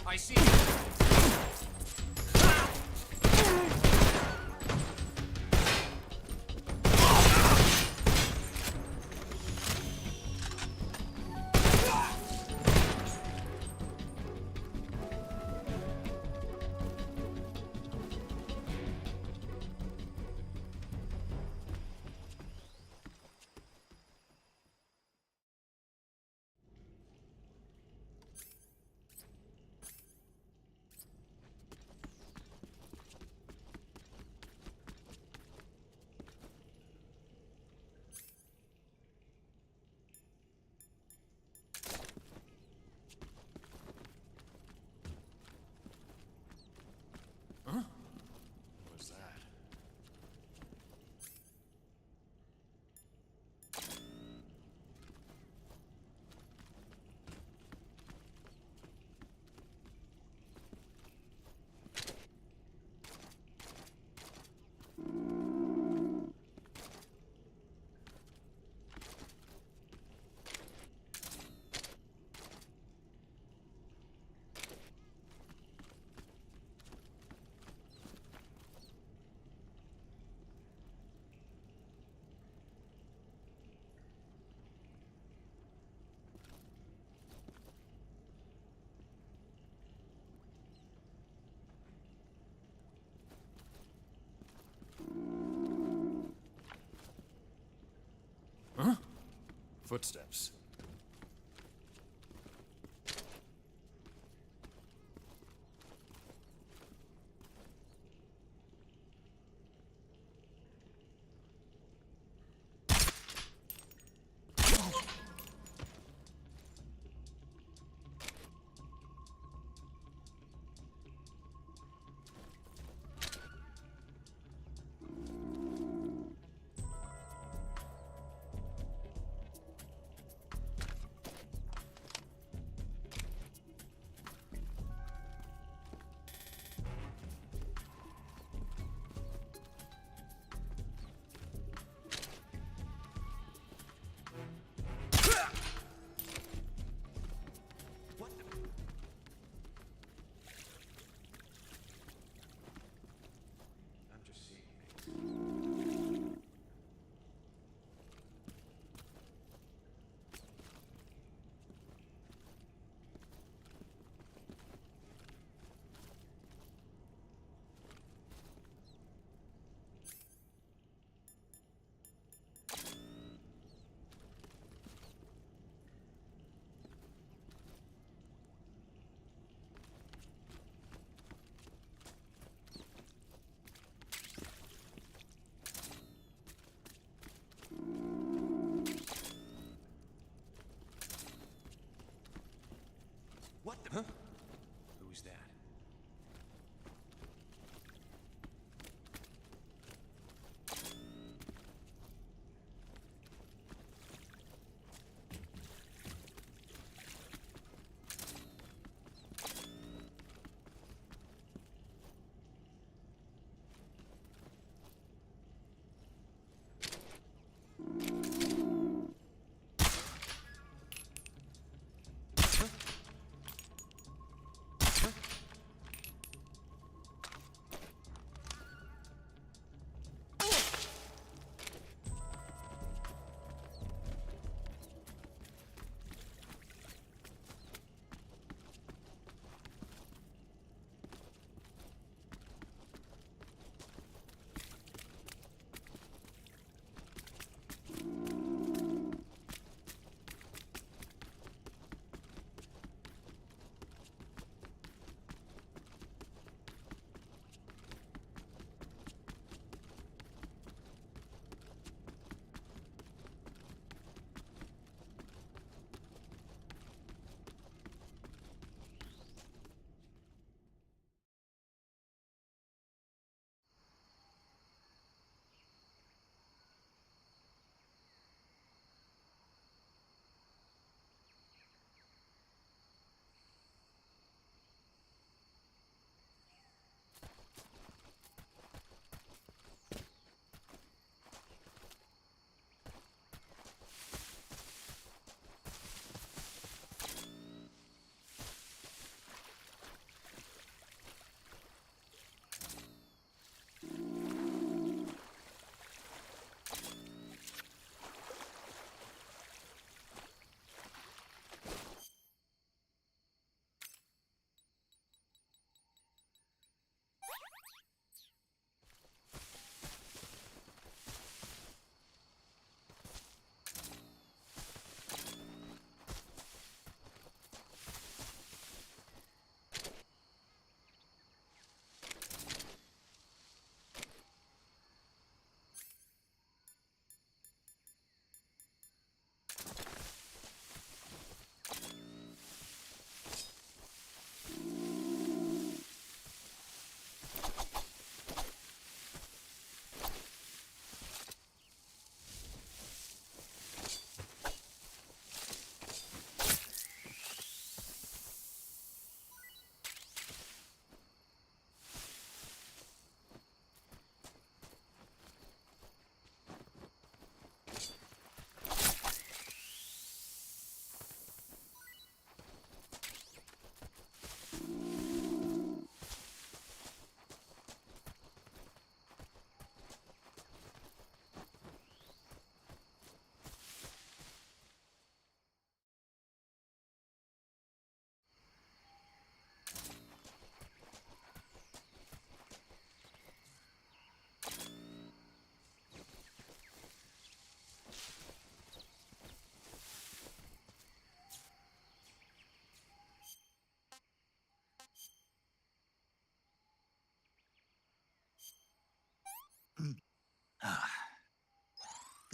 I see. What's that? Huh? Footsteps.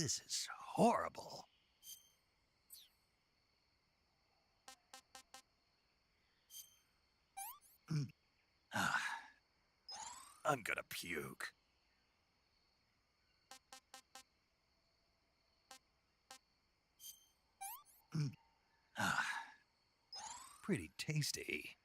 This is horrible. I'm gonna puke. Pretty tasty.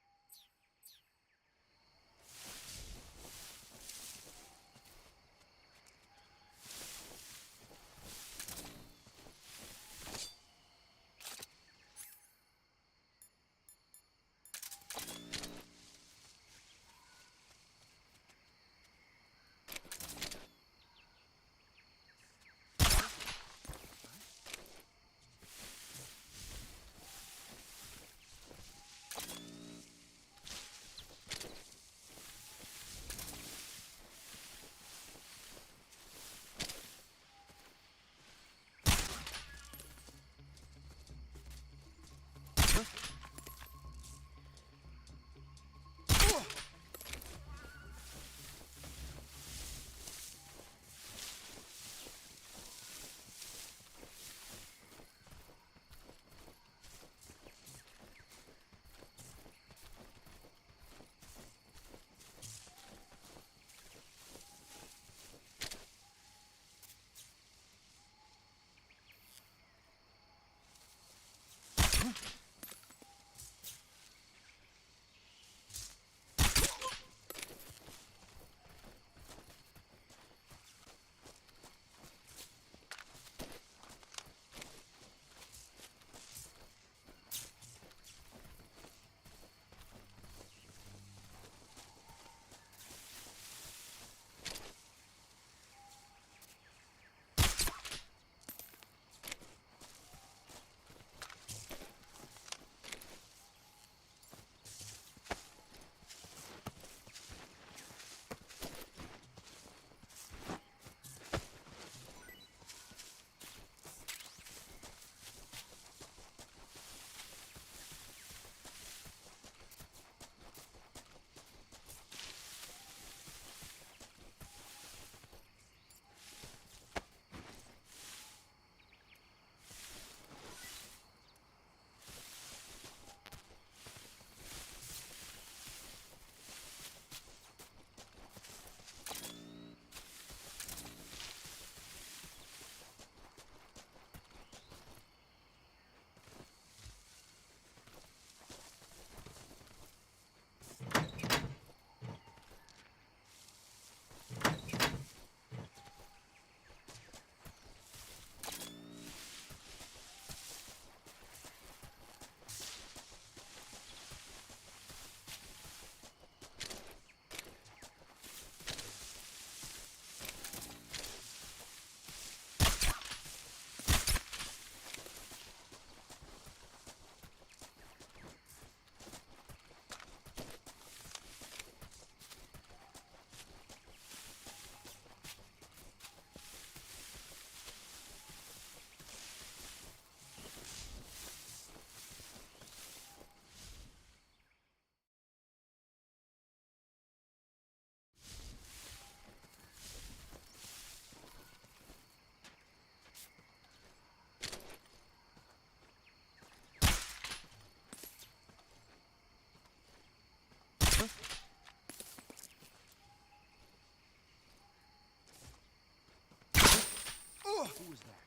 Who was that?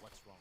What's wrong?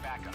backup.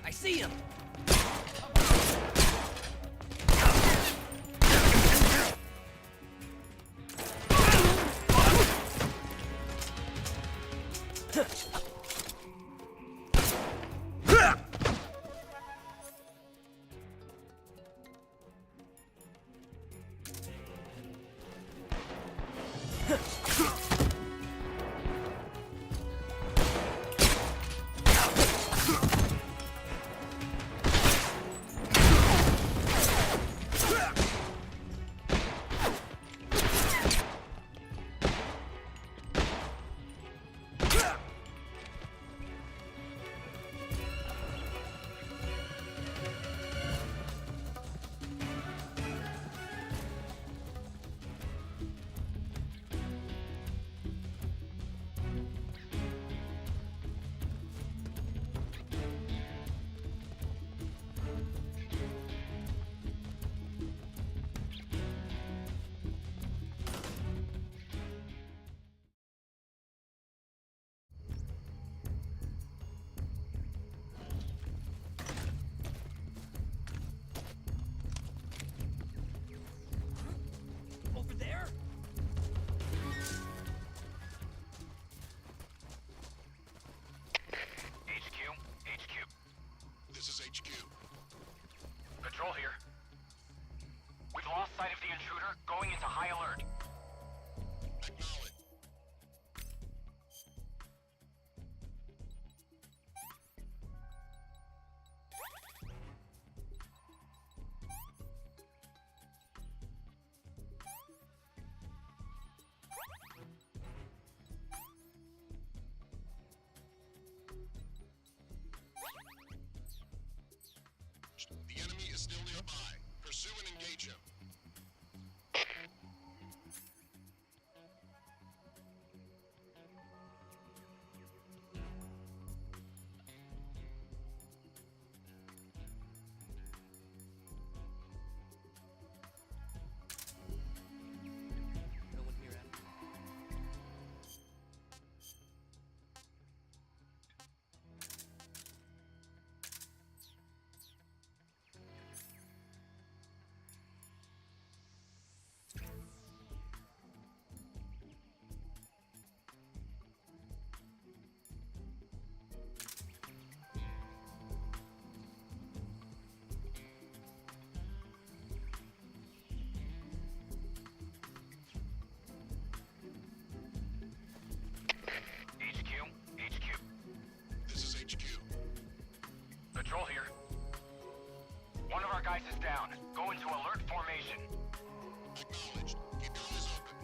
I see him! Over there? HQ. This is HQ. Patrol here. We've lost sight of the intruder, going into high alert. Acknowledge. The enemy is still nearby. Pursue and engage him. No one here after. HQ. This is HQ. Patrol here. One of our guys is down. Go into alert formation. Acknowledged. Keep your eyes open.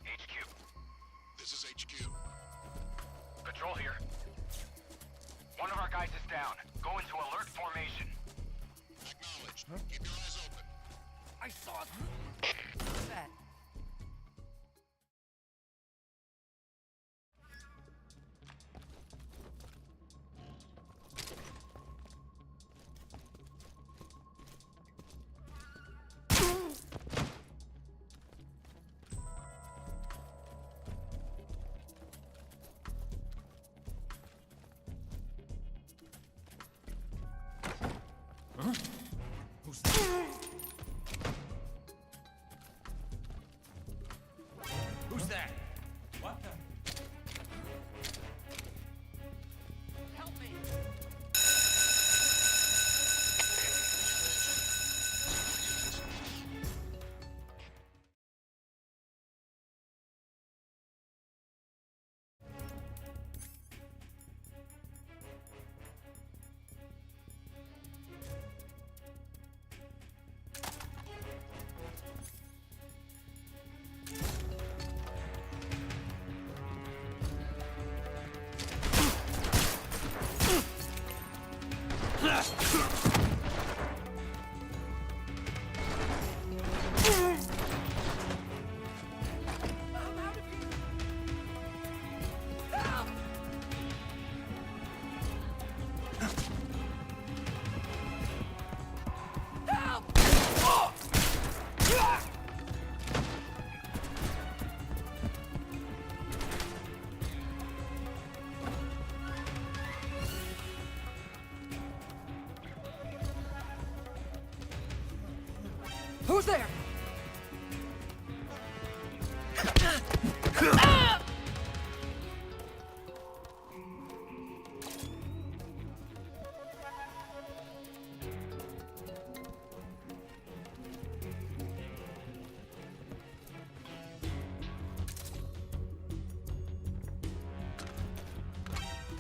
HQ. This is HQ. Patrol here. One of our guys is down. Go into alert formation. Acknowledged. Keep your eyes open. I saw that. Who's there?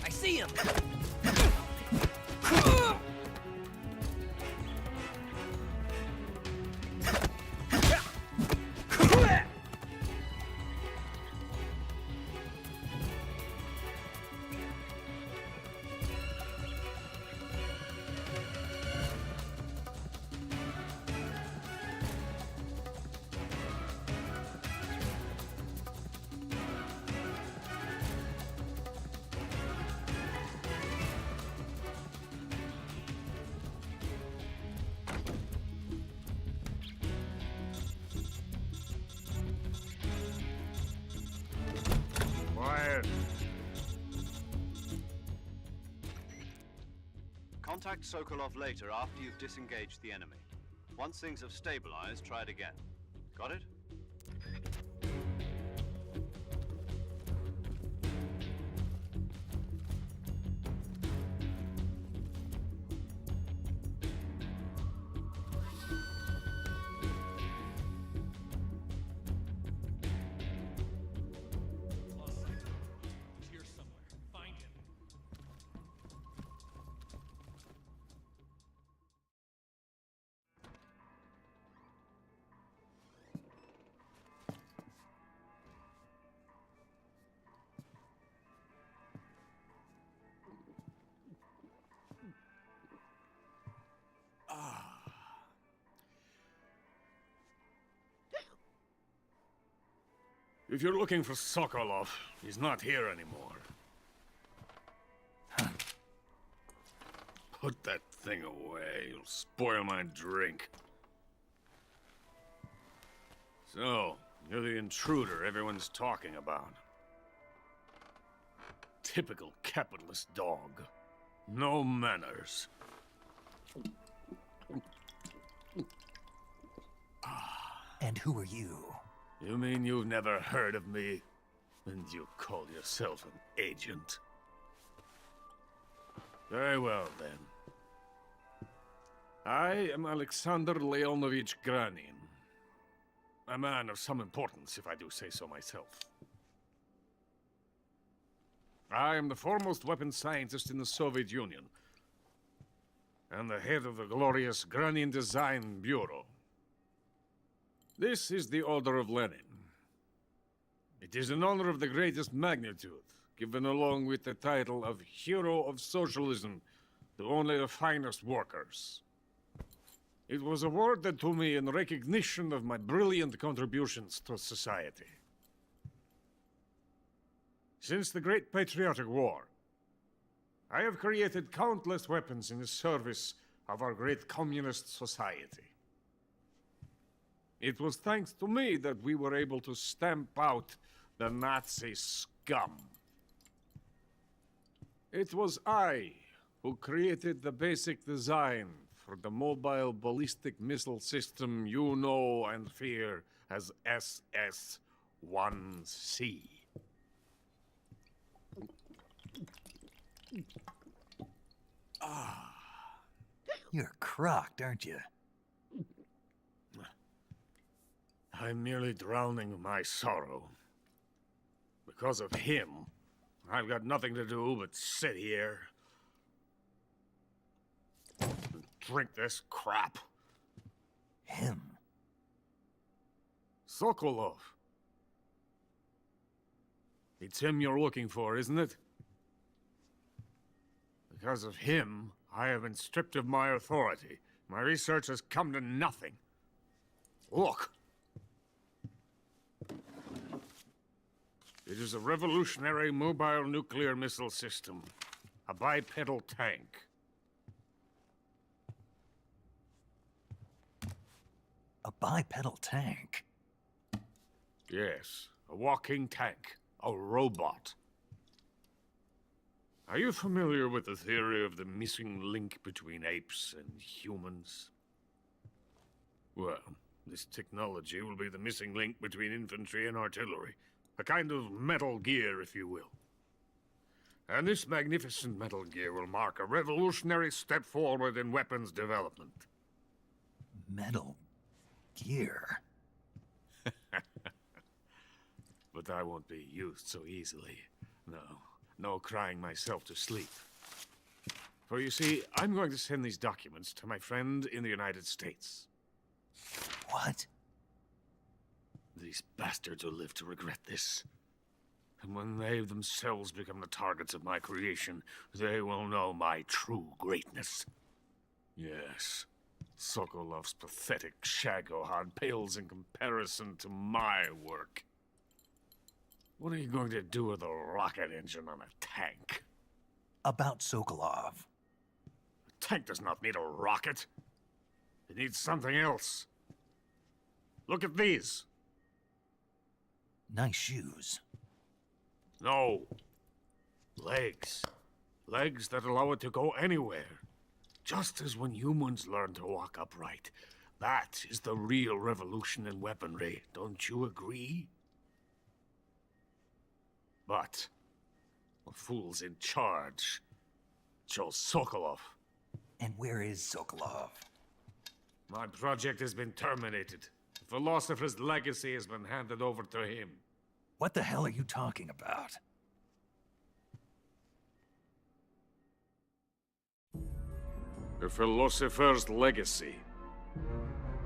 I see him. Quiet. Contact Sokolov later after you've disengaged the enemy. Once things have stabilized, try it again. Got it? He's here somewhere. Find him. If you're looking for Sokolov, he's not here anymore. Put that thing away. You'll spoil my drink. So, you're the intruder everyone's talking about. Typical capitalist dog. No manners. And who are you? You mean you've never heard of me? And you call yourself an agent? Very well, then. I am Alexander Leonovich Granin. A man of some importance, if I do say so myself. I am the foremost weapons scientist in the Soviet Union, and the head of the glorious Granin Design Bureau. This is the Order of Lenin. It is an honor of the greatest magnitude, given along with the title of Hero of Socialism to only the finest workers. It was awarded to me in recognition of my brilliant contributions to society. Since the Great Patriotic War, I have created countless weapons in the service of our great communist society. It was thanks to me that we were able to stamp out the Nazi scum. It was I who created the basic design for the mobile ballistic missile system you know and fear as SS-1C. You're crocked, aren't you? I'm merely drowning my sorrow. Because of him, I've got nothing to do but sit here and drink this crap. Him? Sokolov. It's him you're looking for, isn't it? Because of him, I have been stripped of my authority. My research has come to nothing. Look. It is a revolutionary mobile nuclear missile system. A bipedal tank. A bipedal tank? Yes, a walking tank. A robot. Are you familiar with the theory of the missing link between apes and humans? Well, this technology will be the missing link between infantry and artillery. A kind of Metal Gear, if you will. And this magnificent Metal Gear will mark a revolutionary step forward in weapons development. Metal Gear? But I won't be used so easily. No crying myself to sleep. For you see, I'm going to send these documents to my friend in the United States. What? These bastards will live to regret this. And when they themselves become the targets of my creation, they will know my true greatness. Yes, Sokolov's pathetic Shagohod pales in comparison to my work. What are you going to do with a rocket engine on a tank? About Sokolov. A tank does not need a rocket. It needs something else. Look at these. Nice shoes. No. Legs. Legs that allow it to go anywhere. Just as when humans learn to walk upright. That is the real revolution in weaponry. Don't you agree? But the fool's in charge. Chose Sokolov. And where is Sokolov? My project has been terminated. The philosopher's legacy has been handed over to him. What the hell are you talking about? The philosopher's legacy.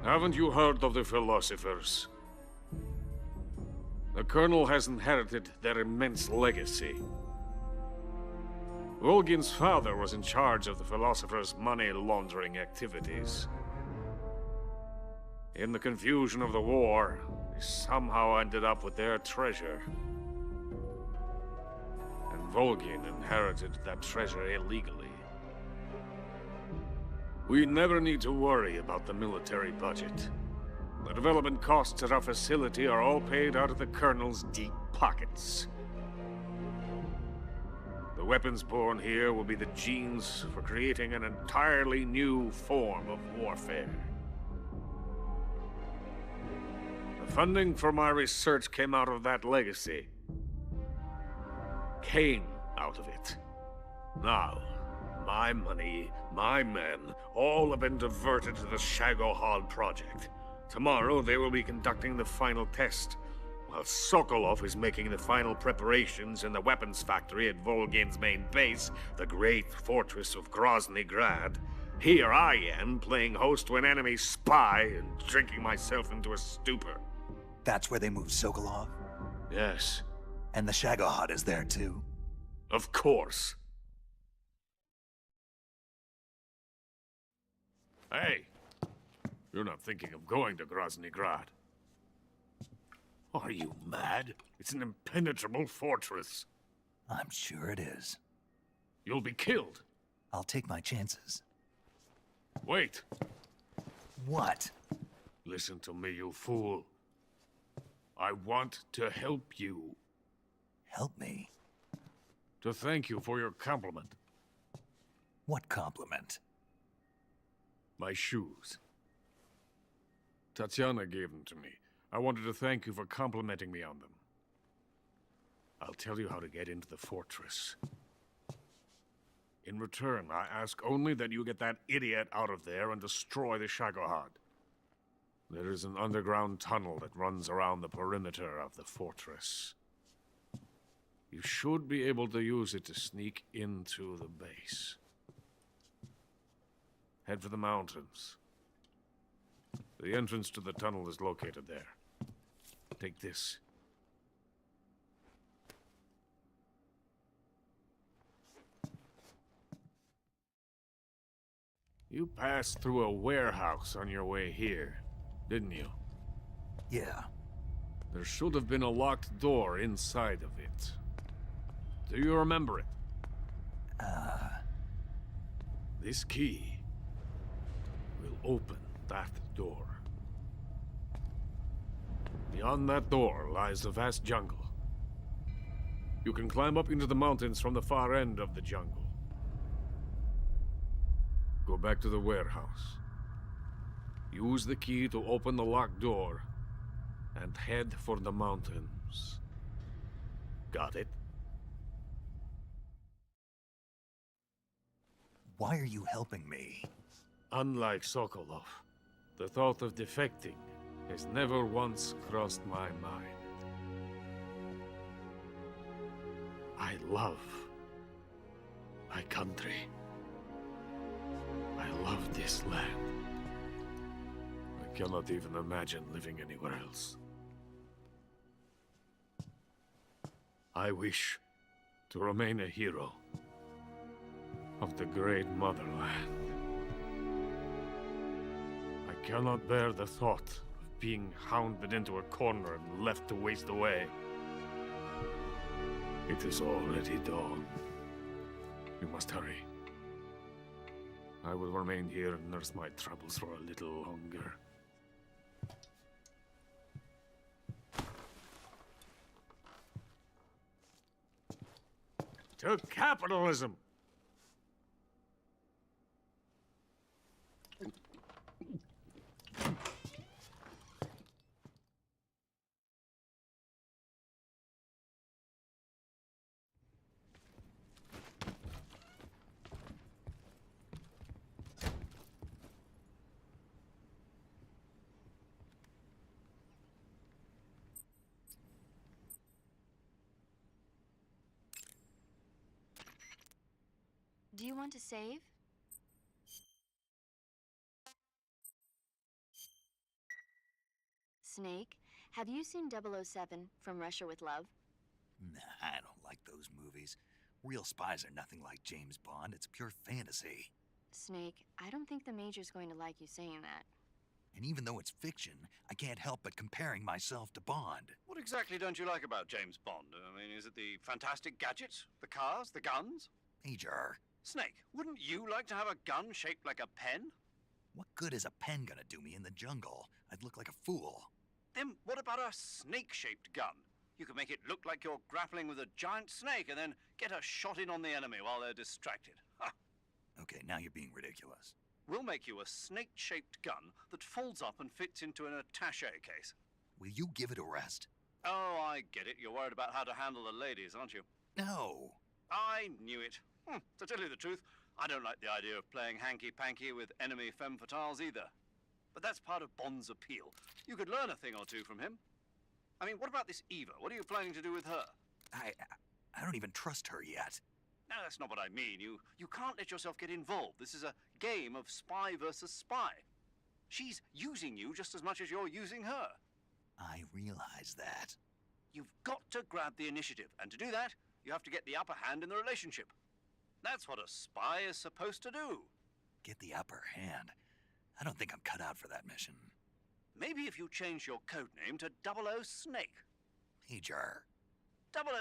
Haven't you heard of the philosophers? The Colonel has inherited their immense legacy. Volgin's father was in charge of the philosophers' money laundering activities. In the confusion of the war, he somehow ended up with their treasure. And Volgin inherited that treasure illegally. We never need to worry about the military budget. The development costs at our facility are all paid out of the Colonel's deep pockets. The weapons born here will be the genes for creating an entirely new form of warfare. The funding for my research came out of that legacy. Came out of it. Now, my money, my men, all have been diverted to the Shagohod project. Tomorrow, they will be conducting the final test, while Sokolov is making the final preparations in the weapons factory at Volgin's main base, the great fortress of Grozny Grad. Here I am, playing host to an enemy spy and drinking myself into a stupor. That's where they moved Sokolov? Yes. And the Shagohod is there too? Of course. Hey! You're not thinking of going to Grozny Grad. Are you mad? It's an impenetrable fortress. I'm sure it is. You'll be killed. I'll take my chances. Wait. What? Listen to me, you fool. I want to help you. Help me? To thank you for your compliment. What compliment? My shoes. Tatiana gave them to me. I wanted to thank you for complimenting me on them. I'll tell you how to get into the fortress. In return, I ask only that you get that idiot out of there and destroy the Shagohod. There is an underground tunnel that runs around the perimeter of the fortress. You should be able to use it to sneak into the base. Head for the mountains. The entrance to the tunnel is located there. Take this. You passed through a warehouse on your way here, didn't you? Yeah. There should have been a locked door inside of it. Do you remember it? This key will open that door. Beyond that door lies a vast jungle. You can climb up into the mountains from the far end of the jungle. Go back to the warehouse. Use the key to open the locked door and head for the mountains. Got it? Why are you helping me? Unlike Sokolov, the thought of defecting has never once crossed my mind. I love my country. I love this land. I cannot even imagine living anywhere else. I wish to remain a hero of the great motherland. I cannot bear the thought of being hounded into a corner and left to waste away. It is already dawn. You must hurry. I will remain here and nurse my troubles for a little longer. To capitalism! Do you want to save? Snake, have you seen 007 from Russia with Love? Nah, I don't like those movies. Real spies are nothing like James Bond. It's pure fantasy. Snake, I don't think the Major's going to like you saying that. And even though it's fiction, I can't help but comparing myself to Bond. What exactly don't you like about James Bond? I mean, is it the fantastic gadgets? The cars? The guns? Major. Snake, wouldn't you like to have a gun shaped like a pen? What good is a pen gonna do me in the jungle? I'd look like a fool. Then what about a snake-shaped gun? You could make it look like you're grappling with a giant snake and then get a shot in on the enemy while they're distracted. Ha! Okay, now you're being ridiculous. We'll make you a snake-shaped gun that folds up and fits into an attaché case. Will you give it a rest? Oh, I get it. You're worried about how to handle the ladies, aren't you? No. I knew it. To tell you the truth, I don't like the idea of playing hanky-panky with enemy femme fatales either. But that's part of Bond's appeal. You could learn a thing or two from him. I mean, what about this Eva? What are you planning to do with her? I don't even trust her yet. No, that's not what I mean. You can't let yourself get involved. This is a game of spy versus spy. She's using you just as much as you're using her. I realize that. You've got to grab the initiative, and to do that, you have to get the upper hand in the relationship. That's what a spy is supposed to do. Get the upper hand? I don't think I'm cut out for that mission. Maybe if you change your codename to 00 Snake. Major.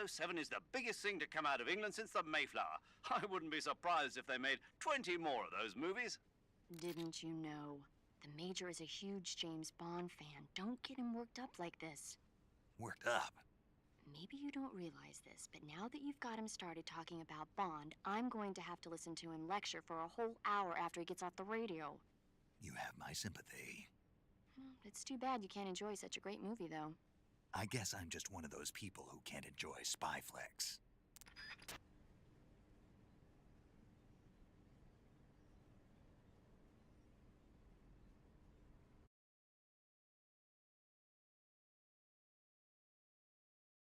007 is the biggest thing to come out of England since the Mayflower. I wouldn't be surprised if they made 20 more of those movies. Didn't you know? The Major is a huge James Bond fan. Don't get him worked up like this. Worked up? Maybe you don't realize this, but now that you've got him started talking about Bond, I'm going to have to listen to him lecture for a whole hour after he gets off the radio. You have my sympathy. It's too bad you can't enjoy such a great movie, though. I guess I'm just one of those people who can't enjoy spy flicks.